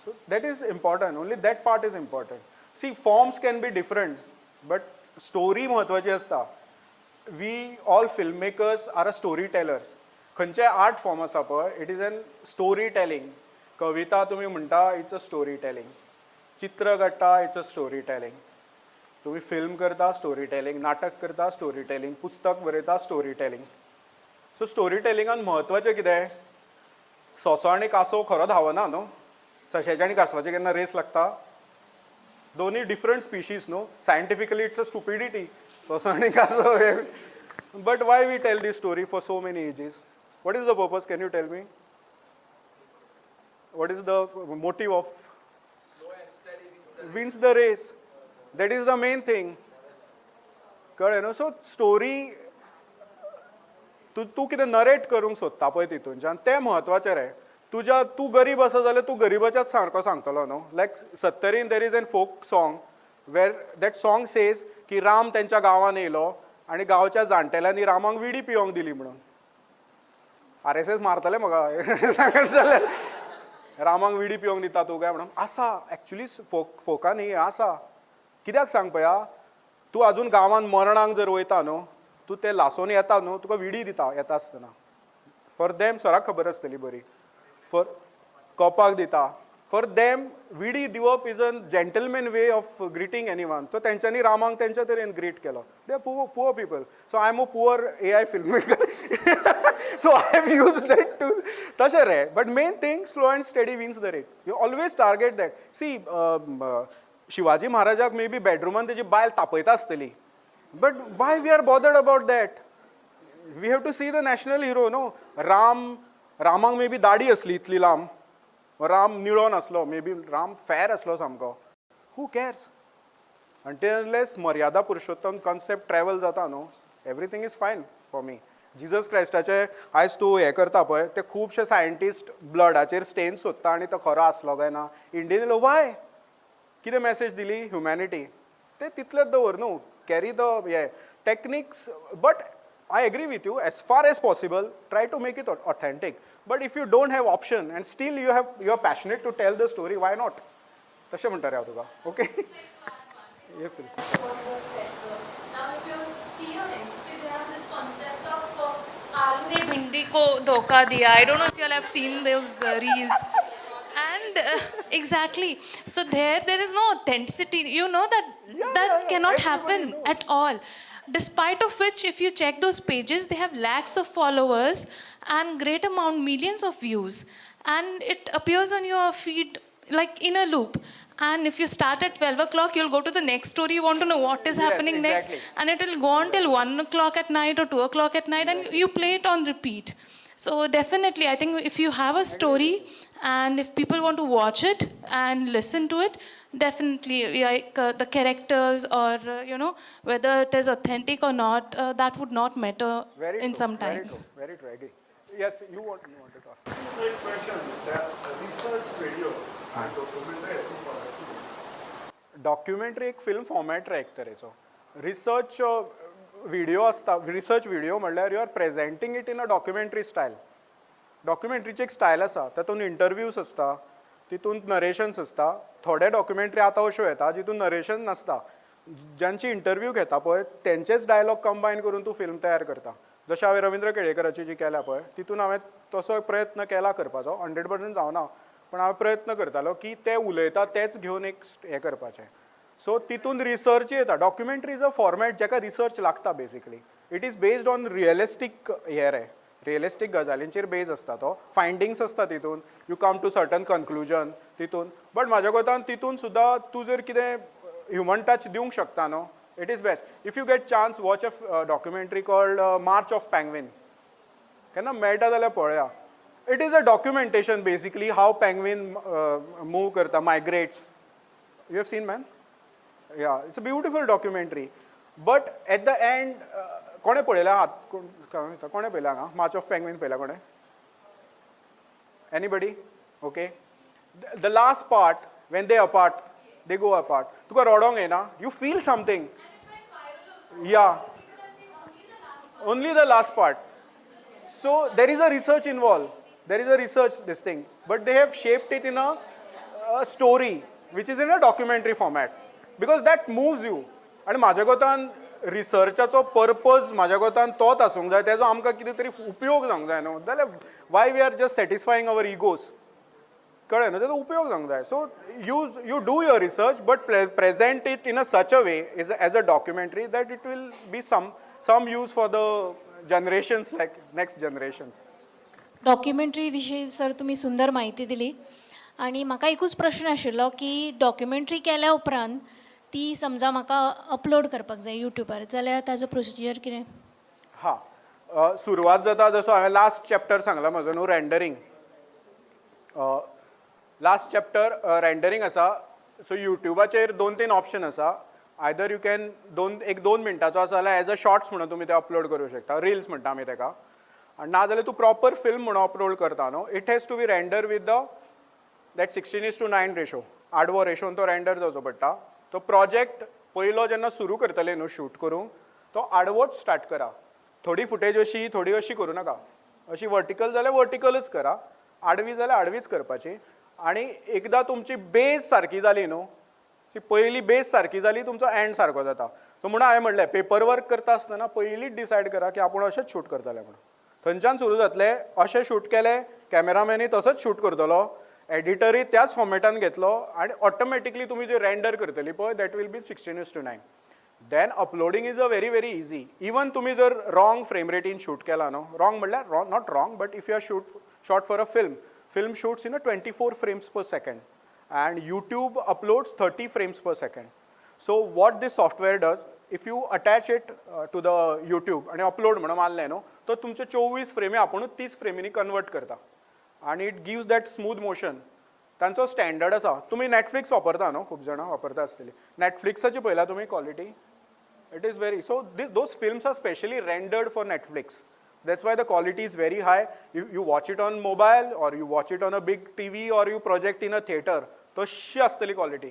so that is important only that part is important see forms can be different but story म्हत्वाची आसता we all film makers are a story tellers खंयचेय आर्ट फॉर्म आसा पळय it is an story telling कविता तुमी म्हणटा इट्स अ स्टोरी टेलिंग चित्र काडटा इट्स अ स्टोरी टेलिंग तुम्ही फिल्म करता स्टोरी टेलिंग नाटक करता स्टोरी टेलिंग पुस्तक बरयता स्टोरी टेलिंग सो स्टोरी टेलिंगान म्हत्वाचें कितें सोंसो आनी कासव खरो धांवना न्हू सश्याची आनी कासवाची केन्ना रेस लागता दोनी डिफरंट स्पिशीज न्हू सायंटिफिकली इट्स अ स्टुपिडिटी सोंसो आनी कासव but why we tell this story for so many ages what is the purpose can you tell me what is the motive of wins the race that is the main thing कळ्ळें न्हू सो स्टोरी तूं कितें नरेट करूंक सोदता पळय तितूनच्यान तें म्हत्वाचें रे तूं गरीब आसा जाल्यार तूं गरिबाच्याच सारको सांगतलो न्हू लायक सत्तरीन there is an folk song where that song says की राम तेंच्या गांवांत येयलो आनी गांवच्या जाणटेल्यांनी रामाक विडी पिवंक दिली म्हणून RSS मारतले म्हाका सांगत जाल्यार रामांक विडी पिवंक दिता तूं काय म्हणून आसा एक्चुली फोकान न्ही आसा कित्याक सांग पळया तूं आजून गांवांत मरणांक जर वयता न्हू तूं ते लासोन येता न्हू तुका विडी दिता येता आसतना फॉर देम सराक खबर आसतली बरी फॉर कॉपाक दिता फॉर देम विडी दिवप is a gentleman way of greeting anyone तो तेंच्यांनी रामांक तेंच्या तरेन ग्रीट केलो they poor people so I am a poor AI film maker so I have use that to तशें रे but main thing slow and steady wins the race you always target that see Shivaji महाराजाक मे बी बेडरुमान तेजी बायल तापयता आसतली but why we are bothered about that we have to see the national hero no रामांक मे बी दाडी असली इतली लांब राम निळो नासलो मे बी राम फॅर असलो सामको हू कॅर्स अनटिल मर्यादा पुरुषोत्तम कॉन्सेप्ट ट्रॅव्हल जाता न्हू एवरीथींग इज फायन फॉर मी जिजस क्रायस्टाचे आयज तूं हें करता पळय ते खुबशे सायंटिस्ट ब्लडाचेर स्टेन सोदता आनी तो खरो आसलो काय ना इंडियन येयलो वाय कितें मॅसेज दिली ह्युमॅनिटी ते तितलेच दवर न्हू कॅरी द हे techniques but I agree with you as far as possible try to make it authentic but if you don't have option and still you are passionate to tell the story why not तशें म्हणटा रे हांव तुका okay Now if you see on Instagram this concept of आलू ने भिंडी को धोखा दिया I don't know if you all have seen those reels and exactly so there is no authenticity you know that cannot happen at all despite of which if you check those pages they have lakhs of followers and great amount millions of views and it appears on your feed like in a loop and if you start at 12 o'clock you'll go to the next story you want to know what is happening next and it will go on till 1 o'clock at night or 2 o'clock at night and you play it on repeat so definitely I think if you have a story and if people want to watch it and listen to it definitely like the characters or whether it is authentic or not that would not matter in some time very true agree yes you wanted to ask a question that research video and documentary एक फिल्म फॉर्मॅट रे एक तरेचो रिसर्च व्हिडिओ आसता रिसर्च व्हिडिओ म्हणल्यार you are presenting it in a documentary style डॉक्युमेंटरीची एक स्टायल आसा तातूंत इंटरव्यूज आसता तितूंत नरेशन्स आसता थोडे डॉक्युमेंटरी आतां अश्यो येता जितून नरेशन नासता ज्यांची इंटरव्यू घेता पळय तेंचेच डायलॉग कंबायन करून तूं फिल्म तयार करता जशें हांवें रविंद्र केळेकराची जी केल्या पळय तितून हांवें तसो एक प्रयत्न केला करपाचो 100% जावना पण हांवें प्रयत्न करतालो की ते उलयता तेच घेवन एक हें करपाचें सो तितून रिसर्च येता डॉक्युमेंटरी इज अ फॉर्मॅट जाका रिसर्च लागता basically it is based on realistic हे रे रियलिस्टीक गजालींचेर बेज आसता तो फायंडिंग्स आसता तितून you come to certain conclusion तितून बट म्हाज्या कोतान तितून सुद्दां तूं जर कितें ह्युमन टच दिवंक शकता न्हू it is best if you get chance watch a documentary called March of penguin केन्ना मेळटा जाल्यार पळया it is a documentation basically how penguin move करता migrates you have seen man yeah it's a beautiful documentary but at the end कोणे पळयला हात कोणे पळयला हांगा मार्च ऑफ पेंग्वीन पळयला कोणे anybody okay the last part when they apart they go apart तुका रडोंक येना you feel something yeah only the last part so there is a research involved there is a research this thing but they have shaped it in a story which is in a documentary format because that moves you आणि म्हाज्या कोतान रिसर्चाचो पर्पज म्हाज्या कोतान तोच आसूंक जाय तेजो आमकां कितें तरी उपयोग जावंक जाय न्हू जाल्यार why we are just satisfying our egos कळ्ळें न्हू तेजो उपयोग जावंक जाय so you do your research but present it in a such a way as a documentary that it will be some use for the generations like next generations documentary विशीं सर तुमी सुंदर म्हायती दिली आनी म्हाका एकूच प्रश्न आशिल्लो की डॉक्युमेंटरी केल्या उपरांत ती समजा म्हाका अपलोड करपाक जाय युट्यूबार जाल्यार ताजो प्रोसिजर कितें हां सुरवात जाता जसो हांवें लास्ट चॅप्टर सांगला म्हजो न्हू रेंडरींग लास्ट चॅप्टर रेंडरींग आसा सो युट्यूबाचेर 2-3 ऑप्शन आसा आयदर यू कॅन 2 मिनटाचो आसा जाल्यार एज अ शॉर्ट्स म्हणून तुमी ते अपलोड करूं शकता रिल्स म्हणटा आमी तेका आनी नाजाल्यार तूं प्रॉपर फिल्म म्हणून अपलोड करता न्हू it has to be render with that 16:9 ratio आडवो रेशोन तो रेंडर जावचो पडटा तो प्रोजेक्ट पयलो जेन्ना सुरू करतले न्हू शूट करूंक तो आडवोच स्टार्ट करा थोडी फुटेज अशी थोडी अशी करूं नाका अशी वर्टिकल जाल्यार वर्टिकलच करा आडवी जाल्यार आडवीच करपाची आनी एकदां तुमची बेस सारकी जाली न्हू, ती पयली बेस सारकी जाली तुमचो एंड सारको जाता. सो म्हणून हांवें म्हणलें पेपर वर्क करता आसतना पयलींच डिसायड करा की आपूण अशेंच शूट करतले म्हणून. थंयच्यान सुरू जातलें, अशें शूट केलें, कॅमेरामॅनूय तसोच शूट करतलो, एडिटरूय त्याच फॉर्मेटान घेतलो आनी ऑटोमॅटिकली तुमी जे रेंडर करतली पळय that will be 16:9. Then uploading is a very very easy. Even तुमी जर रॉंग फ्रेम रेटीन शूट केला न्हू, रॉंग म्हणल्यार not wrong but if you are shot for a film shoots in a 24 frames per second and YouTube uploads 30 frames per second. So what this software does, if you attach it to the YouTube and upload म्हणून मारलें न्हू, तो तुमचे 24 फ्रेमी आपुणूच 30 फ्रेमींनी कन्वर्ट करता आणि it gives that smooth motion. तांचो स्टँडर्ड आसा. तुमी नॅटफ्लिक्स वापरता न्हू, खूब जाणां वापरता आसतलीं. नॅटफ्लिक्साची पळयला तुमी quality, it is very, so those films are specially rendered for Netflix. That's why the quality is very high. You watch it on mobile or you watch it on a big TV or you project in a theater. तशी आसतली quality.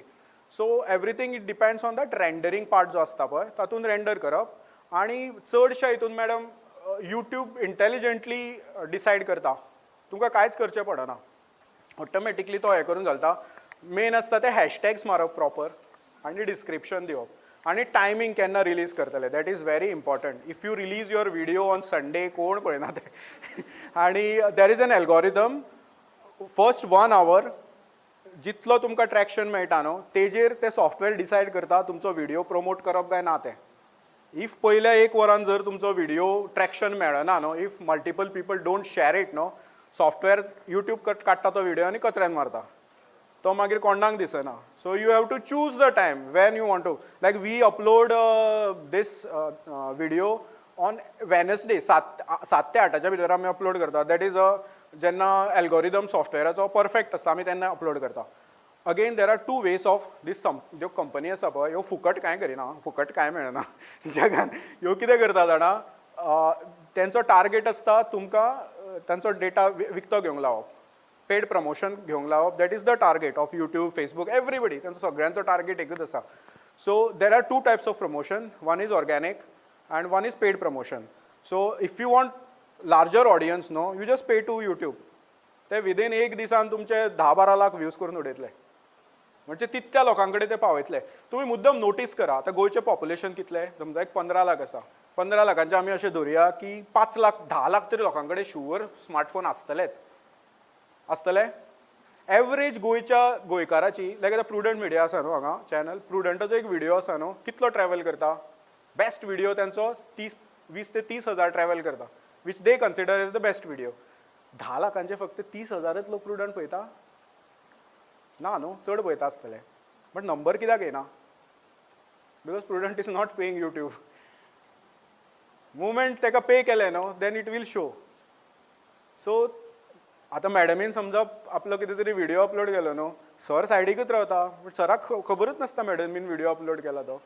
So everything it depends on that rendering part जो आसता पळय तातूंत रेंडर करप. आनी चडशा हितून मॅडम YouTube इंटेलिजंटली डिसायड करता. तुमकां कांयच करचें पडना. ऑटोमॅटिकली तो हें करून घालता. मेन आसता ते हॅशटॅग्स मारप प्रॉपर आनी डिस्क्रिप्शन दिवप. आणि टायमींग केन्ना रिलीज करतले that is very important. If you release your video on Sunday कोण पळयना ते. आणि देर is N algorithm first 1 hour जितलो तुमकां ट्रॅक्शन मेळटा न्हू तेजेर ते सॉफ्टवेअर डिसायड करता तुमचो व्हिडिओ प्रमोट करप काय ना तें. इफ पयल्या 1 वरान जर तुमचो व्हिडिओ ट्रॅक्शन मेळना न्हू, if multiple people don't share it न्हू, सॉफ्टवेअर यूट्यूब काडटा तो व्हिडिओ आनी कचऱ्यान मारता. तो मागीर कोणाक दिसना. So you have to choose the time when you want to. Like we upload this video on Wednesday 7 ते 8च्या भितर आमी अपलोड करता. दॅट इज जेन्ना एल्गोरिदम सॉफ्टवेअराचो परफेक्ट आसता आमी तेन्ना अपलोड करता. Again there are 2 ways of this ज्यो कंपनी आसा पळय ह्यो फुकट कांय करिना, फुकट कांय मेळना जगान. ह्यो कितें करता जाणा, तेंचो टार्गेट आसता तुमकां तांचो डेटा विकतो घेवंक लावप, पेड प्रमोशन घेवंक लावप. That is the target of YouTube, Facebook, everybody. तांचो सगळ्यांचो टार्गेट एकूच आसा. So there are 2 types of promotion. One is organic and one is paid promotion. So if you want larger audience no you just pay to YouTube. ते विदीन 1 दिसान तुमचे 10-12 लाख व्ह्यूज करून उडयतले. म्हणजे तितक्या लोकां कडेन ते पावयतले. तुमी मुद्दम नोटीस करा, आतां गोंयचें पॉप्युलेशन कितलें, समजा एक 15 लाख आसा. 15 लाखांचे आमी अशें धरुया की 5 लाख 10 लाख तरी लोकां कडेन शुअर स्मार्टफोन आसतलेच. आसतले. एवरेज गोंयच्या गोंयकाराची लायक आतां प्रुडंट मिडिया आसा न्हू हांगा चॅनल, प्रुडंटाचो एक व्हिडिओ आसा न्हू, कितलो ट्रॅवल करता. बेस्ट व्हिडिओ तांचो 20 ते 30 हजार ट्रॅवल करता, which they consider as the best video. 10 लाखांचे फक्त 30,000च लोक प्रुडंट पळयता ना न्हू, चड पळयता आसतले. बट नंबर कित्याक येना? Because prudent is not paying YouTube. Movement ताका पे केलें न्हू then it will show. So आतां मॅडमीन समजा आपलो कितें तरी व्हिडिओ अपलोड केलो न्हू, सर सायडीकूच रावता बट सराक खबरूच नासता मॅडमीन व्हिडिओ अपलोड केला तो.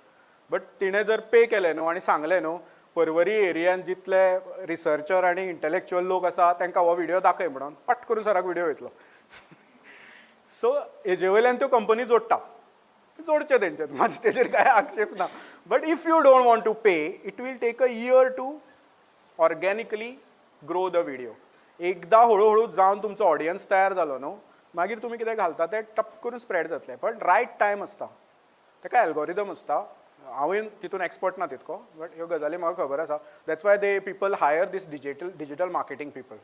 बट तिणें जर पे केलें न्हू आनी सांगलें न्हू पर्वरी एरियान जितले रिसर्चर आनी इंटलेक्च्युअल लोक आसा तांकां हो व्हिडिओ दाखय म्हणून पट करून सराक व्हिडिओ वयतलो. सो हेजे वयल्यान त्यो कंपनी जोडटा. जोडचे तेंच्यात, म्हाजे तेजेर कांय आक्षेप ना. But if you don't want to pay it will take a year to organically grow the video. एकदां हळू जावन तुमचो ऑडियन्स तयार जालो न्हू मागीर तुमी कितें घालता तें टप करून स्प्रेड जातलें. पण रायट टायम आसता, ताका एल्गोरिदम आसता. हांवें तितून एक्सपर्ट ना तितको बट ह्यो गजाली म्हाका खबर आसा. That's why they people hire this digital marketing people.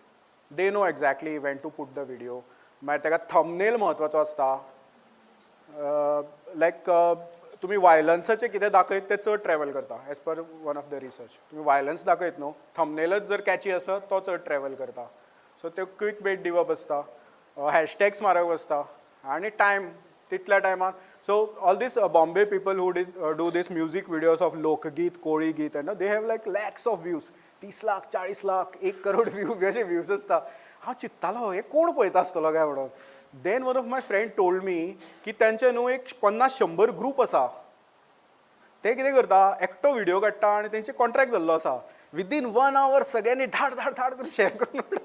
They know exactly when to put the video. मागीर ताका थंबनेल म्हत्वाचो आसता. लायक तुमी वायलन्साचें कितें दाखयत तें चड ट्रॅवल करता as per one of the research. तुमी वायलन्स दाखयत न्हू, थंबनेलच जर कॅची आसत तो चड ट्रॅवल करता. सो ते क्वीक बेट दिवप आसता, हॅशटॅग्स मारप आसता आनी टायम तितल्या टायमार. So all this Bombay people who do this music videos of लोकगीत, कोळी गीत and they have like lakhs of views. 30 lakh 40 lakh 1 crore अशे व्ह्यूज आसता. हांव चिंत्तालो हे कोण पळयता आसतलो काय म्हणून. Then one of my friend told me की तांचे न्हू एक 50-100 ग्रूप आसा. ते कितें करता एकटो व्हिडिओ काडटा आनी तेंचे कॉन्ट्रॅक्ट जाल्लो आसा. विदीन 1 hour सगळ्यांनी धाड धाड धाड करून शेअर करून.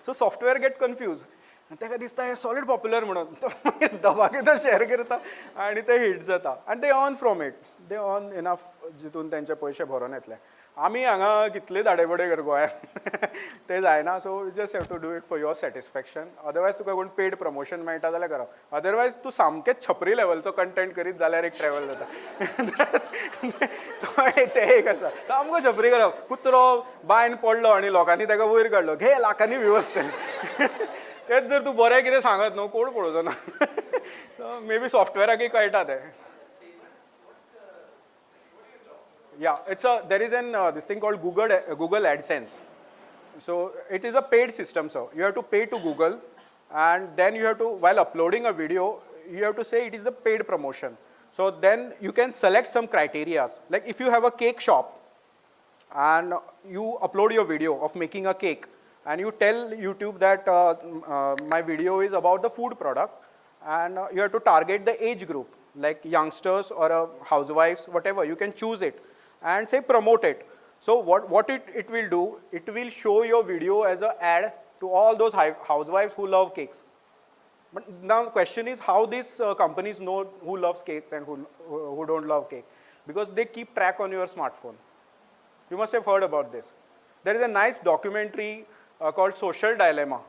सो सॉफ्टवेअर गेट कन्फ्यूज आनी ताका दिसता हे सॉलिड पॉप्युलर म्हणून तो मागीर दबाके शेअर करता आनी ते हिट जाता आनी they earn from it. They earn enough जितून तेंचे पयशे भरोन येतले. आमी हांगा कितले दाडेबडे कर गोंयांत ते जायना so you just have to do it for your satisfaction otherwise तुका कोण पेड प्रमोशन मेळटा जाल्यार करप अदरवायज तूं सामकेंच छपरी लेवलचो कंटेंट करीत जाल्यार एक ट्रॅवल जाता ते एक आसा सामको छपरी करप कुत्रो बायन पडलो आनी लोकांनी ताका वयर काडलो घे लाखांनी व्ह्यू आसतले तेच जर तूं बरें कितें सांगत न्हू कोण पळोवचो ना सो मे बी सॉफ्टवॅराकूय कळटा तें Yeah, there is this thing called Google AdSense. So it is a paid system, so you have to pay to Google, and then you have to, while uploading a video, you have to say it is a paid promotion. So then you can select some criteria. Like if you have a cake shop, and you upload your video of making a cake, and you tell YouTube that my video is about the food product, and you have to target the age group, like youngsters or housewives, whatever. You can choose it. And say promote it. So what it will do, it will show your video as an ad to all those housewives who love cakes. But now the question is how these companies know who loves cakes and who don't love cake. Because they keep track on your smartphone. You must have heard about this. There is a nice documentary called Social Dilemma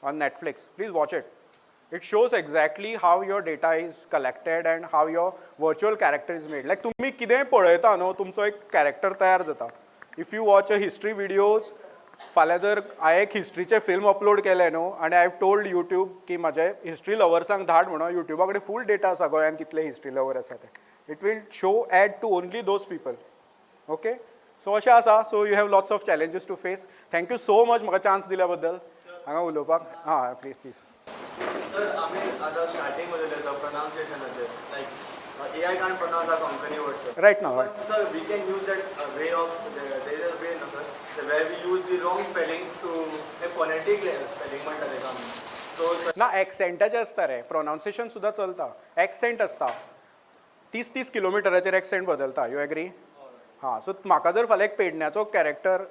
on Netflix. Please watch it. It shows exactly how your data is collected and how your virtual character is made. Like तुम्ही कितें पळयता न्हू तुमचो एक कॅरेक्टर तयार जाता. If you watch a history videos, फाल्यां जर हांवें एक हिस्ट्रीचें फिल्म अपलोड केलें न्हू आनी आय हॅव टोल्ड यूट्यूब की म्हाजे हिस्ट्री लवर्सांक धाड म्हणून युट्यूबा कडेन फूल डेटा आसा गोंयांत कितले हिस्ट्री लवर आसा ते. It will show ad to only those people. Okay so अशें आसा so you have lots of challenges to face. Thank you so much म्हाका चान्स दिल्या बद्दल हांगा उलोवपाक. हां प्लीज प्लीज. सर आमी आतां स्टार्टींग उलयलें सर प्रोनावन्सिएशनाचेर like AI can't pronounce our company words sir. Right now, but sir we can use that way of there is a way no sir where we use the wrong spelling to a phonetic spelling म्हणटा तेका आमी so ना एक्सेंटाचे आसता रे प्रोनावन्सिएशन सुद्दां चलता एक्सेंट आसता 30 किलोमिटराचेर एक्सेंट बदलता यू एग्री. हां सो म्हाका जर फाल्यां एक पेडण्याचो कॅरेक्टर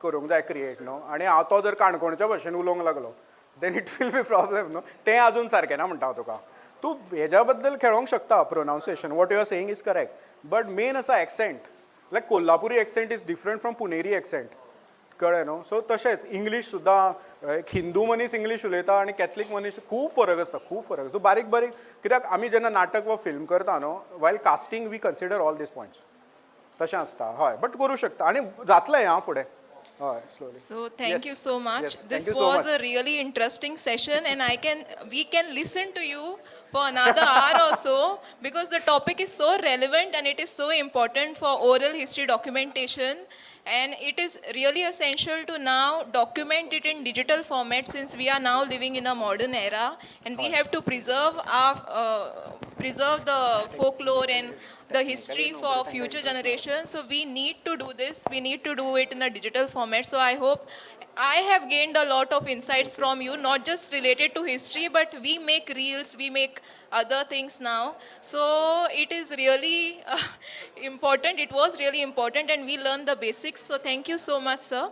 करूंक जाय क्रिएट न्हू आनी हांव तो जर काणकोणच्या भशेन उलोवंक लागलो then it will be problem न्हू तें अजून सारकें ना म्हणटा हांव तुका. तूं हेज्या बद्दल खेळोंक शकता pronunciation what you are saying is correct but main आसा accent like Kolhapuri accent is different from Puneri accent कळ्ळें न्हू. सो तशेंच इंग्लीश सुद्दां एक हिंदू मनीस इंग्लीश उलयता आनी कॅथलीक मनीस खूब फरक आसता खूब फरक. सो बारीक बारीक कित्याक आमी जेन्ना नाटक वा फिल्म करता न्हू while casting we consider all this points तशें आसता. हय बट करूं शकता आनी जातलें हां फुडें. So thank you so much. This was a really interesting session, and we can listen to you for another hour or so, because the topic is so relevant and it is so important for oral history documentation, and it is really essential to now document it in digital format, since we are now living in a modern era and we have to preserve the folklore and the history for future generations. So we need to do this. We need to do it in a digital format. So I hope I have gained a lot of insights from you, not just related to history, but we make reels, we make other things now. So it is really important. It was really important, and we learned the basics. So thank you so much, sir.